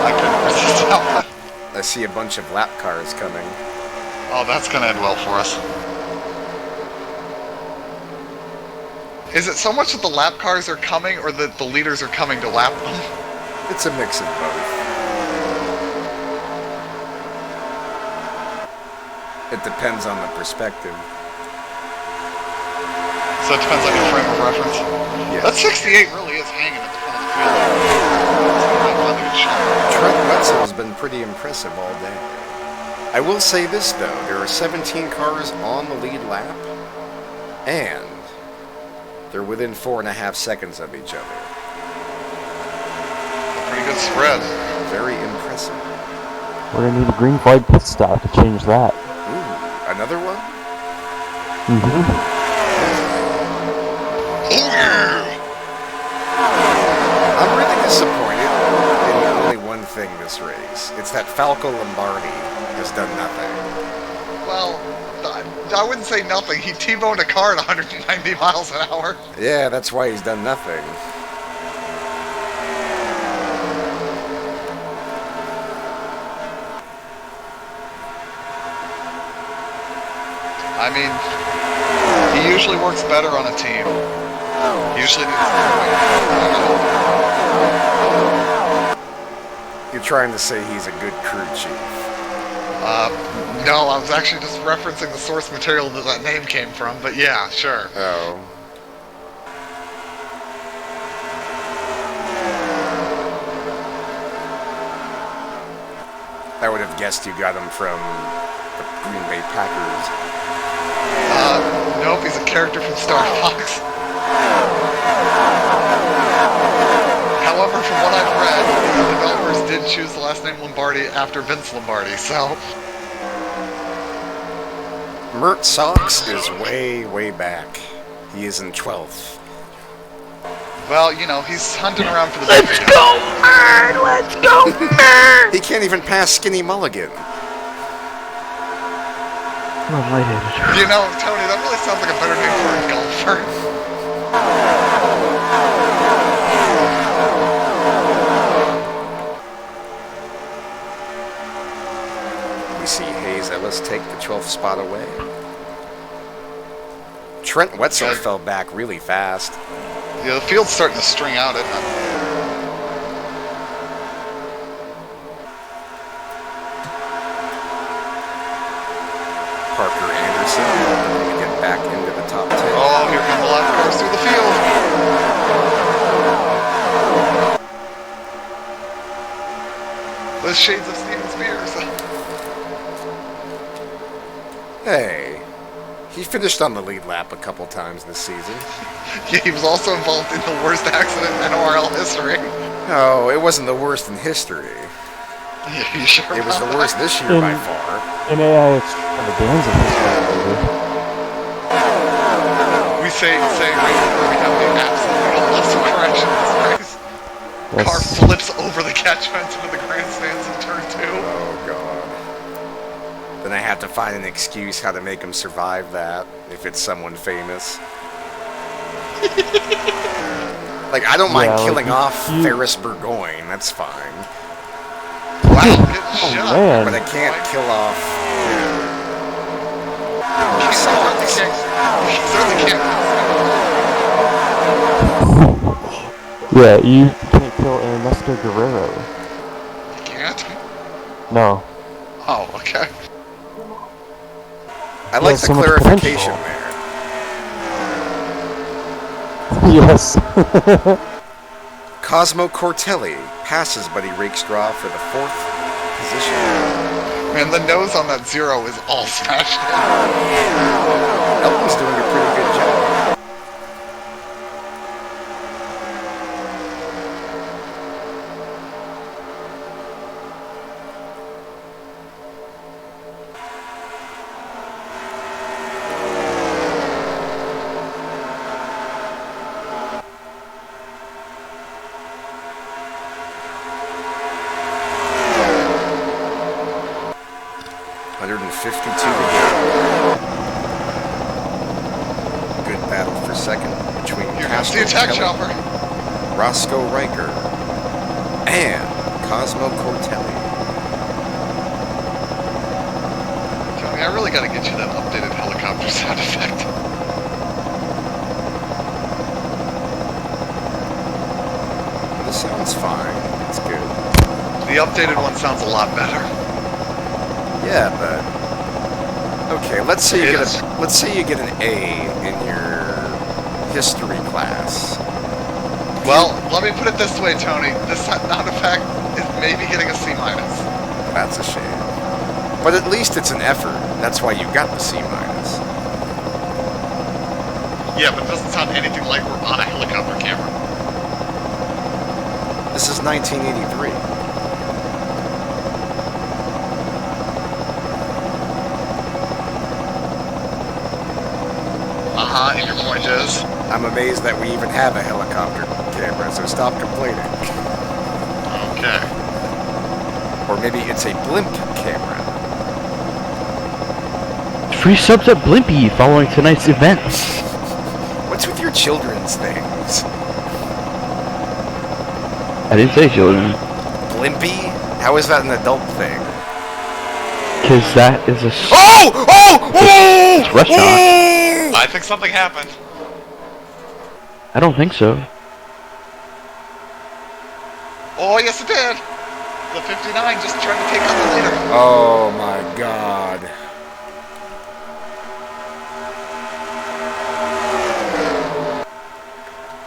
I couldn't resist that one. I see a bunch of lap cars coming. Oh, that's gonna end well for us. Is it so much that the lap cars are coming, or that the leaders are coming to lap them? It's a mix of both. It depends on the perspective. So it depends on your frame of reference. Yeah. That 68 really is hanging at the front of the field. It's not really a good shot. Trent Wetzel's been pretty impressive all day. I will say this though, there are 17 cars on the lead lap, and they're within 4.5 seconds of each other. Pretty good spread. Very impressive. We're gonna need a green flag pit stop to change that. Ooh, another one? Mm-hmm. I'm really disappointed in only one thing this race. It's that Falco Lombardi has done nothing. Well, I wouldn't say nothing. He T-boned a car at 190 miles an hour. Yeah, that's why he's done nothing. I mean, he usually works better on a team. Usually You're trying to say he's a good crew chief. no, I was actually just referencing the source material that name came from, but yeah, sure. Oh. I would have guessed you got him from the Green Bay Packers. Nope, he's a character from Star Fox. However, from what I've read, the developers did choose the last name Lombardi after Vince Lombardi, so... Mert Sox is way, way back. He is in 12th. Well, you know, he's hunting around for the... Let's go, Mert! Let's go, Mert! He can't even pass Skinny Mulligan. I'm lightheaded. You know, Tony, that really sounds like a better name for a golfer. We see Hayes Ellis take the 12th spot away. Trent Wetzel fell back really fast. Yeah, the field's starting to string out, isn't it? Parker Anderson looking to get back into the top 10. Oh, here come the lap cars through the field. With shades of Steven Spears. Hey, he finished on the lead lap a couple times this season. Yeah, he was also involved in the worst accident in NRL history. No, it wasn't the worst in history. Yeah, you sure It was the about worst that? this year by far. In AI extravaganza history. We say right before we have the absolute lots of correction in this race. Car Yes. flips over the catch fence into the grandstands in turn 2. Oh, God. to find an excuse how to make him survive that if it's someone famous. Like, I don't mind killing off Ferris Burgoyne, that's fine. Wow, good shot. Man. But I can't kill off. You certainly can't. Yeah, you can't kill Ernesto Guerrero. You can't? No. Oh, okay. I like has the so much clarification potential. there. Yes. Cosmo Cortelli passes Buddy Rakestraw for the 4th position. Man, the nose on that 0 is all smashed in. Elton's doing a pretty good job. Good battle for second between Here comes the Castro attack Kelly, chopper. Roscoe Riker, and Cosmo Cortelli. Tony, I really gotta get you that updated helicopter sound effect. This sounds fine. It's good. The updated one sounds a lot better. Yeah, but okay. Let's say you get an A in your history class. Well, let me put it this way, Tony. This sound effect is maybe getting a C-. That's a shame. But at least it's an effort. That's why you got the C-. Yeah, but it doesn't sound anything like we're on a helicopter camera. This is 1983. And your point is? I'm amazed that we even have a helicopter camera, so stop complaining. Okay. Or maybe it's a blimp camera. Free subs at Blimpy following tonight's event. What's with your children's things? I didn't say children. Blimpy? How is that an adult thing? Because that is a Oh! restaurant. I think something happened. I don't think so. Oh, yes it did. The 59 just tried to take out the leader. Oh my god.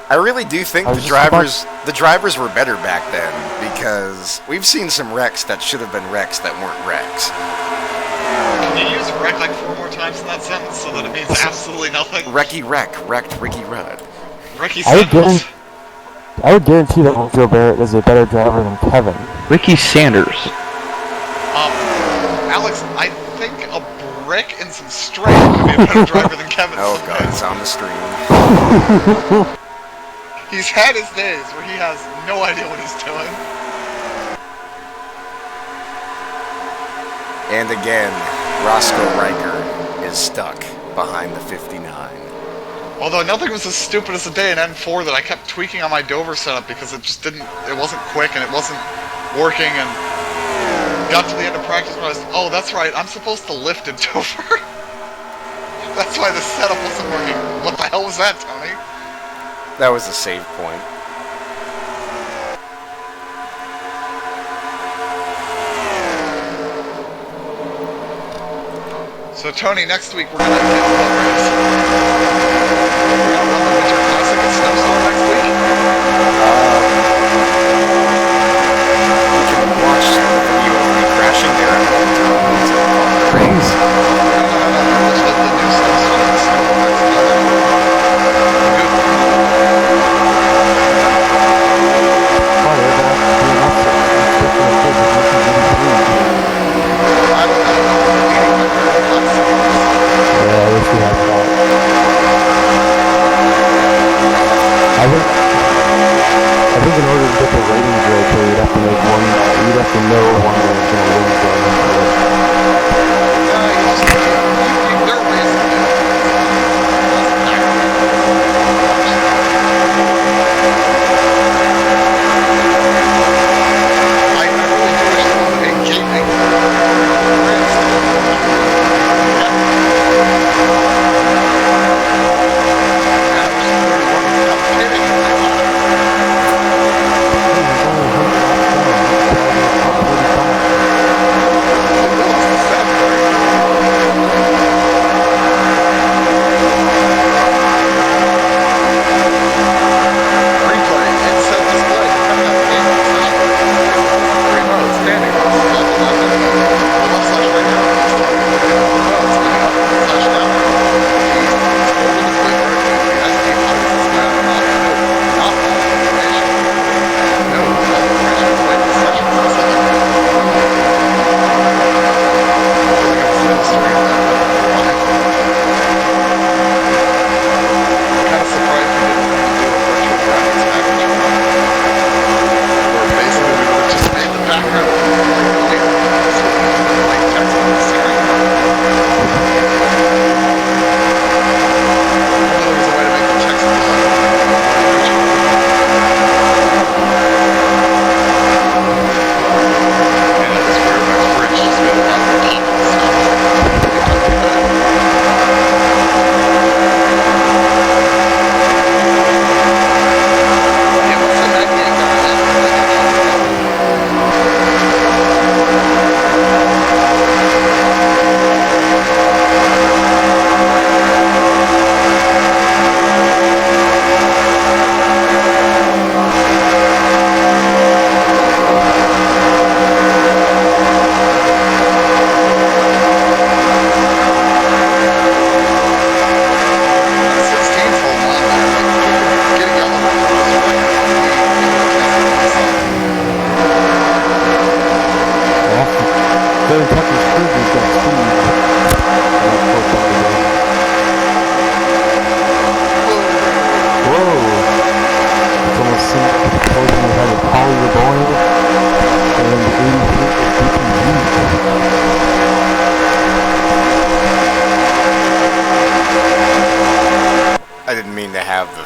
I really do think the drivers were better back then, because we've seen some wrecks that should have been wrecks that weren't wrecks. Can you use wreck like 4 more times in that sentence so that it means absolutely nothing? Wrecky Wreck, wrecked Ricky Rudd. Ricky I Sanders. would guarantee that Joe Barrett is a better driver than Kevin. Ricky Sanders. Alex, I think a brick and some string would be a better driver than Kevin. Oh god, it's on the stream. He's had his days where he has no idea what he's doing. And again, Roscoe Riker is stuck behind the 59. Although nothing was as stupid as a day in N4 that I kept tweaking on my Dover setup because it just it wasn't quick and it wasn't working, and got to the end of practice and I was, oh, that's right, I'm supposed to lift in Dover. That's why the setup wasn't working. What the hell was that, Tony? That was a save point. So Tony, next week we're gonna get a boat race. We're gonna run the Winter Classic at Snowstorm next week. You can watch the video of me crashing there at home. Rings. No. Let's let the new Snowstorm and Snowstorm back together. Good. I don't know. Yeah, I wish we had that.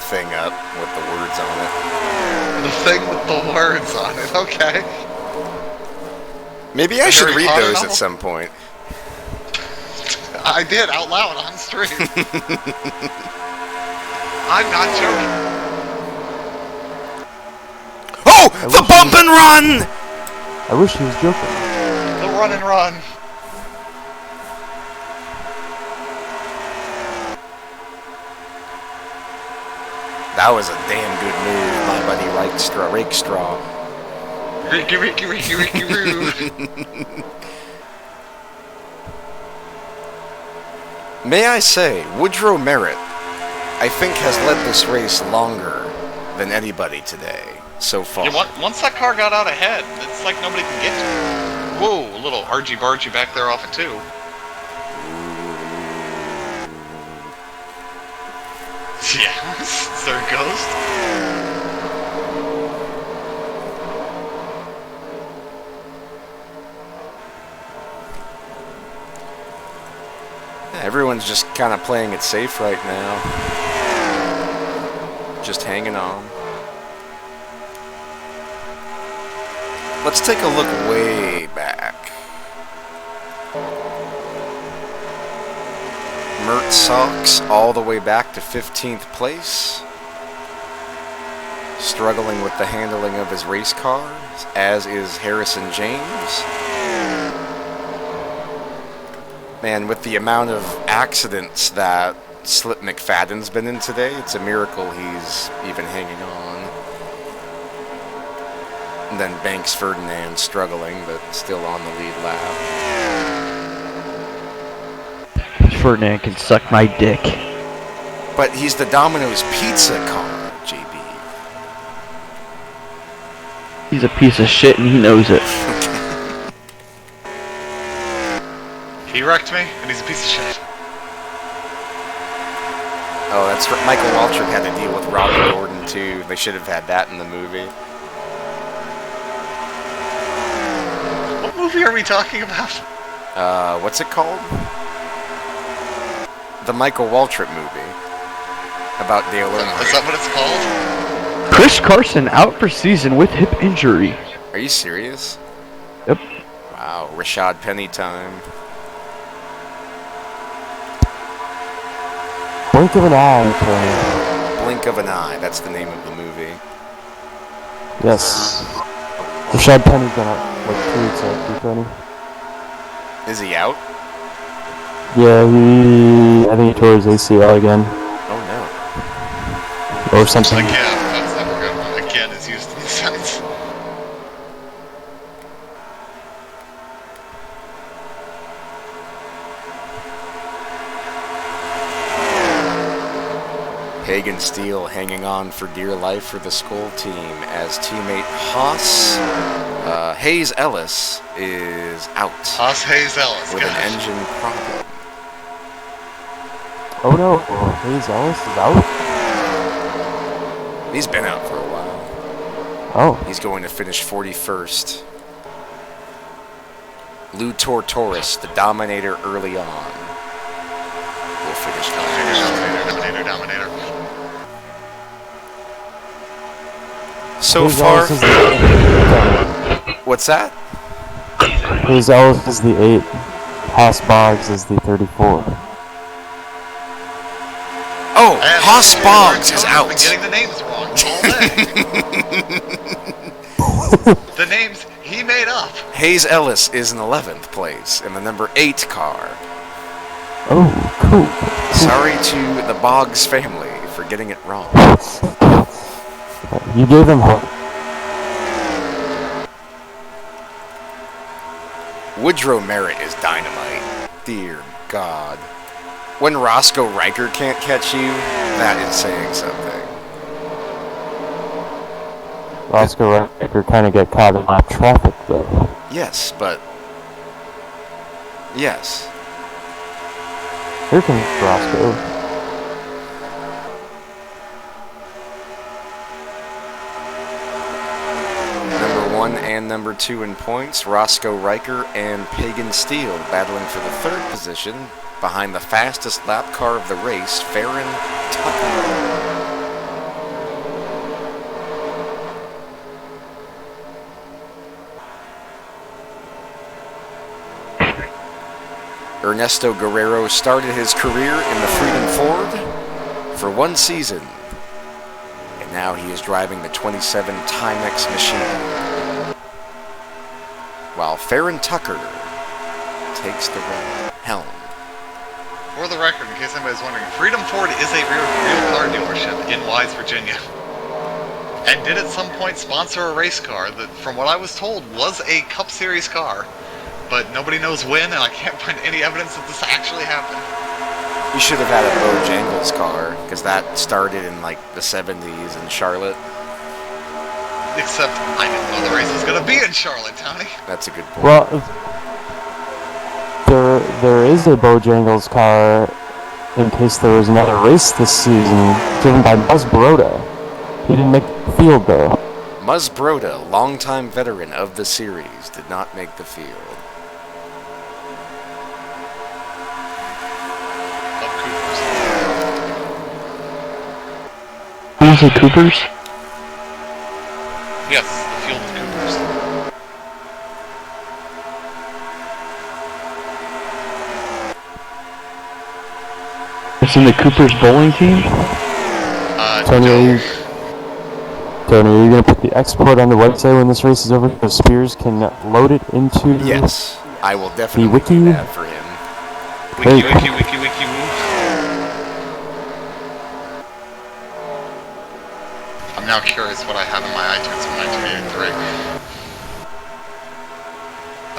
thing up with the words on it. The thing with the words on it. Okay. Maybe I should Harry read Potter those novel? at some point. I did out loud on stream. I'm not joking. Oh! The bump and run! I wish he was joking. The run and run. That was a damn good move, my buddy Rakestraw. Ricky, Roo. May I say, Woodrow Merritt, I think, has led this race longer than anybody today, so far. Yeah, once that car got out ahead, it's like nobody can get to it. Whoa, a little argy-bargy back there off it, too. Yeah, is there a ghost? Everyone's just kind of playing it safe right now. Just hanging on. Let's take a look way back. Mert Sox all the way back to 15th place. Struggling with the handling of his race cars, as is Harrison James. Man, with the amount of accidents that Slip McFadden's been in today, it's a miracle he's even hanging on. And then Banks Ferdinand struggling, but still on the lead lap. Ferdinand can suck my dick. But he's the Domino's Pizza car, JB. He's a piece of shit and he knows it. He wrecked me, and he's a piece of shit. Oh, that's right. Michael Waltrip had to deal with Robert Gordon, too. They should have had that in the movie. What movie are we talking about? What's it called? The Michael Waltrip movie. About Dale Earnhardt. Is that what it's called? Chris Carson out for season with hip injury. Are you serious? Yep. Wow, Rashad Penny time. Blink of an eye, Tony. Blink of an Eye, that's the name of the movie. Yes. Rashad Penny's been out like 2 weeks after Tony. Is he out? Yeah, I think he tore his ACL again. Oh Or something. Again, that's never good. Again is used in the sentence. Hagen Steele hanging on for dear life for the Skull team as teammate Haas Hayes Ellis is out. Haas Hayes Ellis, with gosh. an engine problem. Oh no, Hayes Ellis is out? He's been out for a while. Oh. He's going to finish 41st. Lou Tortoris, the Dominator early on. Will finish Dominator. So Hayes far, Ellis is the what's that? Hayes Ellis is the 8. Haas Boggs is the 34. Oh, And Haas Boggs is Tony's out. been getting the names wrong all day. The names he made up. Hayes Ellis is in 11th place in the number 8 car. Oh, cool. Sorry to the Boggs family for getting it wrong. You gave him hope. Woodrow Merritt is dynamite. Dear God. When Roscoe Riker can't catch you, that is saying something. Roscoe Riker kind of got caught in lap traffic, though. Yes, but... Yes. Here comes Roscoe. Number 1 and number 2 in points, Roscoe Riker and Pagan Steele battling for the 3rd position behind the fastest lap car of the race, Farron Tucker. Ernesto Guerrero started his career in the Freedom Ford for 1 season, and now he is driving the 27 Timex machine, while Farron Tucker takes the helm. For the record, in case anybody's wondering, Freedom Ford is a real car dealership in Wise, Virginia. And did at some point sponsor a race car that, from what I was told, was a Cup Series car. But nobody knows when, and I can't find any evidence that this actually happened. You should have had a Bojangles car, because that started in like the 70s in Charlotte. Except, I didn't know the race was going to be in Charlotte, Tony. That's a good point. Well, there is a Bojangles car in case there was another race this season, driven by Buzz Broda. He didn't make the field, though. Muzz Broda, longtime veteran of the series, did not make the field. Was it Cooper's? Yes, the field of Coopers. It's in the Cooper's bowling team? Tony, are you going to put the export on the website when this race is over so Spears can load it into Yes, I will definitely the wiki? do that for him. Great. Wiki, woo. I'm now curious what I have in my iTunes from 1983.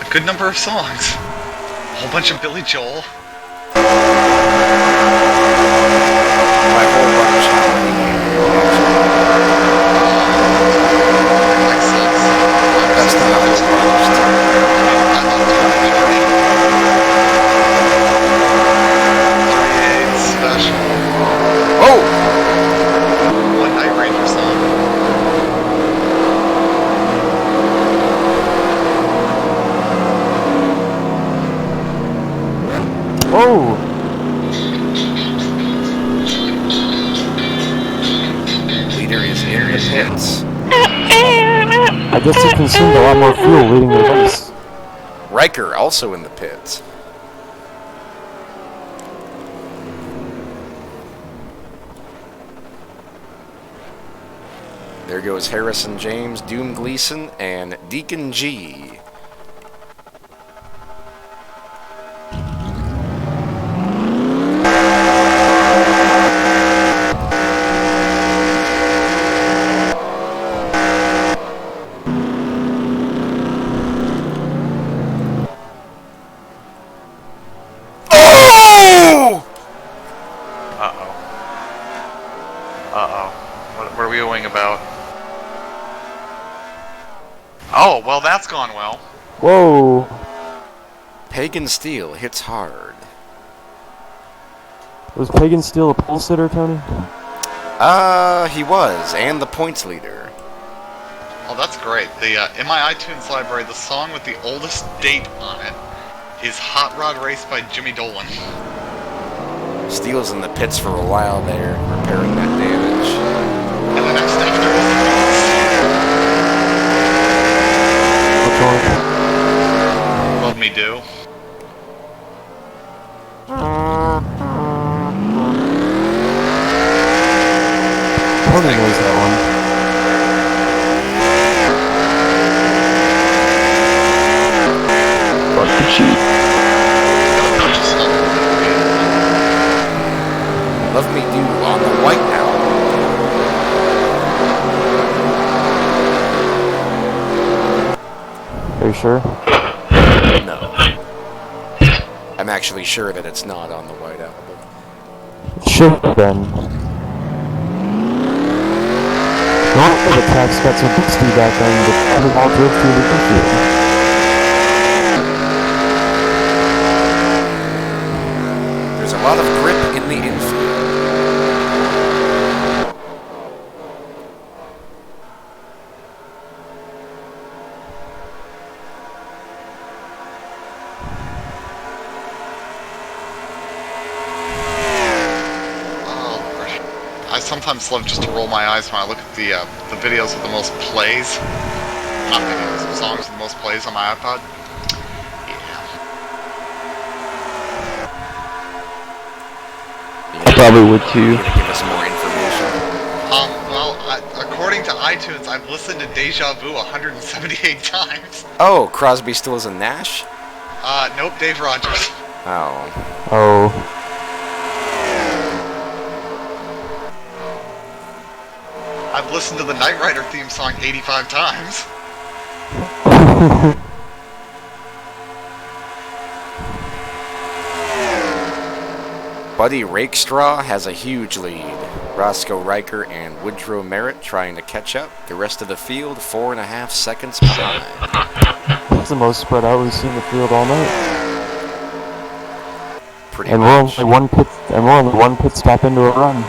A good number of songs. A whole bunch of Billy Joel. My whole bunch. That's not a whole bunch. Special. Oh! What Night Ranger song? Oh! Leader is in the pits. I guess he consumed a lot more fuel leading the race. Riker also in the pits. There goes Harrison James, Doom Gleason, and Deacon G. What are we owing about? Oh, well, that's gone well. Whoa! Pagan Steel hits hard. Was Pagan Steel a pole sitter, Tony? He was, and the points leader. Oh, that's great. In my iTunes library, the song with the oldest date on it is Hot Rod Race by Jimmy Dolan. Steel's in the pits for a while there, repairing that damage. And the next after is Love Me Do. Tony knows that one. Fuck the cheat. Love Me Do on the White Album. Are you sure? No. I'm actually sure that it's not on the White Album. It should have been. Not that the tracks got so dusty back then, but we all drove through the infield. There's a lot of grip in the infield. I sometimes love just to roll my eyes when I look at the videos with the most plays. Not videos, songs with the most plays on my iPod. Yeah. probably would too. Gonna give us more information. Well, according to iTunes, I've listened to Deja Vu 178 times. Oh, Crosby, Stills, and Nash? Nope, Dave Rogers. Oh. Oh. I've listened to the Knight Rider theme song 85 times. Buddy Rakestraw has a huge lead. Roscoe Riker and Woodrow Merritt trying to catch up. The rest of the field 4.5 seconds behind. That's the most spread out we've seen the field all night. Pretty And much. we're only one pit stop into a run.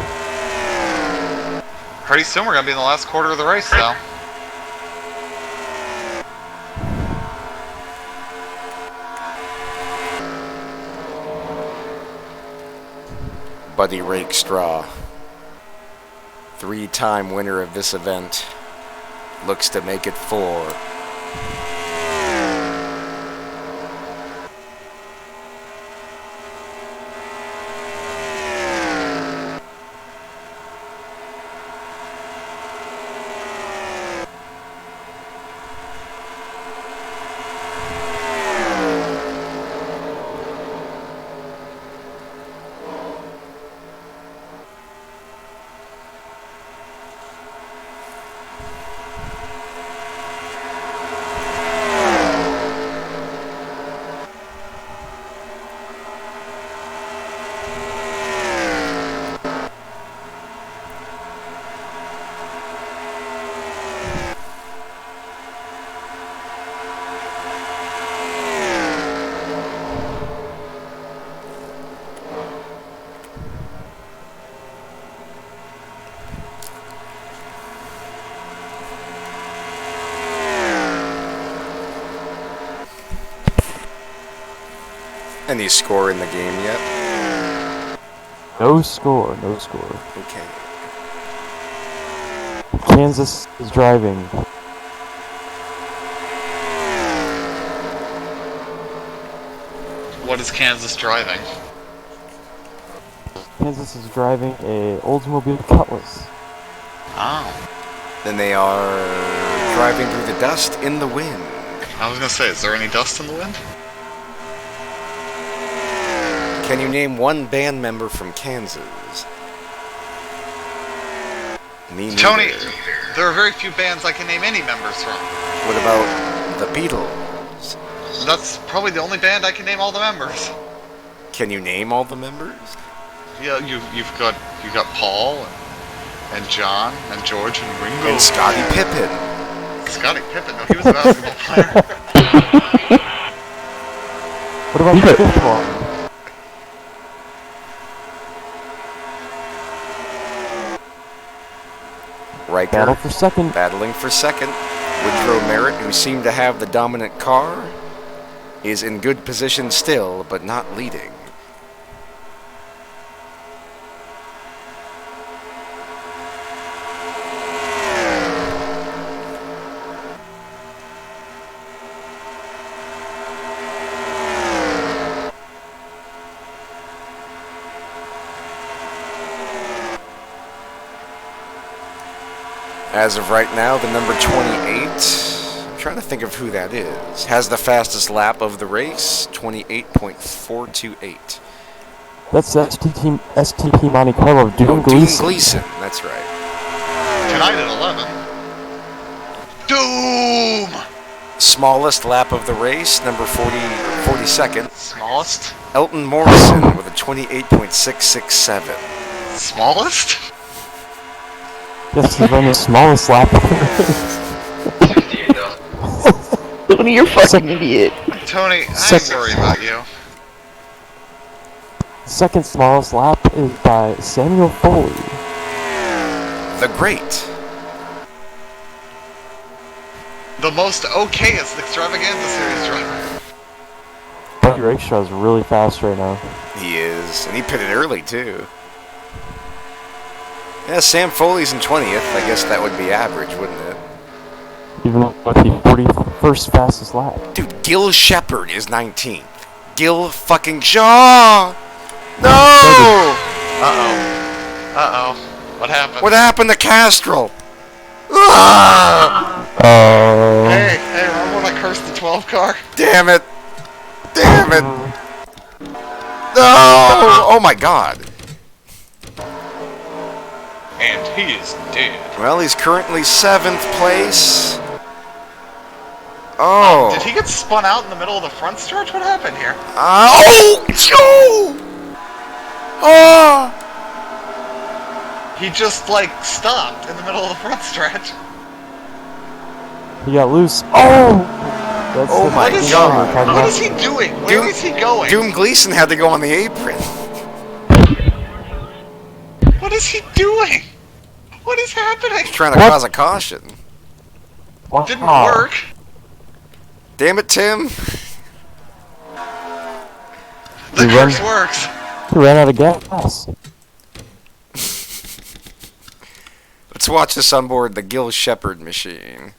Pretty soon we're gonna be in the last quarter of the race, though. Buddy Rakestraw, 3-time winner of this event, looks to make it 4. Any score in the game yet? No score, no score. Okay. Kansas is driving. What is Kansas driving? Kansas is driving a Oldsmobile Cutlass. Oh. Then they are driving through the dust in the wind. I was gonna say, is there any dust in the wind? Can you name one band member from Kansas? Me neither. Tony, there are very few bands I can name any members from. What about the Beatles? That's probably the only band I can name all the members. Can you name all the members? Yeah, you've got Paul and John and George and Ringo And Scottie Pippen. Scottie Pippen. No, he was a basketball player. What about the fifth one? Riker Battle for second. battling for second. Woodrow Merritt, who seemed to have the dominant car, is in good position still, but not leading. As of right now, the number 28, I'm trying to think of who that is, has the fastest lap of the race, 28.428. That's STP Monte Carlo of Doom Doom Gleason. Gleason, that's right. Tonight at 11. Doom! Smallest lap of the race, number 42nd, Smallest? Elton Morrison with a 28.667. Smallest? Yes, he's run the smallest lap. Tony, you're fucking idiot. Tony, I ain't Second. worried about you. Second smallest lap is by Samuel Foley. The Great. The most okayest extravaganza series driver. Buddy Rakestraw is really fast right now. He is, and he pitted early too. Yeah, Sam Foley's in 20th. I guess that would be average, wouldn't it? Even with the 41st fastest lap. Dude, Gil Shepard is 19th. Gil fucking Shaw! No! Uh-oh. What happened? What happened to Castrol? Ah! Hey, remember when I cursed the 12 car? Damn it! Damn it! No! Oh my god. And he is dead. Well, he's currently 7th place. Oh. Did he get spun out in the middle of the front stretch? What happened here? Oh! Oh! He just, like, stopped in the middle of the front stretch. He got loose. Oh! That's Oh my God. What is he doing? Where is he going? Doom Gleason had to go on the apron. What is he doing? What is happening? He's trying to cause a caution. Didn't work. Damn it, Tim. The curse works. He ran out of gas. Let's watch this on board the Gil Shepard machine.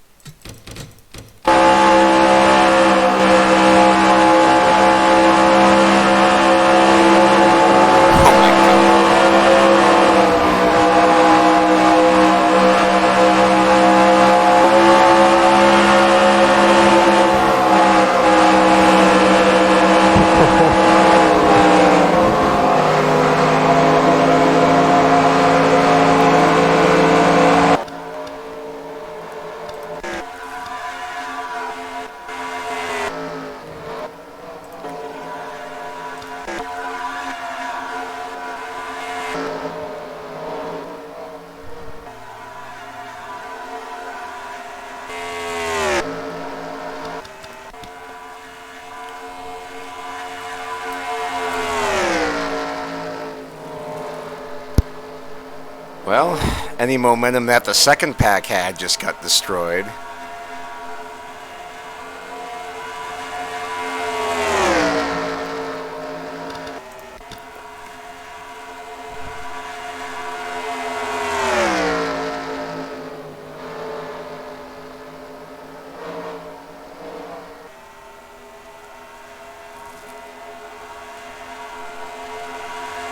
Well, any momentum that the second pack had just got destroyed.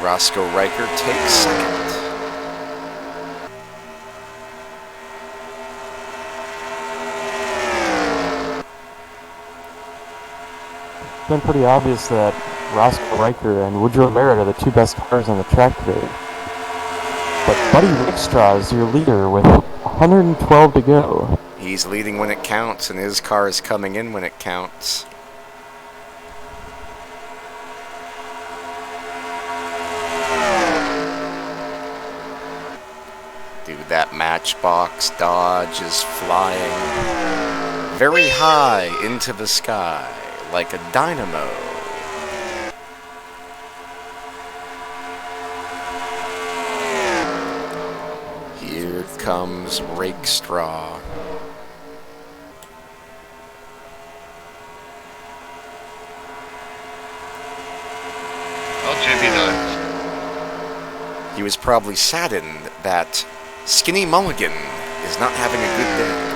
Roscoe Riker takes second. It's been pretty obvious that Roscoe Riker and Woodrow Merritt are the two best cars on the track today. But Buddy Rickstraw is your leader with 112 to go. He's leading when it counts, and his car is coming in when it counts. Dude, that Matchbox Dodge is flying very high into the sky, like a dynamo. Here comes Rakestraw. Oh, JP died. He was probably saddened that Skinny Mulligan is not having a good day.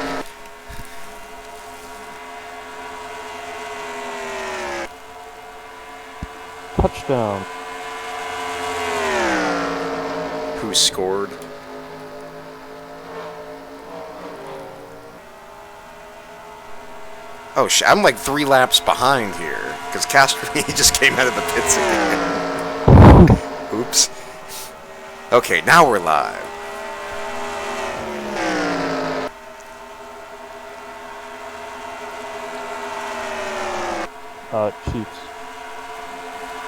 Touchdown. Who scored? Oh, I'm like 3 laps behind here, because Castro just came out of the pits again. Oops. Okay, now we're live. Chiefs.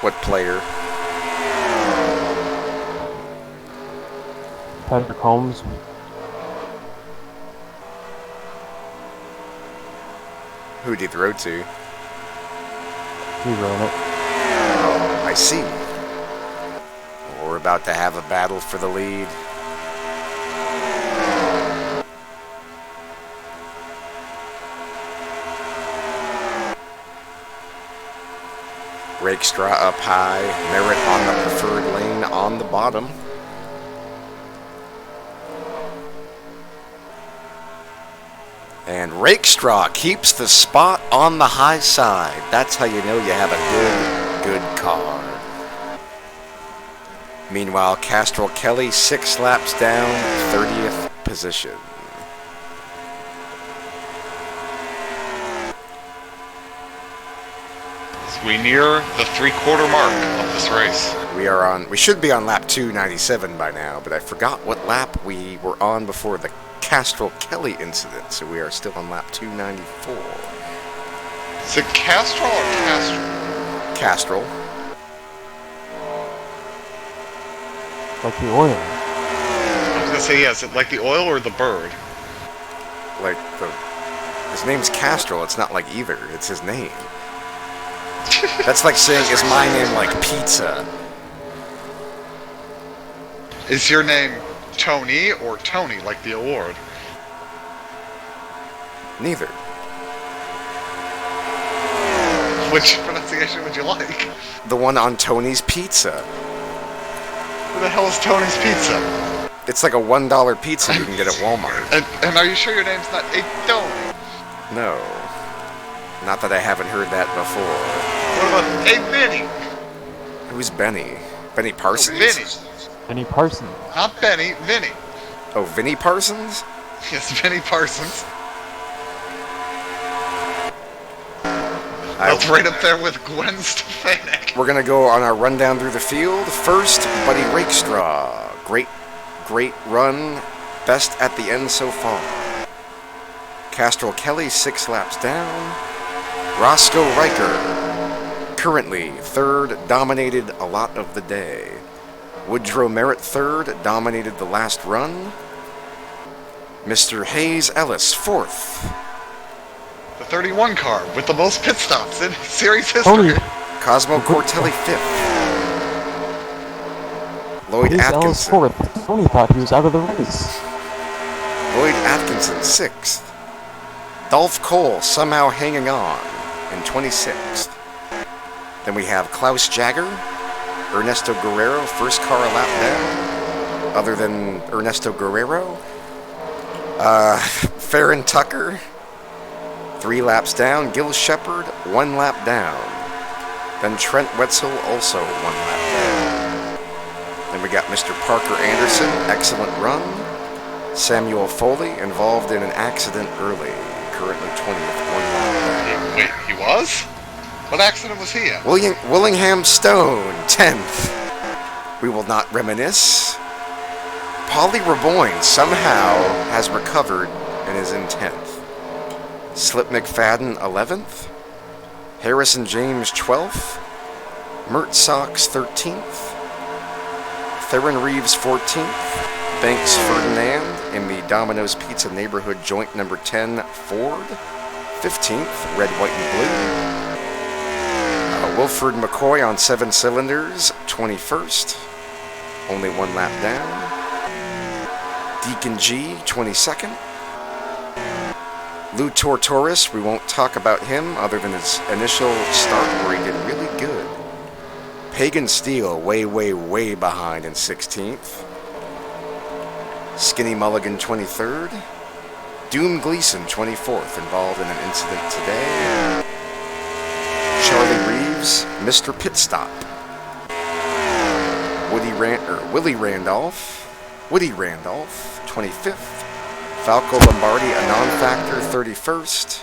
What player? Patrick Holmes. Who did he throw to? He ran it. Oh, I see. We're about to have a battle for the lead. Rakestraw up high, Merritt on the preferred lane on the bottom. And Rakestraw keeps the spot on the high side. That's how you know you have a good car. Meanwhile, Castrol Kelly 6 laps down, 30th position. As we near the 3/4 mark of this race. We should be on lap 297 by now, but I forgot what lap we were on before the Castrol Kelly incident, so we are still on lap 294. Is it Castrol or Castrol? Castrol. Like the oil. I was gonna say, yeah, is it like the oil or the bird? Like his name's Castrol, it's not like either, it's his name. That's like saying, is my name like pizza? Is your name Tony or Tony, like the award? Neither. Which pronunciation would you like? The one on Tony's Pizza. Who the hell is Tony's Pizza? It's like a $1 pizza you can get at Walmart. And are you sure your name's not A Tony? No. Not that I haven't heard that before. What about A Benny? Who's Benny? Benny Parsons? Oh, Vinny. Benny Parsons. Not Benny, Vinny. Oh, Vinny Parsons? Yes, Vinny Parsons. That's right up there with Gwen Stefani. We're gonna go on our rundown through the field. First, Buddy Rakestraw. Great run. Best at the end so far. Castrol Kelly 6 laps down. Roscoe Riker, currently third, dominated a lot of the day. Woodrow Merritt third, dominated the last run. Mr. Hayes Ellis fourth. The 31 car with the most pit stops in series history. Cosmo Cortelli fifth. Lloyd Hayes Ellis Atkinson. fourth. Tony thought he was out of the race. Lloyd Atkinson sixth. Dolph Cole somehow hanging on in 26th. Then we have Klaus Jagger, Ernesto Guerrero, first car a lap down. Other than Ernesto Guerrero. Farron Tucker, 3 laps down. Gil Shepard, 1 lap down. Then Trent Wetzel, also 1 lap down. Then we got Mr. Parker Anderson, excellent run. Samuel Foley, involved in an accident early, currently 20th, 1 lap down. Wait, he was? What accident was he in? Willingham Stone, 10th. We will not reminisce. Polly Raboyne somehow has recovered and is in 10th. Slip McFadden, 11th. Harrison James, 12th. Mert Sox, 13th. Theron Reeves, 14th. Banks Ferdinand in the Domino's Pizza Neighborhood Joint Number 10 Ford. 15th, red, white, and blue. Wilfred McCoy on 7 cylinders, 21st. Only 1 lap down. Deacon G, 22nd. Lou Tortoris, we won't talk about him other than his initial start where he did really good. Pagan Steele, way behind in 16th. Skinny Mulligan, 23rd. Doom Gleason, 24th, involved in an incident today. Charlie Reeves, Mr. Pit Stop. Willie Randolph, 25th. Falco Lombardi, a non-factor, 31st.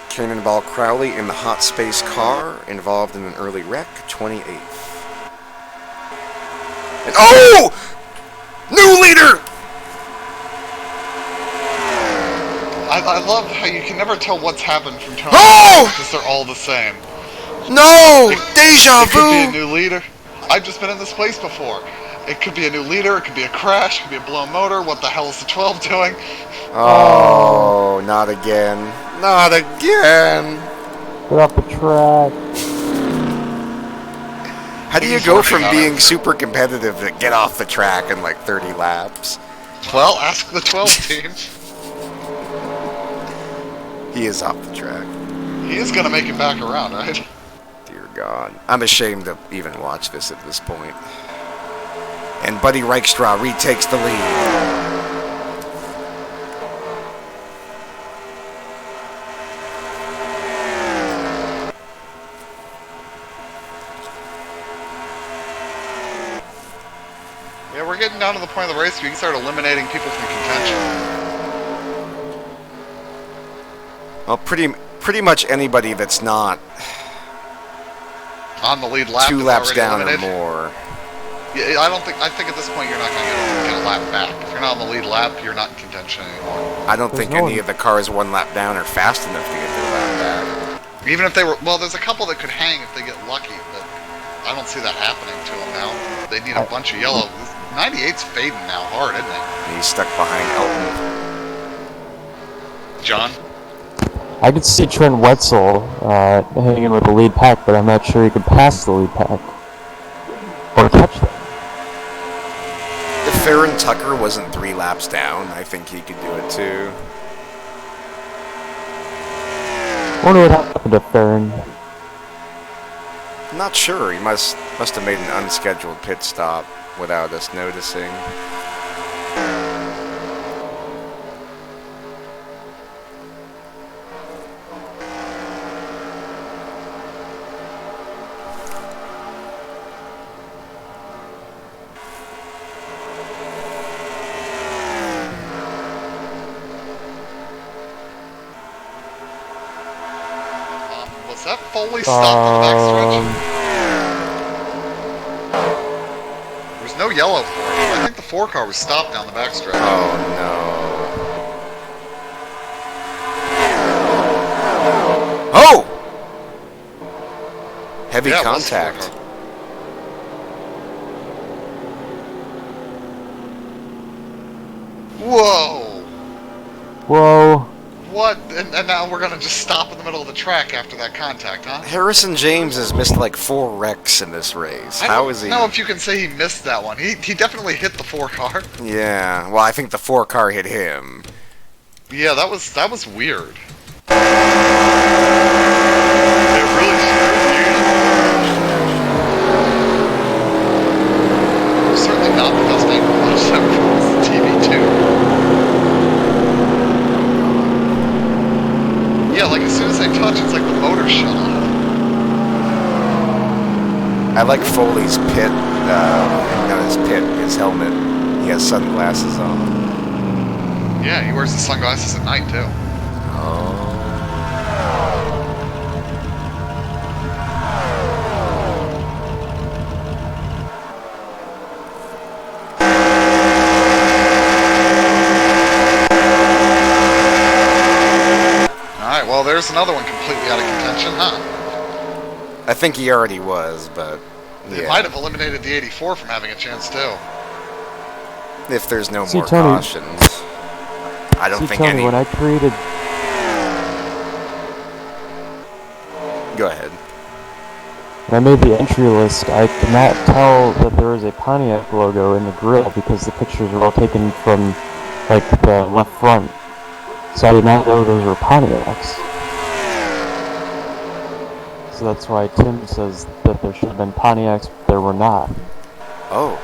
Cannonball Crowley in the hot space car, involved in an early wreck, 28th. And oh! New leader! I love how you can never tell what's happened from Tony. Oh! Because they're all the same. No! Deja It could be a vu! new leader. I've just been in this place before. It could be a new leader, it could be a crash, it could be a blown motor. What the hell is the 12 doing? Oh, not again. Not again. Get off the track. How do you go from being super competitive to get off the track in like 30 laps? Well, ask the 12 team. He is off the track. He is going to make it back around, right? Dear God. I'm ashamed to even watch this at this point. And Buddy Reichstraw retakes the lead. getting down to the point of the race where you can start eliminating people from contention. Well, pretty much anybody that's not On the lead lap 2 is laps already down eliminated. or more. Yeah, I think at this point you're not going to get a lap back. If you're not on the lead lap, you're not in contention anymore. I don't think any of the cars 1 lap down are fast enough to get their lap back. Even if they were, well, there's a couple that could hang if they get lucky, but I don't see that happening to them now. They need a bunch of yellow. 98's fading now hard, isn't it? He's stuck behind Elton. John? I could see Trent Wetzel hanging with the lead pack, but I'm not sure he could pass the lead pack. Or catch them. If Farron Tucker wasn't 3 laps down, I think he could do it too. I wonder what happened to Farron. Not sure. He must have made an unscheduled pit stop without us noticing. Was that Foley stopped on the backstretch? There's no yellow for it. I think the 4 car was stopped down the backstretch. Oh no. Oh! Heavy Yeah, it was contact. 4 car. Whoa! Whoa. What? And now we're gonna just stop in the middle of the track after that contact, huh? Harrison James has missed like 4 wrecks in this race. How is he? I don't know if you can say he missed that one. He definitely hit the 4 car. Yeah, well, I think the 4 car hit him. Yeah, that was weird. It really screwed you. Certainly not the best angle to watch that from TV2. Yeah, like as soon as they touch, it's like the motor shut off. I like Foley's pit, not his pit, his helmet. He has sunglasses on. Yeah, he wears the sunglasses at night too. Alright, well there's another one completely out of contention, huh? I think he already was, but It yeah. might have eliminated the 84 from having a chance too. If there's no See, more Tony- cautions. I don't See, think Tony, any... when I created... Go ahead. When I made the entry list, I could not tell that there was a Pontiac logo in the grill because the pictures were all taken from, like, the left front. So I did not know those were Pontiacs. So that's why Tim says that there should have been Pontiacs, but there were not. Oh.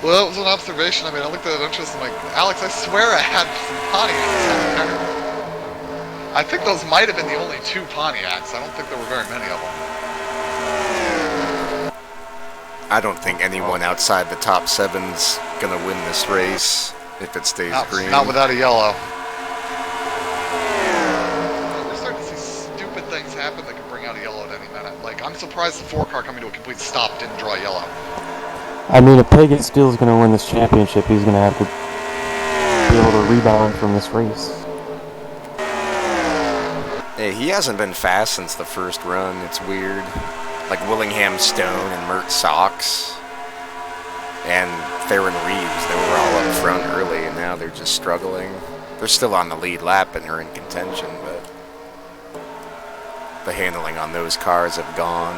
Well, it was an observation. I mean, I looked at it interesting. Like, Alex, I swear I had some Pontiacs out there. I think those might have been the only 2 Pontiacs. I don't think there were very many of them. I don't think anyone outside the top 7's gonna win this race if it stays green. Not without a yellow. We're starting to see stupid things happen that could bring out a yellow at any minute. Like, I'm surprised the 4 car coming to a complete stop didn't draw a yellow. I mean, if Pagan Steele's going to win this championship, he's going to have to be able to rebound from this race. Hey, he hasn't been fast since the first run. It's weird. Like Willingham Stone and Mert Sox and Theron Reeves, they were all up front early, and now they're just struggling. They're still on the lead lap and are in contention, but the handling on those cars have gone.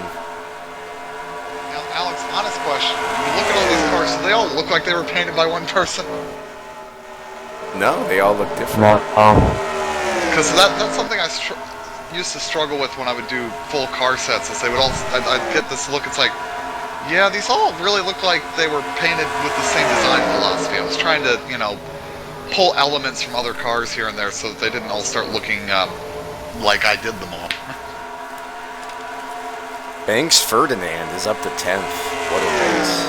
Now, Alex, honest question. When you look at all these cars, do they all look like they were painted by one person? No, they all look different. No, Because that's something I used to struggle with when I would do full car sets. Is they would all, I'd get this look. It's like, yeah, these all really look like they were painted with the same design philosophy. I was trying to, pull elements from other cars here and there so that they didn't all start looking like I did them all. Banks Ferdinand is up to 10th. What a race.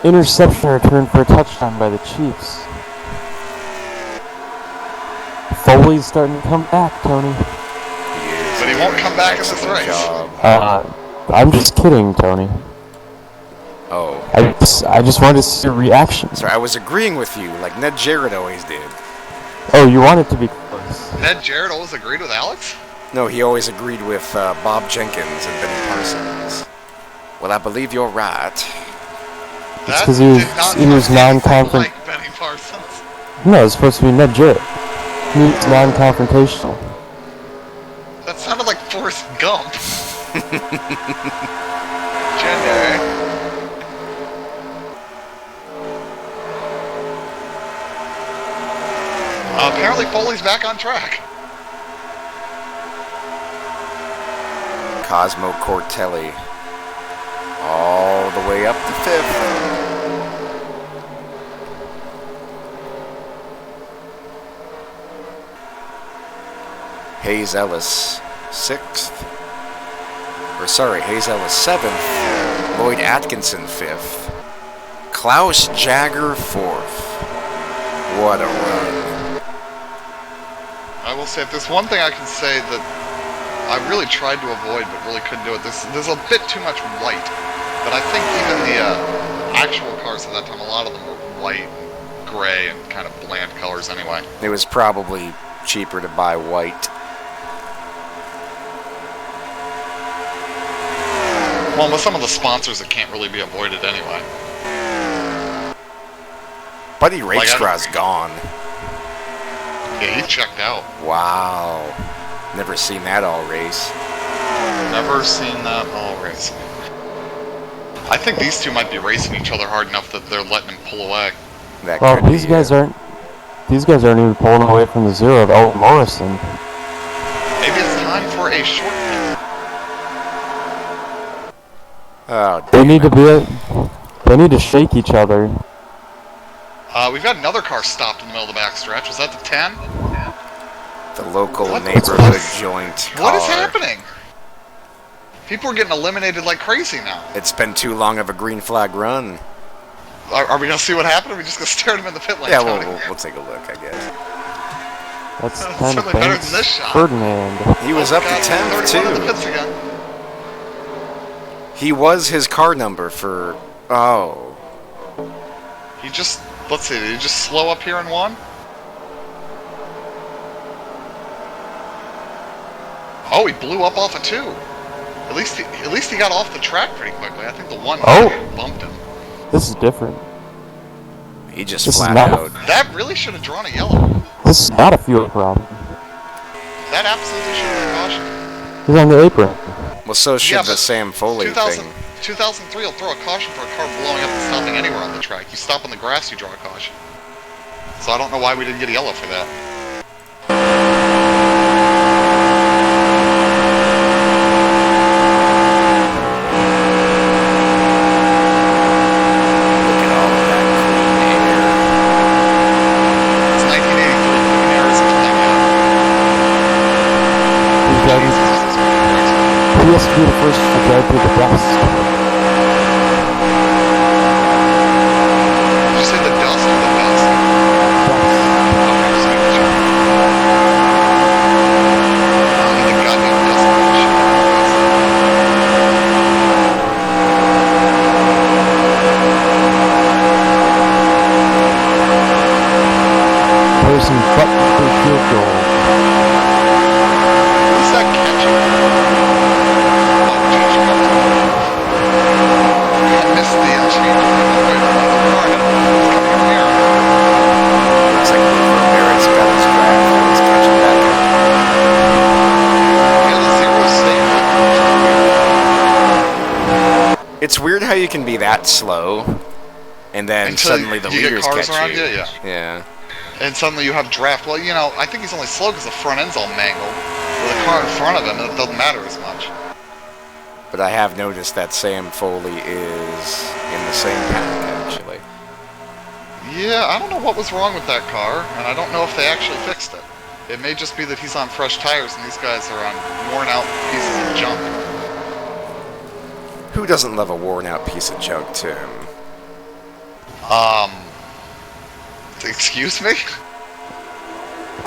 interception return for a touchdown by the Chiefs. Foley's starting to come back, Tony. But he won't come back in this Excellent race. job. I'm just kidding, Tony. Oh. I just wanted to see your reaction. Sorry, I was agreeing with you, like Ned Jarrett always did. Oh, you want it to be close. Ned Jarrett always agreed with Alex? No, he always agreed with Bob Jenkins and Benny Parsons. Well, I believe you're right. It's because he was non-conference. Like Benny Parsons. No, it's supposed to be Ned Jarrett. He was non-confrontational. That sounded like Forrest Gump. Gender. Apparently Foley's back on track. Cosmo Cortelli. All the way up to 5th. Hayes Ellis, 6th. Or sorry, Hayes Ellis, 7th. Lloyd Atkinson, 5th. Klaus Jagger, 4th. What a run. I will say, if there's one thing I can say that I really tried to avoid but really couldn't do it, there's a bit too much white. But I think even the actual cars at that time, a lot of them were white, gray, and kind of bland colors anyway. It was probably cheaper to buy white. Well, with some of the sponsors, it can't really be avoided anyway. Buddy Rakestraw's gone. Yeah, he checked out. Wow. Never seen that all race. Never seen that all race. I think these two might be racing each other hard enough that they're letting him pull away. That Well, could these be guys it. aren't. These guys aren't even pulling away from the zero of Elton Morrison. Maybe it's time for a shortcut. Oh, They need to be. They need to shake each other. We've got another car stopped in the middle of the backstretch. Was that the 10? the local What? neighborhood joint car. What is happening? People are getting eliminated like crazy now. It's been too long of a green flag run. Are we going to see what happened, or are we just going to stare at him in the pit lane? Yeah, Tony? we'll take a look, I guess. That's That's 10 certainly better Banks than this shot. Ferdinand. He was Oh, up God, to 10th, 31 in the too. pits again. He was his car number for... Oh. He just, let's see, did he just slow up here in one? Oh, he blew up off of 2. At least he got off the track pretty quickly. I think the one bumped him. This is different. He just This is flat not- out. That really should have drawn a yellow. This is not a fuel problem. That absolutely should have been caution. He's on the apron. Well, so should Yeah, the but Sam Foley 2000, thing. 2003 will throw a caution for a car blowing up and stopping anywhere on the track. You stop on the grass, you draw a caution. So I don't know why we didn't get a yellow for that. Look at all of that clean air. It's 1983. Clean air isn't a thing yet. He's driving. He has to be the first to drive through the dust. Did you say the dust or the dust? Okay, just making sure. The goddamn dust. Person but for field goal. Who's that catching? Oh, change comes. I missed the change. Looks like Barrett's got his drag. He's catching back up. Yeah, the zero state. It's weird how you can be that slow, and then Until suddenly the you get leaders cars catch around you. you, yeah. Yeah. And suddenly you have draft. Well, you know, I think he's only slow because the front end's all mangled. With a car in front of him, it doesn't matter as much. But I have noticed that Sam Foley is in the same pack, actually. Yeah, I don't know what was wrong with that car, and I don't know if they actually fixed it. It may just be that he's on fresh tires and these guys are on worn out pieces of junk. Who doesn't love a worn out piece of junk, Tim? Excuse me?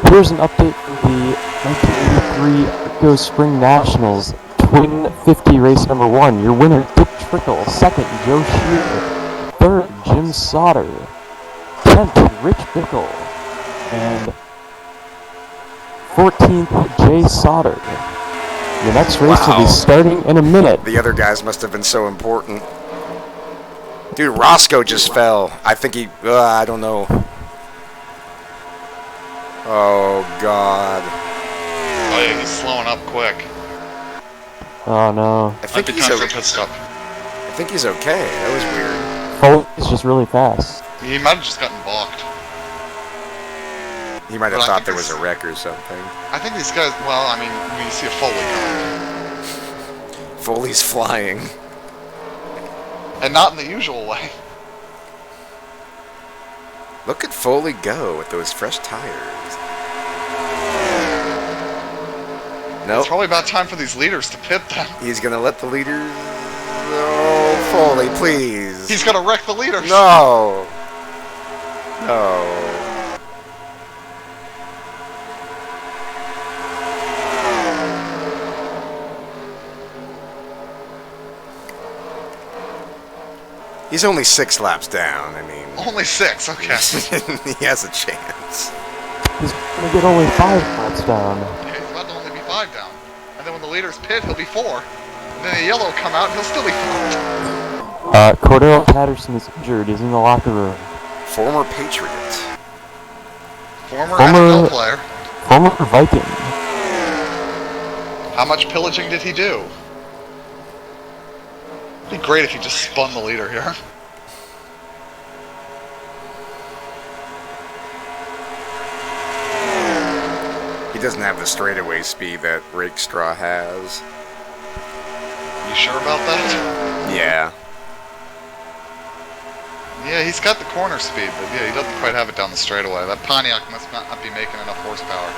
Here's an update from the 1983 Arco Spring Nationals Twin 50 race number 1. Your winner, Dick Trickle. Second, Joe Shearer. Third, Jim Sauter. 10th, Rich Bickle. And 14th, Jay Sauter. Your next race will be starting in a minute. The other guys must have been so important. Dude, Roscoe just fell. I think he... I don't know. Oh, God. Oh, yeah, he's slowing up quick. Oh, no. I think he's time for a pit stop. I think he's okay. That was weird. Foley's just really fast. He might have just gotten balked. He might have But I thought think there this- was a wreck or something. I think these guys, well, I mean, when you see a Foley coming. Foley's flying. And not in the usual way. Look at Foley go with those fresh tires. Nope. It's probably about time for these leaders to pit then. He's gonna let the leaders... Oh, Foley, please. He's gonna wreck the leaders. No. No. He's only 6 laps down. I mean, Only 6, okay. he has a chance. He's gonna get only 5 laps down. Yeah, he's about to only be 5 down. And then when the leaders pit, he'll be 4. And then the yellow will come out and he'll still be 4. Cordero Patterson is injured. He's in the locker room. Former Patriot. Former NFL player. Former Viking. How much pillaging did he do? It'd be great if he just spun the leader here. He doesn't have the straightaway speed that Rakestraw has. You sure about that? Yeah. Yeah, he's got the corner speed, but yeah, he doesn't quite have it down the straightaway. That Pontiac must not be making enough horsepower.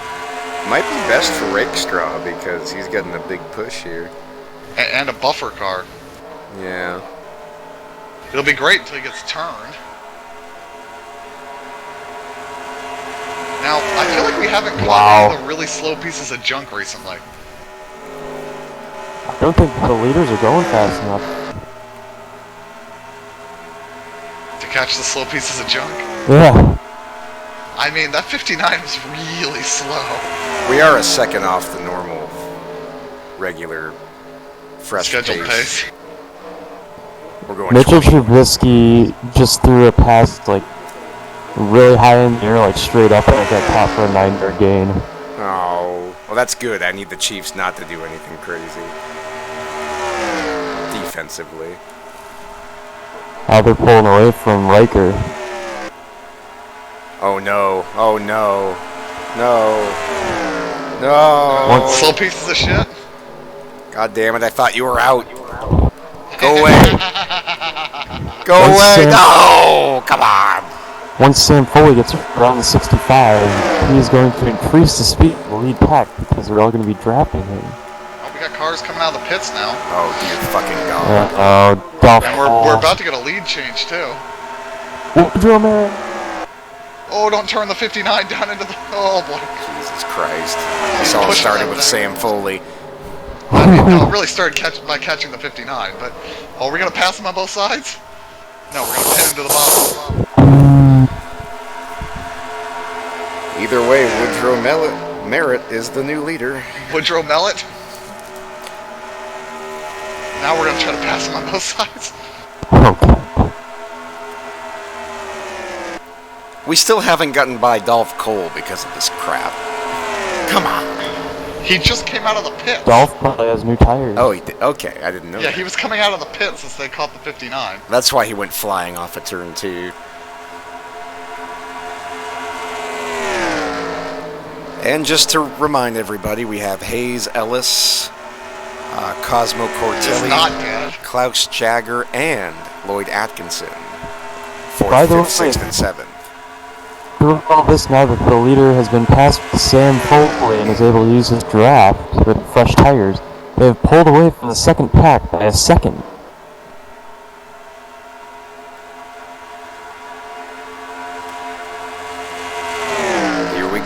Might be best for Rakestraw because he's getting a big push here. And a buffer car. Yeah. It'll be great until he gets turned. Now, I feel like we haven't caught any of the really slow pieces of junk recently. I don't think the leaders are going fast enough. To catch the slow pieces of junk. Yeah. I mean, that 59 was really slow. We are a second off the normal, regular, fresh Scheduled pace. We're going Mitchell 20. Trubisky just threw a pass, like, really high in the air, like, straight up, and I got caught for a 9-yard gain. Oh, well, that's good. I need the Chiefs not to do anything crazy. Defensively. They're pulling away from Riker. Oh, no. Oh, no. No. No. Slow pieces of shit. God damn it, I thought you were out. Go away. Go away. No! Come on. Once Sam Foley gets around the 65, he is going to increase the speed of the lead pack because they're all going to be drafting him. Oh, we got cars coming out of the pits now. Oh, dear fucking God. Dolph And we're about to get a lead change, too. Woodrow Merritt. Oh, don't turn the 59 down into the... Oh, boy. Jesus Christ. This all started with Sam Foley. I mean, no, it really started by catching the 59, but... Oh, are we going to pass him on both sides? No, we're going to pin him to the bottom. Either way, Woodrow Merritt is the new leader. Woodrow Mellett? Now we're going to try to pass him on both sides. We still haven't gotten by Dolph Cole because of this crap. Come on. He just came out of the pit. Dolph probably has new tires. Oh, he did. Okay, I didn't know Yeah, that. he was coming out of the pit since they caught the 59. That's why he went flying off of turn 2. And just to remind everybody, we have Hayes Ellis, Cosmo Does not Cortelli, get. Klaus Jagger, and Lloyd Atkinson. By 4th, the 5th, way- 6th, and 7th. Doing all this now that the leader has been passed to Sam Foley and is able to use his draft with fresh tires, they have pulled away from the second pack by a second.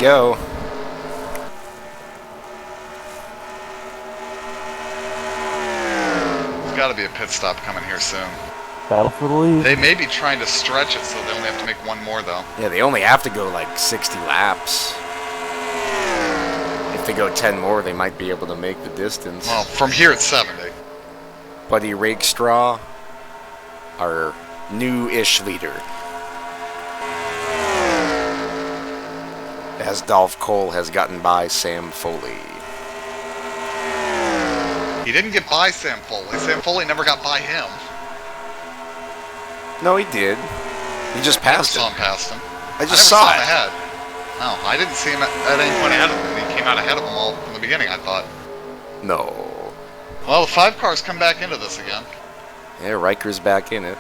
go. There's got to be a pit stop coming here soon. Battle for the lead. They may be trying to stretch it so they only have to make one more, though. Yeah, they only have to go like 60 laps. If they go 10 more, they might be able to make the distance. Well, from here it's 70. Buddy Rakestraw, our new-ish leader. As Dolph Cole has gotten by Sam Foley. He didn't get by Sam Foley. Sam Foley never got by him. No, he did. He just passed I never saw him. him past him. I never just saw him it. ahead. No, I didn't see him at any point ahead of him. He came out ahead of them all from the beginning, I thought. No. Well, the 5 cars come back into this again. Yeah, Riker's back in it.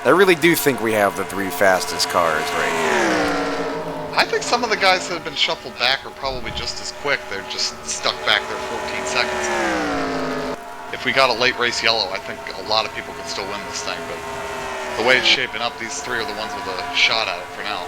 I really do think we have the 3 fastest cars right here. I think some of the guys that have been shuffled back are probably just as quick. They're just stuck back there 14 seconds. If we got a late race yellow, I think a lot of people could still win this thing, but the way it's shaping up, these 3 are the ones with a shot at it for now.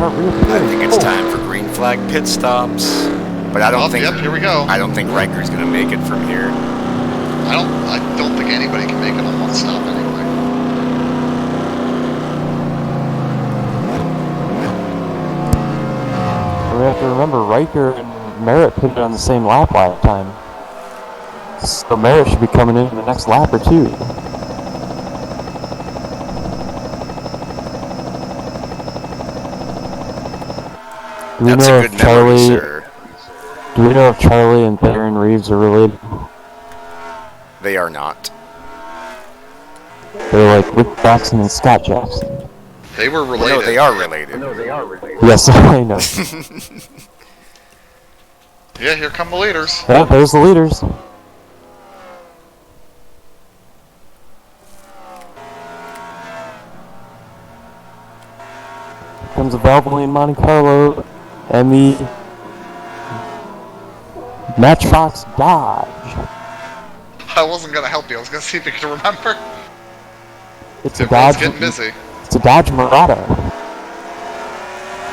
I think it's time for green flag pit stops. But I don't think. Yep, here we go. I don't think Riker's gonna make it from here. I don't think anybody can make it on one stop anyway. We have to remember Riker and Merritt pitted on the same lap last time. So Merritt should be coming in the next lap or two. Do we That's know a if good memory, Charlie? sir. Do we know if Charlie and Baron Reeves are related? They are not. They're like Rick Jackson and Scott Jackson. They were related. No, they are related. Yes, I know. Yeah, here come the leaders. Yeah, there's the leaders. Here comes the Valvoline Monte Carlo and the Matchbox Dodge. I wasn't gonna help you. I was gonna see if you could remember. It's a Everyone's Dodge. getting busy. It's a Dodge Murata.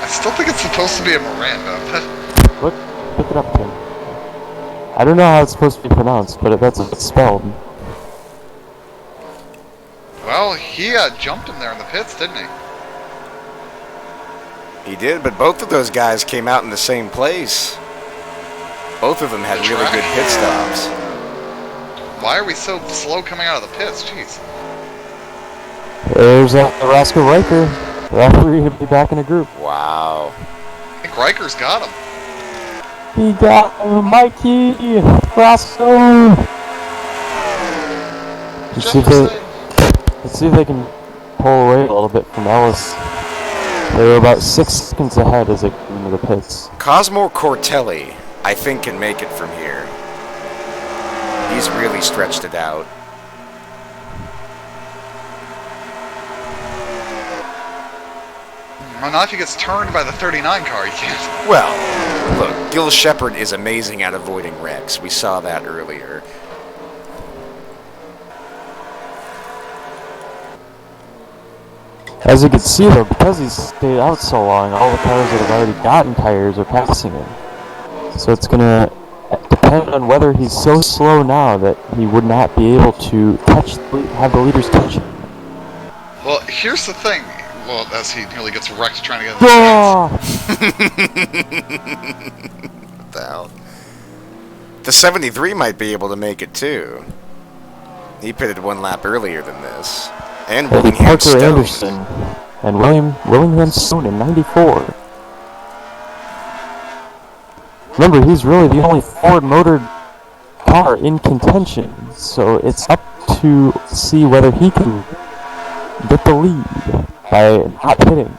I still think it's supposed to be a Miranda, but Look, pick it up, Tim. I don't know how it's supposed to be pronounced, but that's what it's spelled. well, he jumped him there in the pits, didn't he? He did, but both of those guys came out in the same place. Both of them had The really track? good pit stops. Why are we so slow coming out of the pits? Jeez. There's Roscoe Riker. The referee will be back in a group. Wow. I think Riker's got him. He got Mikey Roscoe. Let's see if they can pull away a little bit from Ellis. They were about 6 seconds ahead as they came into the pits. Cosmo Cortelli, I think, can make it from here. He's really stretched it out. Well, not if he gets turned by the 39 car, he can't. Well, look, Gil Shepard is amazing at avoiding wrecks. We saw that earlier. As you can see though, because he's stayed out so long, all the cars that have already gotten tires are passing him. So it's gonna depend on whether he's so slow now that he would not be able to have the leaders touch him. Well, here's the thing. Well, as he nearly gets wrecked trying to get in the What the hell? The 73 might be able to make it too. He pitted 1 lap earlier than this. And It'll be Willingham Parker Stone. Anderson and Willingham Stone in 94. Remember, he's really the only Ford motored car in contention, so it's up to see whether he can get the lead by not pitting.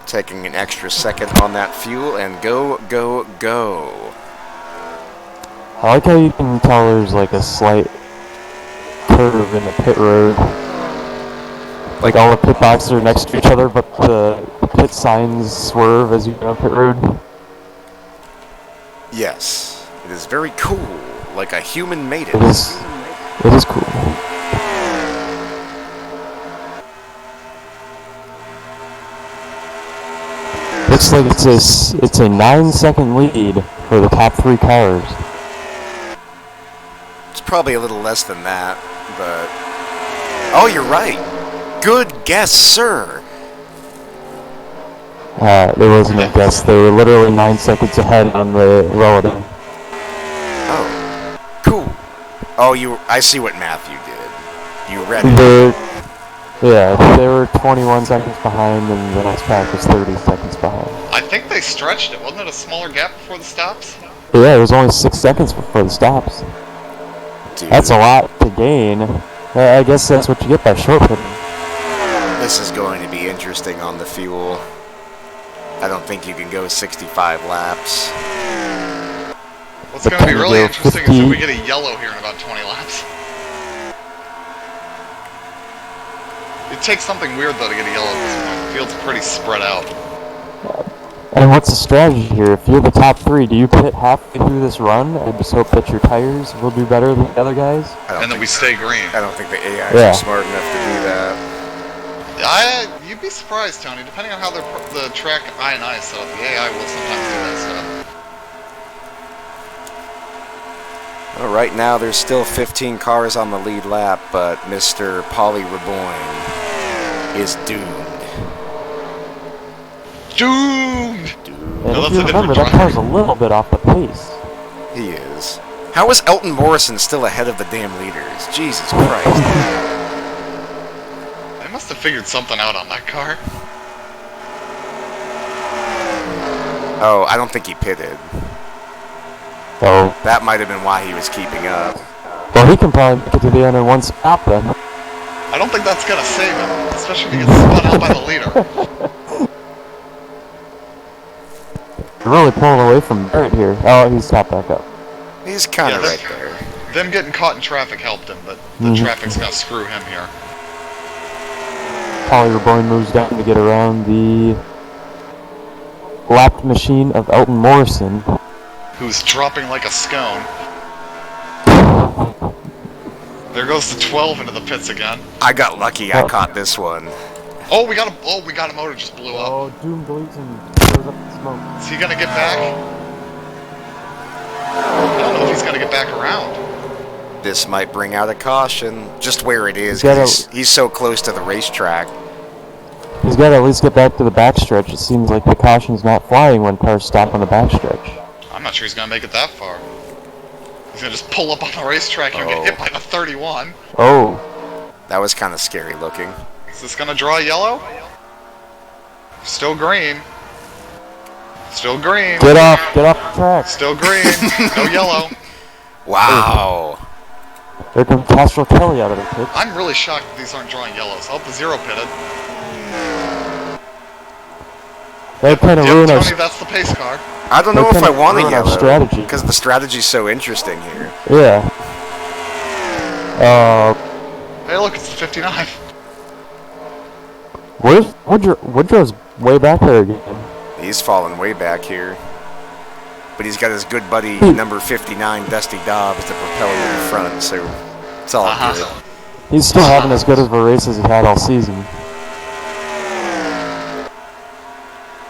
Taking an extra second on that fuel and go, go, go. I like how you can tell there's like a slight curve in the pit road. Like all the pit boxes are next to each other, but the pit signs swerve as you go on pit road. Yes, it is very cool, like a human made it. It is cool. Looks like it's a 9-second lead for the top 3 cars. It's probably a little less than that, but... Oh, you're right. Good guess, sir. There wasn't a guess. They were literally 9 seconds ahead on the relative. Oh, cool. Oh, I see what math you did. You read it. They were 21 seconds behind, and the next pack was 30 seconds behind. I think they stretched it. Wasn't it a smaller gap before the stops? Yeah, it was only 6 seconds before the stops. Dude, That's a lot to gain. I guess that's what you get by short pitting. this is going to be interesting on the fuel. I don't think you can go 65 laps. What's going to be really interesting is if we get a yellow here in about 20 laps. It takes something weird, though, to get a yellow at this point. The field's pretty spread out. And what's the strategy here? If you're the top 3, do you pit halfway through this run and just hope that your tires will do better than the other guys? And then we stay green. I don't think the AIs are smart enough to do that. You'd be surprised, Tony. Depending on how the track I and I set up, the AI will sometimes do that stuff. Well, right now there's still 15 cars on the lead lap, but Mr. Polly Raboyne is doomed. Doomed! And if you remember, that car's a little bit off the pace. He is. How is Elton Morrison still ahead of the damn leaders? Jesus Christ. They must have figured something out on that car. Oh, I don't think he pitted. Oh. That might have been why he was keeping up. Well, he can probably make it to the end in one stop then. I don't think that's gonna save him, especially if he gets spun out by the leader. They're really pulling away from Barrett here. Oh, he's stopped back up. He's kind of right there. Them getting caught in traffic helped him, but the traffic's gonna screw him here. Polly Raboyne moves down to get around the lapped machine of Elton Morrison. Who's dropping like a scone. There goes the 12 into the pits again. I got lucky. I caught this one. Oh, we got a motor just blew up. Oh, Doom deletes and throws up the smoke. Is he gonna get back? I don't know if he's gonna get back around. This might bring out a caution. Just where it is, 'cause he's so close to the racetrack. He's got to at least get back to the backstretch. It seems like the caution's not flying when cars stop on the backstretch. I'm not sure he's gonna make it that far. He's gonna just pull up on the racetrack and get hit by the 31. Oh. That was kind of scary looking. Is this gonna draw yellow? Still green. Still green. Get off the track. Still green. No yellow. Wow. There comes Castro Kelly out of the pit. I'm really shocked that these aren't drawing yellows. I hope the zero pitted. They're trying to ruin Tony, our... that's the pace car. I don't know if I want a ruin our yellow. strategy. Because the strategy's so interesting here. Yeah. Hey, look, it's the 59. Where's Woodrow's way back there again? He's fallen way back here. But he's got his good buddy, number 59, Dusty Dobbs, to propel him in front, so it's all good. He's still having as good of a race as he had all season.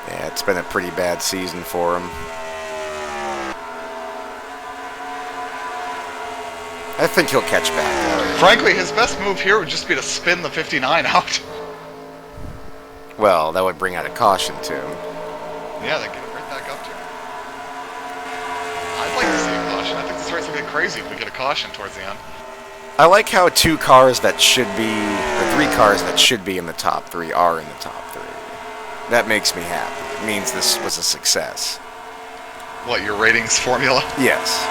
Yeah, it's been a pretty bad season for him. I think he'll catch back. Frankly, his best move here would just be to spin the 59 out. Well, that would bring out a caution to him. Yeah, they get it right back up to him. I'd like to see a caution. I think this race will get crazy if we get a caution towards the end. I like how 2 cars that should be, or 3 cars that should be in the top 3 are in the top 3. That makes me happy. It means this was a success. What, your ratings formula? Yes.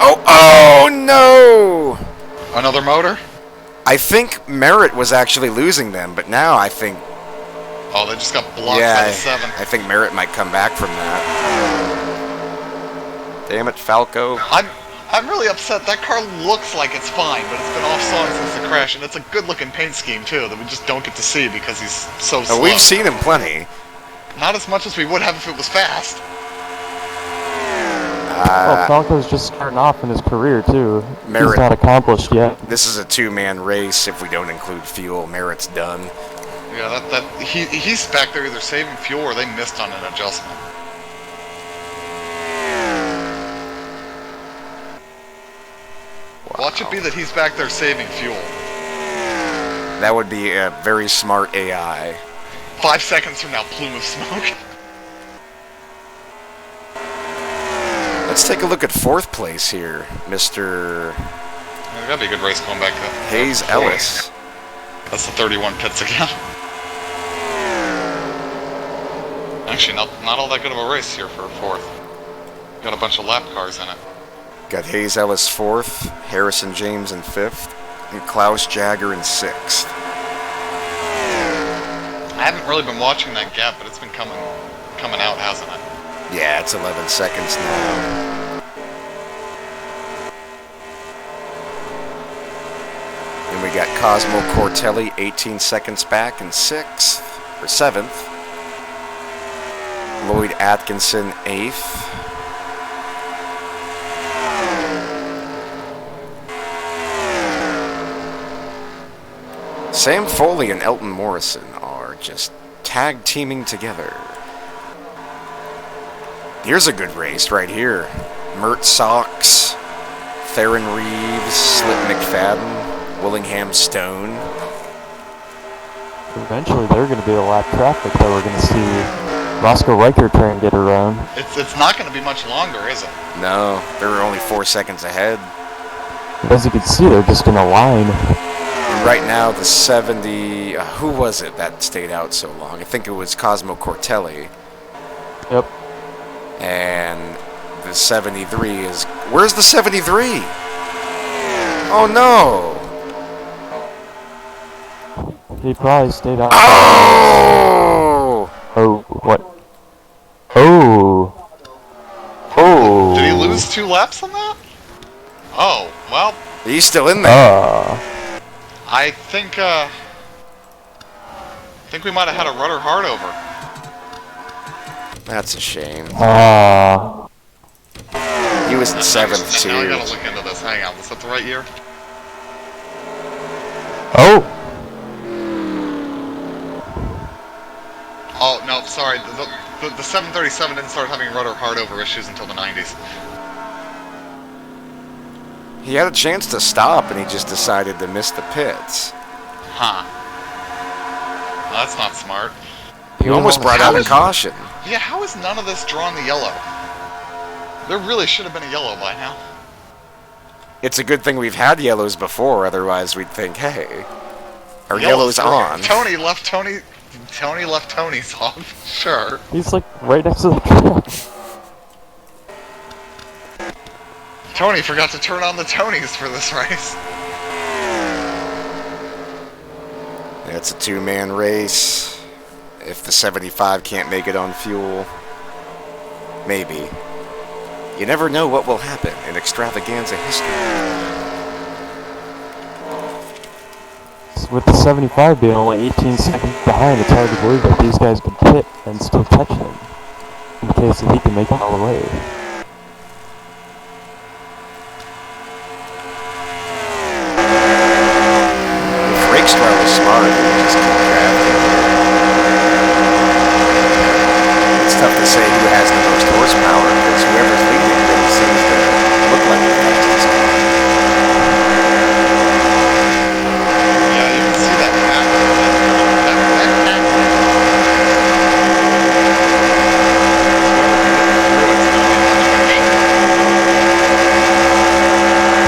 Oh no! Another motor? I think Merritt was actually losing them, but now I think... Oh, they just got blocked by the 7. I think Merritt might come back from that. Damn it, Falco. I'm really upset. That car looks like it's fine, but it's been off-song since the crash, and it's a good-looking paint scheme, too, that we just don't get to see because he's so slow. We've seen him plenty. Not as much as we would have if it was fast. Well, Falco's just starting off in his career, too. Merritt. He's not accomplished yet. This is a 2-man race if we don't include fuel. Merritt's done. Yeah, he's back there either saving fuel or they missed on an adjustment. Wow. Watch it be that he's back there saving fuel. That would be a very smart AI. 5 seconds from now, plume of smoke. Let's take a look at 4th place here, Mr. That'd be a good race going back to Hayes Ellis. That's the 31 pits again. Actually, not all that good of a race here for 4th. Got a bunch of lap cars in it. Got Hayes Ellis 4th, Harrison James in 5th, and Klaus Jagger in 6th. I haven't really been watching that gap, but it's been coming out, hasn't it? Yeah, it's 11 seconds now. Then we got Cosmo Cortelli 18 seconds back in 6th, or 7th. Lloyd Atkinson 8th. Sam Foley and Elton Morrison are just tag teaming together. Here's a good race right here. Mert Sox, Theron Reeves, Slip McFadden, Willingham Stone. Eventually, they're going to be a lap traffic that we're going to see Roscoe Riker try and get around. It's not going to be much longer, is it? No, they're only 4 seconds ahead. As you can see, they're just in a line. And right now, the 70... who was it that stayed out so long? I think it was Cosmo Cortelli. Yep. And the 73 is... Where's the 73? Oh, no! He probably stayed out. Oh! Oh, what? Oh! Oh! Did he lose 2 laps on that? Oh, well... He's still in there. I think we might have had a rudder hard over. That's a shame. He was in 7th, too. Now I gotta look into this. Hang on, was that the right year? Oh! Oh, no, sorry. The 737 didn't start having rudder hard over issues until the 90s. He had a chance to stop, and he just decided to miss the pits. Huh. Well, that's not smart. He almost brought out a caution. Yeah, how is none of this drawn the yellow? There really should have been a yellow by now. It's a good thing we've had yellows before, otherwise we'd think, hey, our yellow's on. Tony left Tony's off. Sure. He's like right next to the truck. Tony forgot to turn on the Tonys for this race. It's a 2-man race. If the 75 can't make it on fuel, maybe. You never know what will happen in extravaganza history. With the 75 being only 18 seconds behind, it's hard to believe that these guys can pit and still catch him. In case that he can make it all the way. Rakestraw was smart. Just keep drafting. It's tough to say who has the most horsepower because whoever's leading really seems to look like the fastest car. Yeah, you can see that map.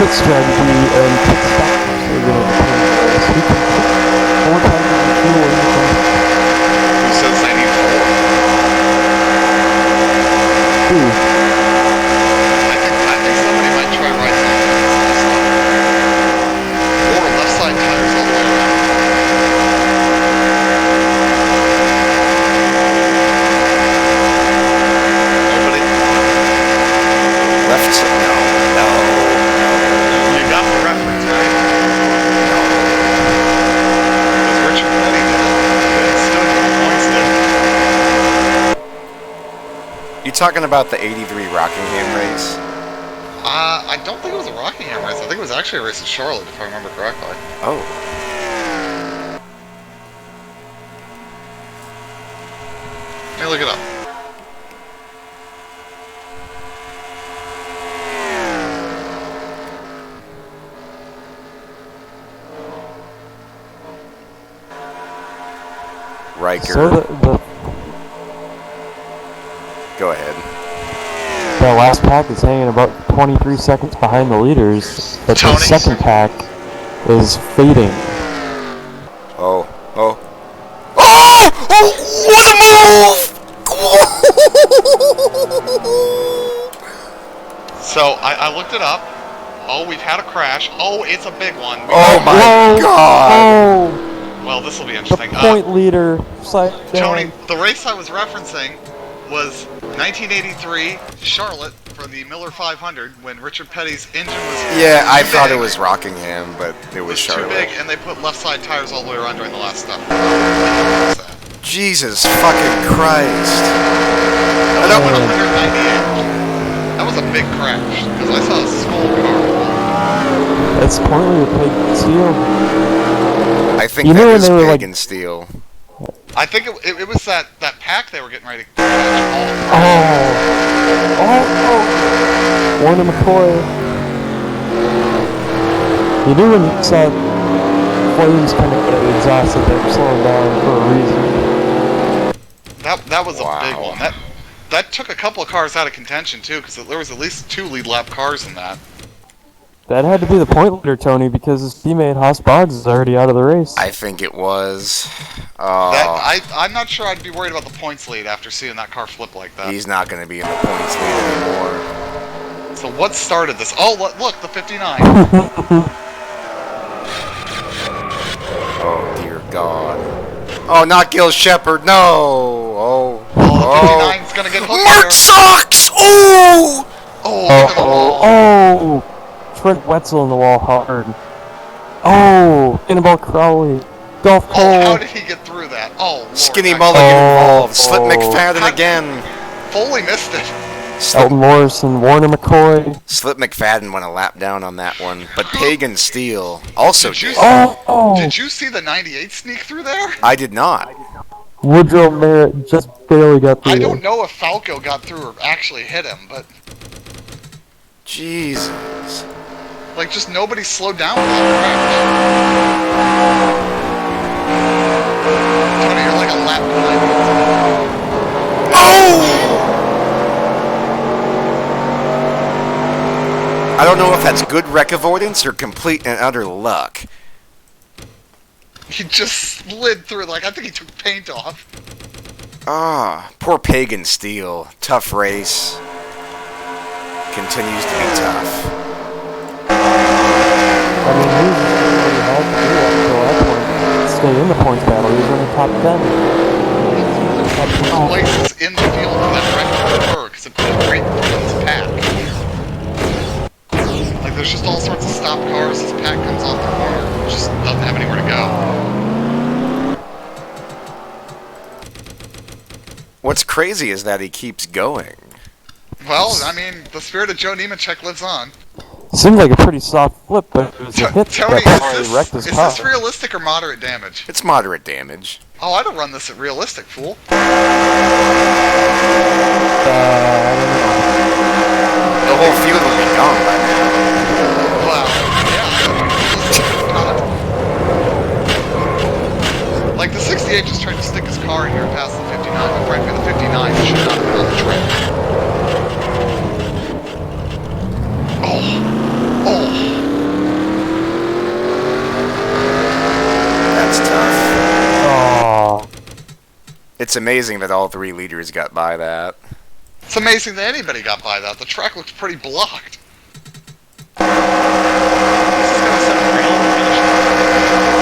pit strategy and pit stop so he can pit 4 times the fuel in the tank. Who says they need 4? Ooh. I think somebody might try right side tires or left side tires all the way around. Nobody? Left. No. You got the reference, right? Because Richard Petty did it. Ben Stood with the points did. You talking about the '83 Rockingham race? I don't think it was a Rockingham race. I think it was actually a race in Charlotte, if I remember correctly. Oh. Let me look it up. Riker. So the Go ahead. that last pack is hanging about 23 seconds behind the leaders, but the Tony. second pack is fading. Oh. Oh! What a move! So, I looked it up. Oh, we've had a crash. Oh, it's a big one. Oh my god! Oh, Well, this will be the interesting. point leader side down. Tony, the race I was referencing was 1983 Charlotte for the Miller 500 when Richard Petty's engine was Yeah, I too thought big. it was Rockingham, but it was It was too Charlotte. big, and they put left side tires all the way around during the last stop. Jesus fucking Christ! Now, that went 198. That was a big crash because I saw a skull car. That's pointly with Peg Steel. I think You that know when is they were, like- Pagan Steel. I think it was that pack they were getting ready to crash. Warner McCoy. You knew when you saw flames coming out of the exhaust that they were slowing down for a reason. That was a Wow. big one. That took a couple of cars out of contention too, because there was at least 2 lead lap cars in that. That had to be the point leader, Tony, because his teammate Haas Bonds is already out of the race. I think it was. I'm not sure I'd be worried about the points lead after seeing that car flip like that. He's not going to be in the points lead anymore. So what started this? Oh, look, the 59. Oh dear God! Oh, not Gil Shepard! No! Oh! Oh, the Oh! 59's gonna get hooked Mark there. Sox! Oh! Oh, look at the wall. Trent Wetzel in the wall hard. Oh, Annabelle Crowley. Golf Oh, how Cole. did he get through that? Oh, Lord, Skinny I- Mulligan Oh. involved. Slip McFadden again. Foley missed it. Slip, Elton Morrison, Warner McCoy. Slip McFadden went a lap down on that one, but Pagan Steel also Did you did. Oh, Did you see the 98 sneak through there? I did not. Woodrow Merritt just barely got through I there. don't know if Falco got through or actually hit him, but Jesus. like just nobody slowed down with that crash. Tony, you're like a lap behind me. Oh! I don't know if that's good wreck avoidance or complete and utter luck. He just slid through. Like I think he took paint off. Ah, poor Pagan Steel. Tough race. Continues to be tough. I mean, he really had to do it until that point. Stay in the points battle. He was in the top 10. Places in the field for that wreck to occur because it put a great point in his pack. Like there's just all sorts of stopped cars. His pack comes off the corner. Just doesn't have anywhere to go. What's crazy is that he keeps going. Well, I mean, the spirit of Joe Nemechek lives on. Seemed like a pretty soft flip, but it was a hit Tony, that probably wrecked his is car. this realistic or moderate damage? It's moderate damage. Oh, I'd have run this at realistic, fool. I don't know. The whole field would be gone by now. Well, yeah. Like, the 68 just tried to stick his car in here past the 59, but frankly, the 59 should not have been on the track. Oh. It's amazing that all 3 leaders got by that. It's amazing that anybody got by that. The track looks pretty blocked. This is gonna set a real finish.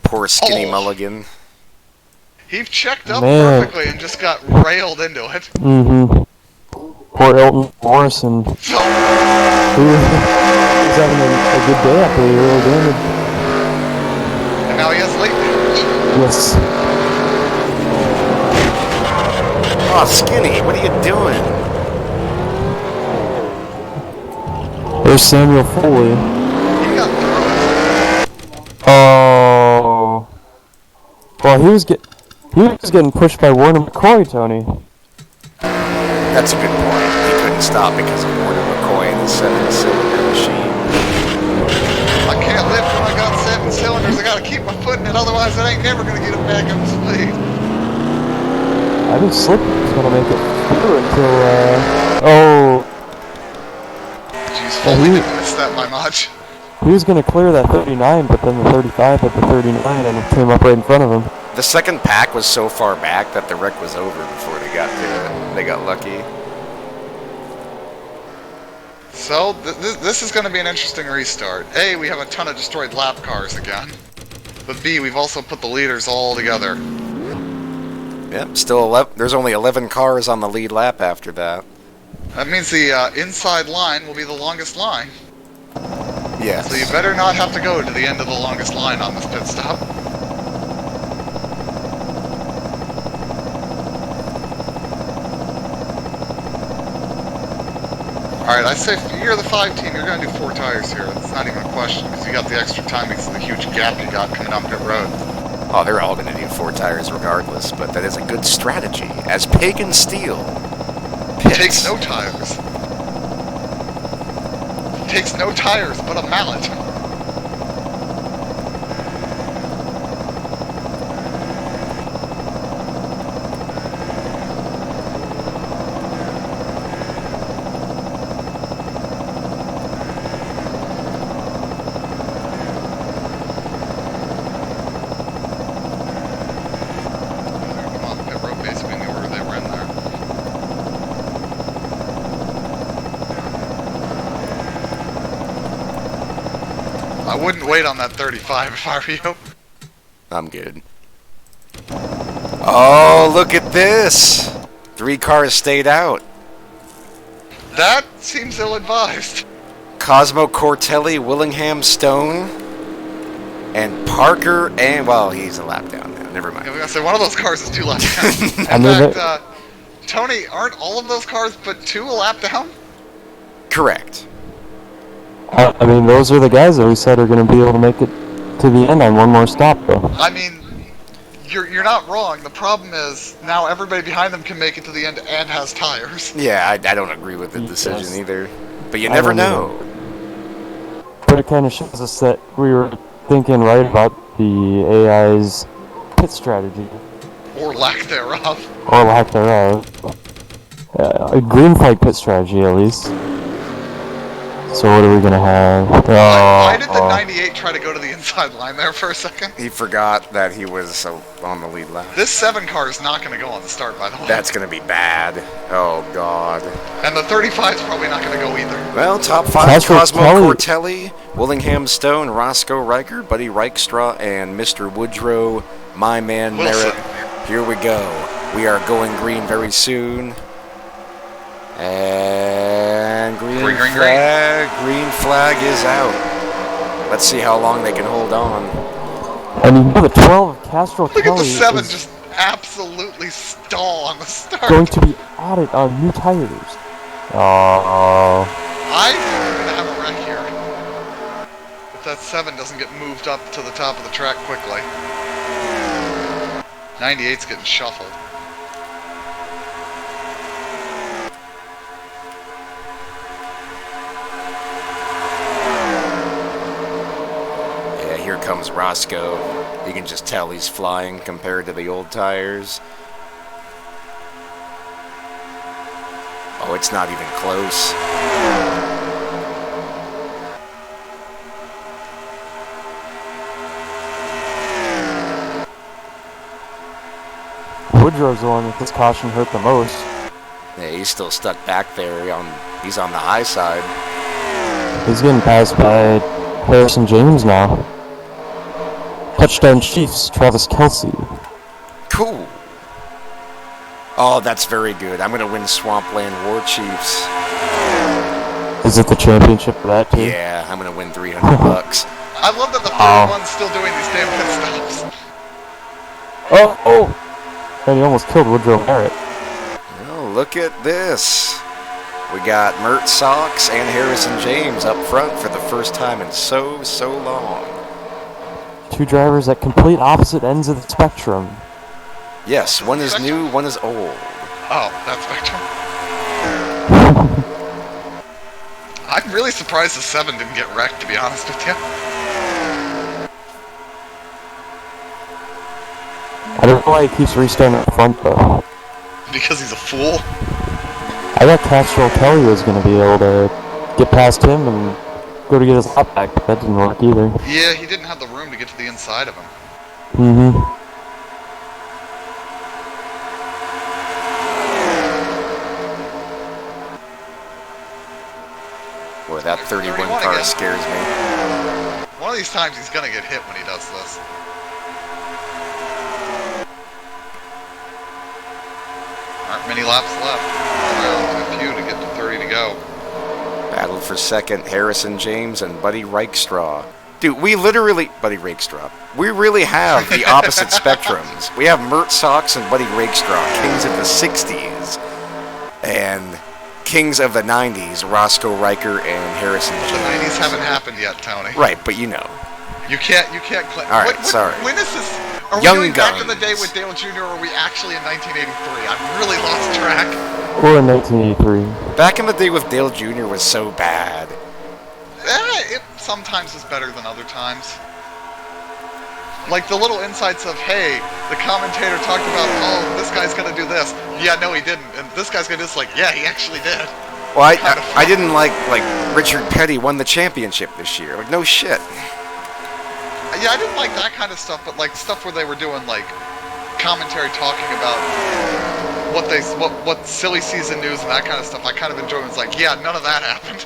Poor skinny Oh. Mulligan. He checked up Man. perfectly and just got railed into it. Mm-hmm. Poor Elton Morrison. He was having a good day after he really did. And now he has late damage. Yes. Oh, Skinny, what are you doing? There's Samuel Foley. He got through Oh. Well, he was getting pushed by Warner McCoy, Tony. That's a good point. He couldn't stop because of Warner McCoy and his 7-cylinder machine. I can't lift when I got 7 cylinders. I gotta keep my foot in it, otherwise I ain't never gonna get it back up to speed. I think Slip was gonna make it through until, oh. Jeez, Yeah, Foley he- didn't miss that by much. He was gonna clear that 39, but then the 35 hit the 39 and it came up right in front of him. The second pack was so far back that the wreck was over before they got to it. They got lucky. So, this is going to be an interesting restart. A, we have a ton of destroyed lap cars again. But B, we've also put the leaders all together. Yep, still 11. There's only 11 cars on the lead lap after that. That means the inside line will be the longest line. Yes. So you better not have to go to the end of the longest line on this pit stop. Alright, I say if you're the 5 team, you're going to do 4 tires here. That's not even a question, because you got the extra time because of the huge gap you got coming up pit road. Oh, they're all going to do 4 tires regardless, but that is a good strategy, as Pagan Steel pits. Takes no tires. Takes no tires, but a mallet. Come on, pit road basically in the order they were in there. I wouldn't wait on that 35 if I were you. I'm good. Oh, look at this! 3 cars stayed out. That seems ill-advised. Cosmo Cortelli, Willingham Stone, and Parker, and, well, he's a lap down now. Never I was mind. gonna say, one of those cars is 2 laps down. I In mean, fact, Tony, aren't all of those cars but 2 a lap down? Correct. I mean, those are the guys that we said are going to be able to make it to the end on one more stop, though. I mean, you're not wrong. The problem is, now everybody behind them can make it to the end and has tires. Yeah, I don't agree with the decision Yes. either. But you I never don't know. But it kind of shows us that we were thinking right about the AI's pit strategy, Or lack thereof. or lack thereof. A green flag pit strategy, at least. So what are we gonna have? Why did the 98 try to go to the inside line there for a second? He forgot that he was on the lead lap. This 7 car is not going to go on the start, by the way. That's going to be bad. Oh, God. And the 35 is probably not going to go either. Well, top 5, Cosmo Cosmo Cortelli. Cortelli, Willingham Stone, Roscoe Riker, Buddy Reikstra, and Mr. Woodrow, my man Wilson. Merritt. Here we go. We are going green very soon. And green flag is out. Let's see how long they can hold on. And you know the 12 of Castro Look at Kelly the 7 is just absolutely stall on the start. going to be added on new tires. Oh, I think we're going to have a wreck here. If that 7 doesn't get moved up to the top of the track quickly. 98's getting shuffled. comes Roscoe. You can just tell he's flying compared to the old tires. Oh, it's not even close. Woodrow's the one that this caution hurt the most. Yeah, he's still stuck back there. He's on the high side. He's getting passed by Harrison James now. Touchdown Chiefs, Travis Kelce. Cool. Oh, that's very good. I'm going to win Swampland War Chiefs. Is it the championship for that too? Yeah, I'm going to win $300. I love that the 31's still doing these damn pit stops. Oh! And he almost killed Woodrow Barrett. Oh, look at this. We got Mert Sox and Harrison James up front for the first time in so long. Two drivers at complete opposite ends of the spectrum. Yes, one is new, one is old. Oh, that's Spectrum. I'm really surprised the 7 didn't get wrecked, to be honest with you. I don't know why he keeps restarting up front though. Because he's a fool. I thought Castro Kelly was going to be able to get past him and go to get his lap back, but that didn't work either. Yeah, he didn't have the room to get to the inside of him. Mm-hmm. Boy, that 31 car again. scares me. One of these times he's gonna get hit when he does this. Aren't many laps left. Around a few to get to 30 to go. Battle for second, Harrison James and Buddy Rakestraw. Dude, we really have the opposite spectrums. We have Mert Sox and Buddy Rakestraw, kings of the 60s. And kings of the 90s, Roscoe Riker and Harrison James. The 90s haven't happened yet, Tony. Right, but you know. You can't claim. All right, sorry. When is this? Are we Young doing Guns. back in the day with Dale Jr. or are we actually in 1983? I've really lost track. Or in 1983. Back in the day with Dale Jr. was so bad. It sometimes is better than other times. Like the little insights of, hey, the commentator talked about, oh, this guy's gonna do this. Yeah, no, he didn't. And this guy's gonna do this. Like, yeah, he actually did. Well, I didn't like Richard Petty won the championship this year. Like, no shit. Yeah, I didn't like that kind of stuff, but like stuff where they were doing like commentary talking about what silly season news and that kind of stuff. I kind of enjoyed it. It's like, yeah, none of that happened.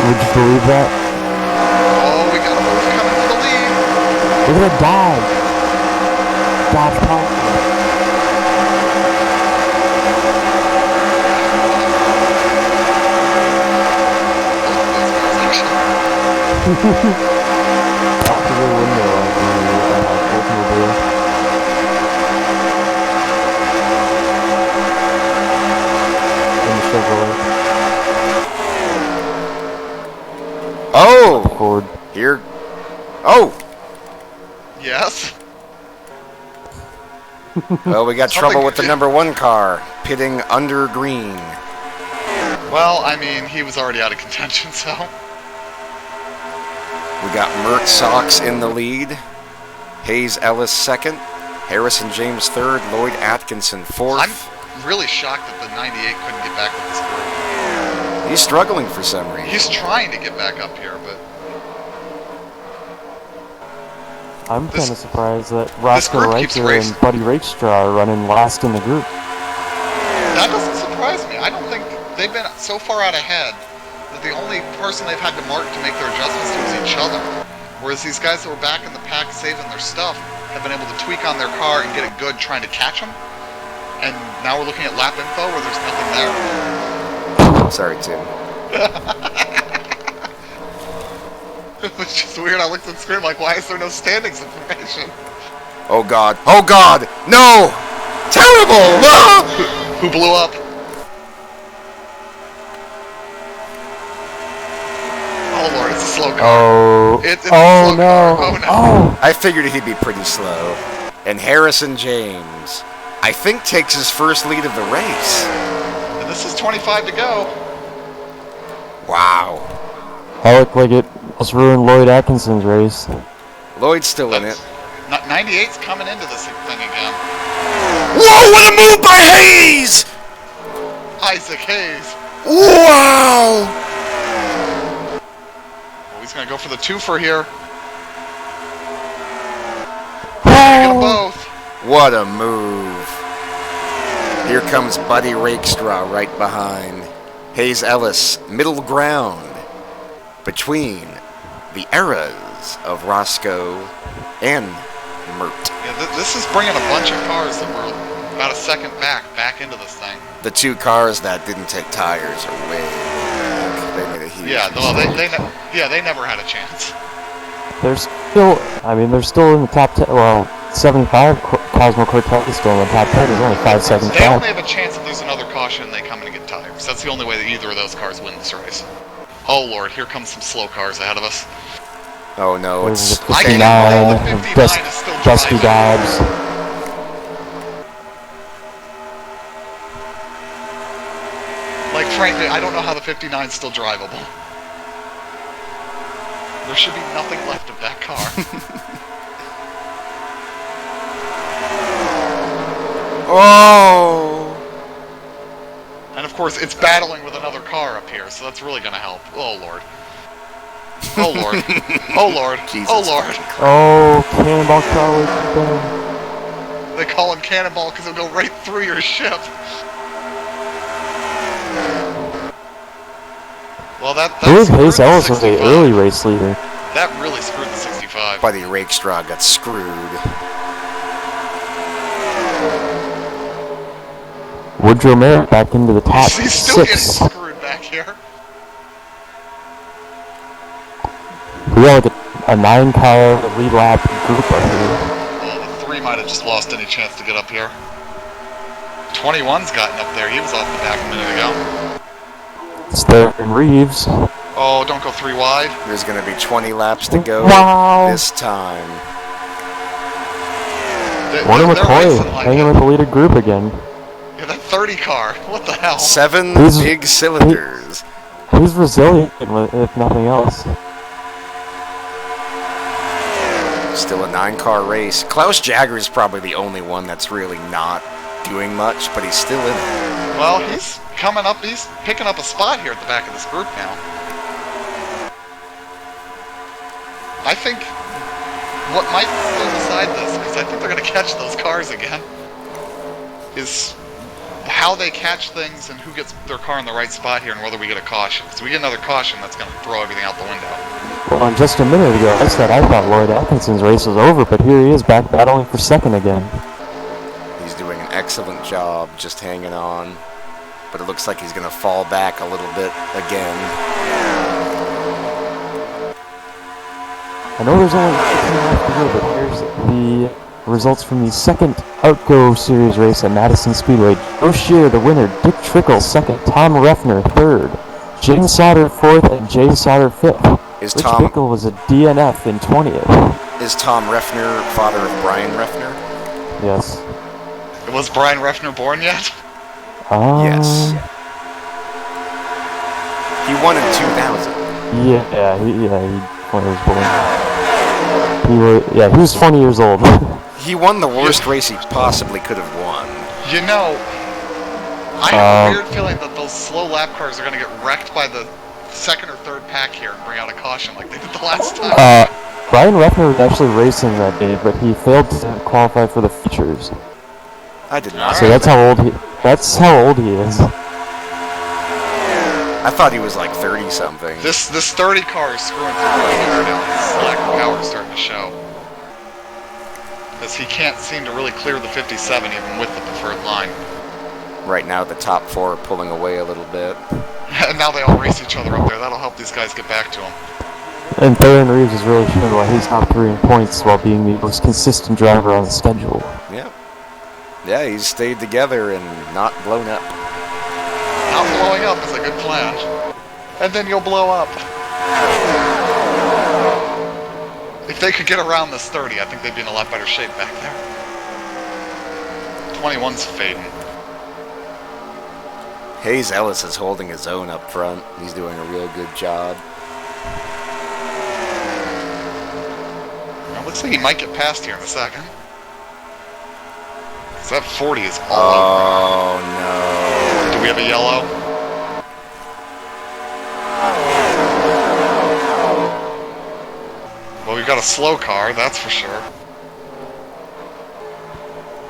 Would you believe that? Oh, we got a move coming for the lead. Look at that Dodge. Dodge Power. Out the rear window of the Oldsmobile. In the Chevrolet. Oh! Ford. Here. Oh! Yes. Well, we got trouble with the number 1 car, pitting under green. Well, I mean, he was already out of contention, so. We got Mert Sox in the lead, Hayes Ellis second, Harrison James third, Lloyd Atkinson fourth. I'm really shocked that the 98 couldn't get back with this group. He's struggling for some reason. He's trying to get back up here, but I'm kind of surprised that Roscoe Riker and Buddy Rakestraw are running last in the group. that doesn't surprise me. I don't think they've been so far out ahead that the only person they've had to mark to make their adjustments to is each other. Whereas these guys that were back in the pack saving their stuff have been able to tweak on their car and get it good trying to catch them. And now we're looking at lap info where there's nothing there. Sorry, Tim. It's just weird. I looked at the screen like, why is there no standings information? Oh God. Oh God! No! Terrible! No! Who blew up? slow car. Oh. It's a Oh slow no. car. Oh no. Oh. I figured he'd be pretty slow. And Harrison James, I think, takes his first lead of the race. And this is 25 to go. Wow. That looked like it almost ruined Lloyd Atkinson's race. Lloyd's still in it. 98's coming into this thing again. Whoa, what a move by Hayes! Isaac Hayes. Wow! Oh, he's going to go for the twofer here. Get them both. What a move. Here comes Buddy Rakestraw right behind. Hayes Ellis, middle ground between the eras of Roscoe and Mert. Yeah, this is bringing a bunch of cars that were about a second back into this thing. The two cars that didn't take tires are way back. They made a huge they never had a chance. They're still in the top 10. Well, 75, Cosmo Cortez is still in the top 10. There's only 5 seconds They back. only have a chance if there's another caution and they come in and get tires. That's the only way that either of those cars win this race. Oh lord, here comes some slow cars ahead of us. Oh no, There's it's the I 59 can't believe of 59 is still Dusty driving. Dobbs. Like, frankly, I don't know how the 59 is still drivable. There should be nothing left of that car. Oh! And of course, it's battling with another car up here, so that's really going to help. Oh lord. Oh lord. Oh lord. Jesus Oh lord. Oh, Cannonball Charlie. They call him Cannonball because it'll go right through your ship. Well, I believe Hayes Ellis was the early race leader. That really screwed the 65. Buddy Rakestraw got screwed. Woodrow Merritt back into the top He's still getting 6. screwed back here. We got like a 9-car lead lap group up here. Well, the 3 might have just lost any chance to get up here. 21's gotten up there. He was off the back a minute ago. It's there in Reeves. Oh, don't go 3 wide. There's going to be 20 laps to go this time. Warner They're McCoy racing like hanging it. with the leader group again. Yeah, that 30 car. What the hell? 7 He's- big cylinders. He's resilient, if nothing else. Still a 9-car race. Klaus Jagger is probably the only one that's really not doing much, but he's still in it. Well, he's coming up. He's picking up a spot here at the back of this group now. I think what might still decide this, because I think they're going to catch those cars again, is how they catch things and who gets their car in the right spot here and whether we get a caution. Because if we get another caution, that's going to throw everything out the window. Well, and just a minute ago, I said I thought Lloyd Atkinson's race was over, but here he is back battling for second again. He's doing an excellent job just hanging on. But it looks like he's going to fall back a little bit again. I know there's only 15 left to go, but here's the results from the second Outgo Series race at Madison Speedway. Joe Shear, the winner. Dick Trickle, second. Tom Reffner, third. James Sauter, fourth, and Jay Sauter, fifth. Is Rich Tom Bickle was a DNF in 20th. is Tom Reffner father of Brian Reffner? Yes. Was Brian Reffner born yet? Yes. He won in 2000. Yeah, when he was born. He was 20 years old. He won the worst race he possibly could have won. You know, I have a weird feeling that those slow lap cars are going to get wrecked by the second or third pack here and bring out a caution like they did the last time. Brian Reffner was actually racing that day, but he failed to qualify for the features. I did not. So that's how old he is. I thought he was like 30 something. This 30 car is screwing through right here now. His lack of power is starting to show. Because he can't seem to really clear the 57 even with the preferred line. Right now the top 4 are pulling away a little bit. And now they all race each other up there. That'll help these guys get back to him. And Theron Reeves has really shown why he's top 3 in points while being the most consistent driver on the schedule. Yeah. Yeah, he's stayed together and not blown up. Not blowing up is a good plan. And then you'll blow up. If they could get around this 30, I think they'd be in a lot better shape back there. 21's fading. Hayes Ellis is holding his own up front. He's doing a real good job. It looks like he might get past here in a second. 'Cause that 40 is all over. Oh no. Do we have a yellow? Well, we've got a slow car, that's for sure.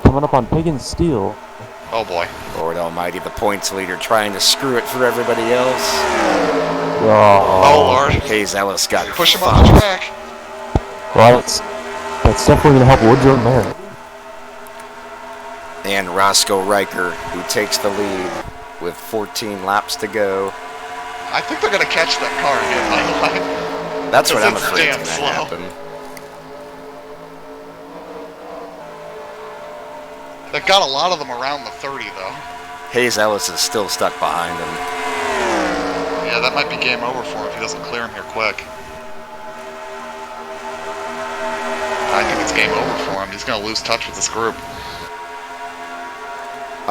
Coming up on Pig and Steel. Oh boy. Lord almighty, the points leader trying to screw it for everybody else. Oh Lord. Hayes Ellis got Push him off the track. Well, that's definitely going to help Woodrow Merritt. And Roscoe Riker, who takes the lead with 14 laps to go. I think they're going to catch that car again, by the way. That's what I'm It's afraid is damn going to slow. happen. They've got a lot of them around the 30, though. Hayes Ellis is still stuck behind him. Yeah, that might be game over for him if he doesn't clear him here quick. I think it's game over for him. He's going to lose touch with this group.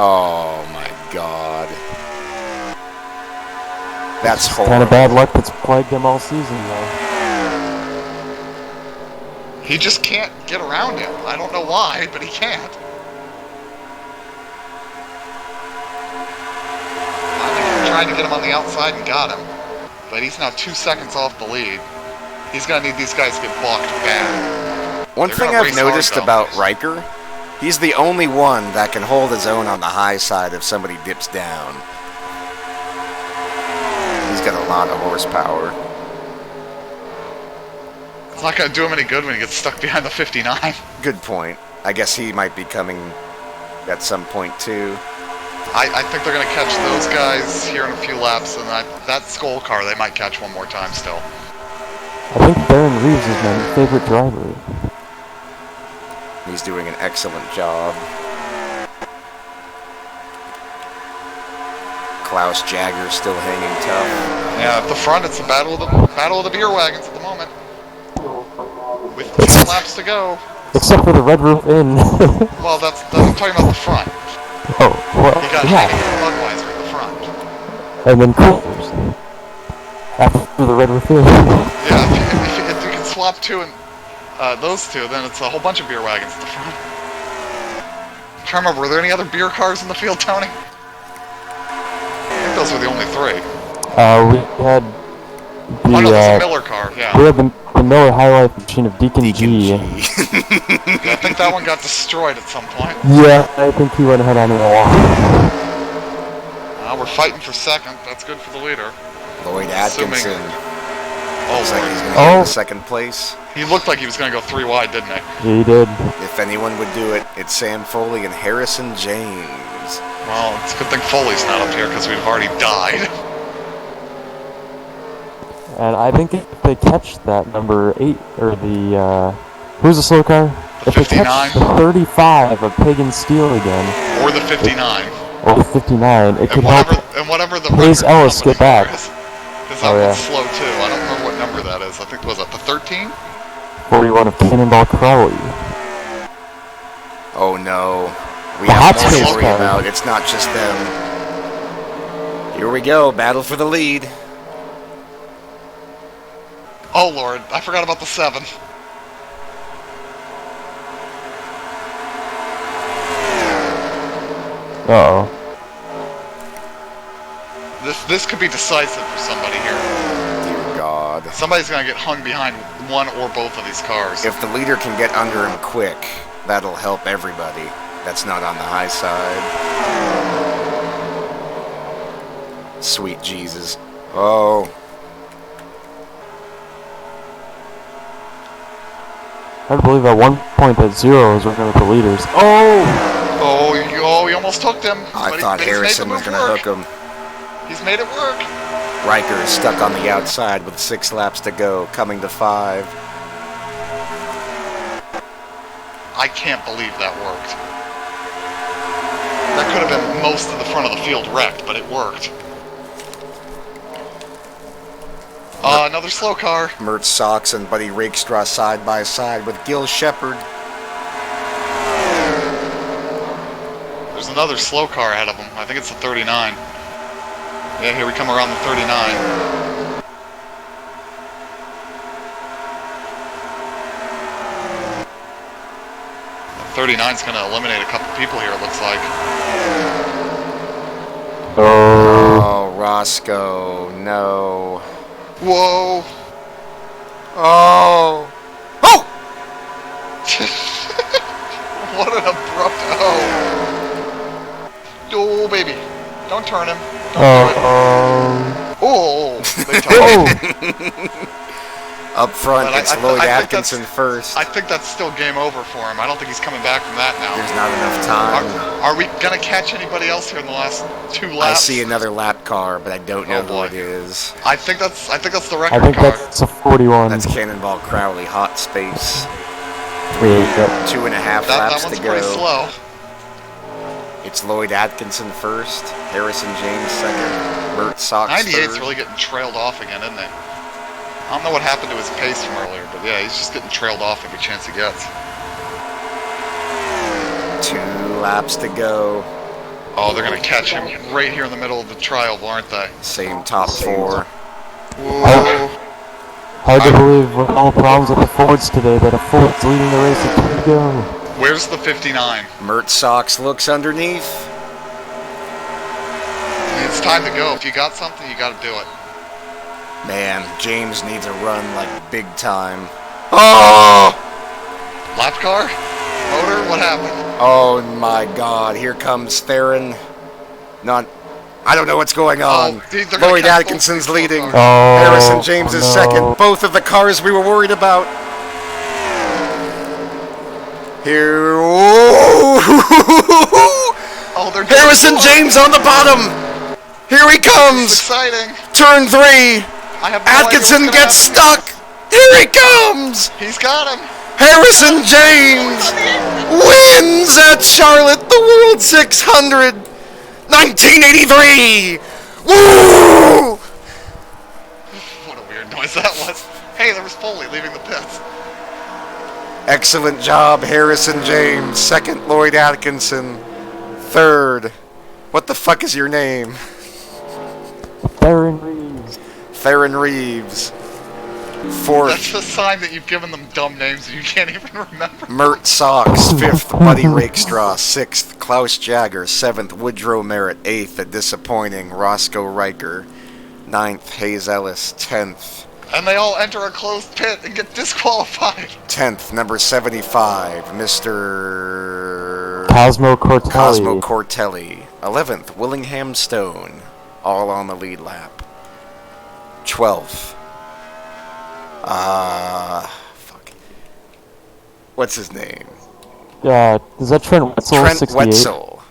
Oh my god. That's horrible. Kind of bad luck that's plagued him all season, though. He just can't get around him. I don't know why, but he can't. I think he tried to get him on the outside and got him. But he's now 2 seconds off the lead. He's going to need these guys to get blocked bad. One They're thing gonna I've race hard, noticed though. about Riker, he's the only one that can hold his own on the high side if somebody dips down. He's got a lot of horsepower. It's not going to do him any good when he gets stuck behind the 59. Good point. I guess he might be coming at some point too. I think they're going to catch those guys here in a few laps, and that Skull car they might catch one more time still. I think Baron Reeves is my favorite driver. He's doing an excellent job. Klaus Jagger still hanging tough. Yeah, at the front, it's the battle of the beer wagons at the moment. With 10 laps to go. Except for the Red Roof Inn. Well, that's I'm talking about the front. Oh, well, You got yeah. Heineken and Budweiser at the front. And then Coors. After the Red Roof Inn. Yeah, if you can swap two and those two, then it's a whole bunch of beer wagons at the front. I'm trying to remember, were there any other beer cars in the field, Tony? I think those were the only three. We had the, Oh no, there's a Miller car, yeah. we had the Miller High Life machine of Deacon G. Yeah, I think that one got destroyed at some point. Yeah, I think he went ahead on the wall. We're fighting for second. That's good for the leader. Lloyd Assuming- Atkinson. Oh, Looks like he's going to Oh. get in second place. he looked like he was going to go 3 wide, didn't he? Yeah, he did. If anyone would do it, it's Sam Foley and Harrison James. Well, it's a good thing Foley's not up here because we'd have already died. And I think if they catch that number 8, or the, who's the slow car? The If they catch 59. the 35 of Pig and Steel again, Or the 59. or the 59, it could And help. whatever the Hayes record Ellis company get back. is. Because Oh, that yeah. one's slow too. I don't remember what number that is. I think, was that the 13? 41 of Cannonball Crowley. Oh no. We The have hot more to space worry car. about. It's not just them. Here we go. Battle for the lead. Oh Lord, I forgot about the 7. Uh-oh. This could be decisive for somebody here. Dear God. Somebody's going to get hung behind one or both of these cars. If the leader can get under him quick, that'll help everybody that's not on the high side. Sweet Jesus. Oh. Hard to believe at one point that Zero was working with the leaders. Oh! Oh, you almost hooked him. I but thought but he's made the Harrison was move going to work. hook him. He's made it work. Riker is stuck on the outside with 6 laps to go, coming to 5. I can't believe that worked. That could have been most of the front of the field wrecked, but it worked. Another slow car. Mert Sox and Buddy Rakestraw side by side with Gil Shepard. There's another slow car ahead of him. I think it's the 39. Yeah, here we come around the 39. The 39's going to eliminate a couple people here, it looks like. Oh, Roscoe, no. Whoa! Oh! Oh! What an abrupt oh! Oh, baby. Don't turn him. Don't do it. Oh! They turned him. Up front, But it's I Lloyd think Atkinson first. I think that's still game over for him. I don't think he's coming back from that now. There's not enough time. Are we going to catch anybody else here in the last 2 I laps? see another lap car, but I don't know who it is. I think that's the record I think car. that's a 41. That's Cannonball Crowley, hot space. Yeah. 2.5 That laps one's to pretty go. slow. It's Lloyd Atkinson first, Harrison James second, Mert Sox 98's third. really getting trailed off again, isn't he? I don't know what happened to his pace from earlier, but yeah, he's just getting trailed off every chance he gets. 2 laps to go. Oh, they're gonna catch him right here in the middle of the trial, aren't they? Same top 4. Whoa! Hard to believe with all the problems with the Fords today that a Ford's leading the race at 2 to go. Where's the 59? Mert Sox looks underneath. It's time to go. If you got something, you gotta do it. Man, James needs a run like big time. Oh! Lap car? Motor? What happened? Oh my god, here comes Theron. I don't know what's going on. they're gonna Lloyd catch Atkinson's both leading. cars. Oh, Harrison James is no. second. Both of the cars we were worried about. Here. Oh, they're Harrison James on the bottom. Here he It's comes. exciting. Turn 3. I have no idea Atkinson what's gonna gets happen. stuck. Here he comes. He's got him. Harrison James wins at Charlotte the World 600, 1983. Woo! What a weird noise that was. Hey, there was Foley leaving the pits. Excellent job, Harrison James. Second, Lloyd Atkinson. Third, what the fuck is your name? Theron Reeves. Theron Reeves. Fourth, That's a sign that you've given them dumb names and you can't even remember. Mert Sox. Fifth, Buddy Rakestraw. Sixth, Klaus Jagger. Seventh, Woodrow Merritt. Eighth, a disappointing Roscoe Riker. Ninth, Hayes Ellis. 10th, And they all enter a closed pit and get disqualified. 10th, number 75, Mr. Cosmo Cortelli. Cosmo Cortelli. 11th, Willingham Stone. All on the lead lap. 12th. Fuck. What's his name? Is that Trent Wetzel? Trent 68? Wetzel.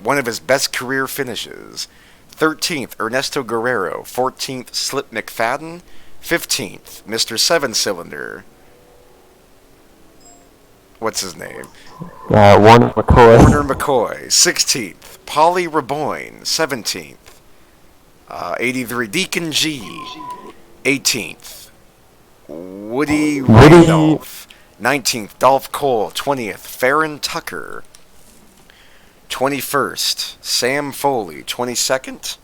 One of his best career finishes. 13th, Ernesto Guerrero. 14th, Slip McFadden. 15th, Mr. Seven Cylinder. What's his name? Warner McCoy. Warner McCoy. 16th, Polly Raboyne. 17th, 83, Deacon G. 18th, Woody Randolph. 19th, Dolph Cole. 20th, Farron Tucker. 21st, Sam Foley. 22nd,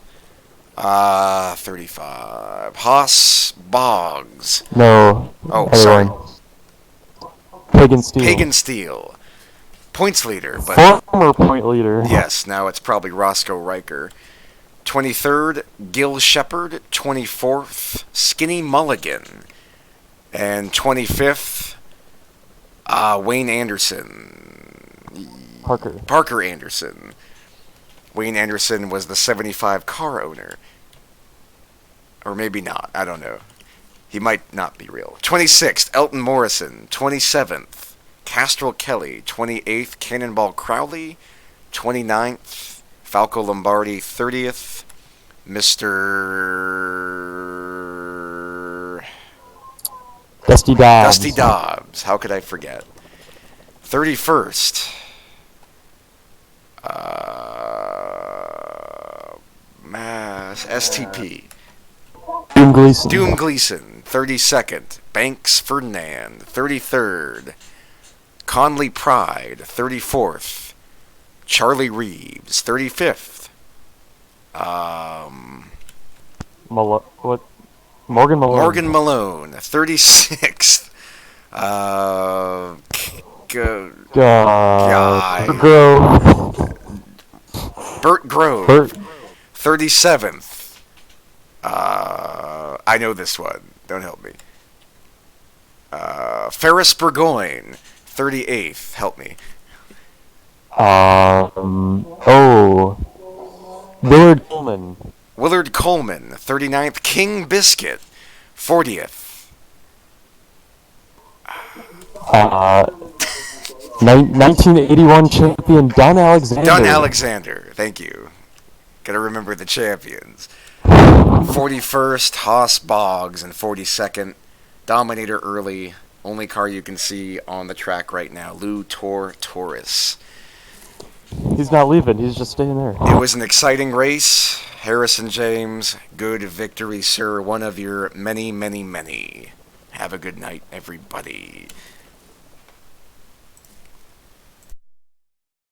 35, Haas Boggs. No. Oh, other sorry. one. Pagan Steel. Pagan Steel. Points leader, but Former point leader. yes, now it's probably Roscoe Riker. 23rd, Gil Shepard. 24th, Skinny Mulligan. And 25th, Wayne Anderson. Parker Anderson. Wayne Anderson was the 75 car owner. Or maybe not, I don't know. He might not be real. 26th, Elton Morrison. 27th, Castrol Kelly. 28th, Cannonball Crowley. 29th, Falco Lombardi. 30th, Mr. Dusty Dobbs. Dusty Dobbs. How could I forget? 31st, Mass STP. Doom Gleason. Doom Gleason, 32nd. Banks Ferdinand, 33rd. Conley Pride, 34th. Charlie Reeves, 35th. What? Morgan Malone. Morgan Malone, 36th. Guy. Burt Grove, 37th. I know this one. Don't help me. Ferris Burgoyne, 38th. Help me. Willard Coleman. Willard Coleman, 39th. King Biscuit, 40th. 1981 champion Don Alexander. Don Alexander, thank you. Gotta remember the champions. 41st, Haas Boggs, and 42nd, Dominator Early. Only car you can see on the track right now, Lou Taurus. He's not leaving. He's just staying there. It was an exciting race. Harrison James, good victory, sir. One of your many, many, many. Have a good night, everybody.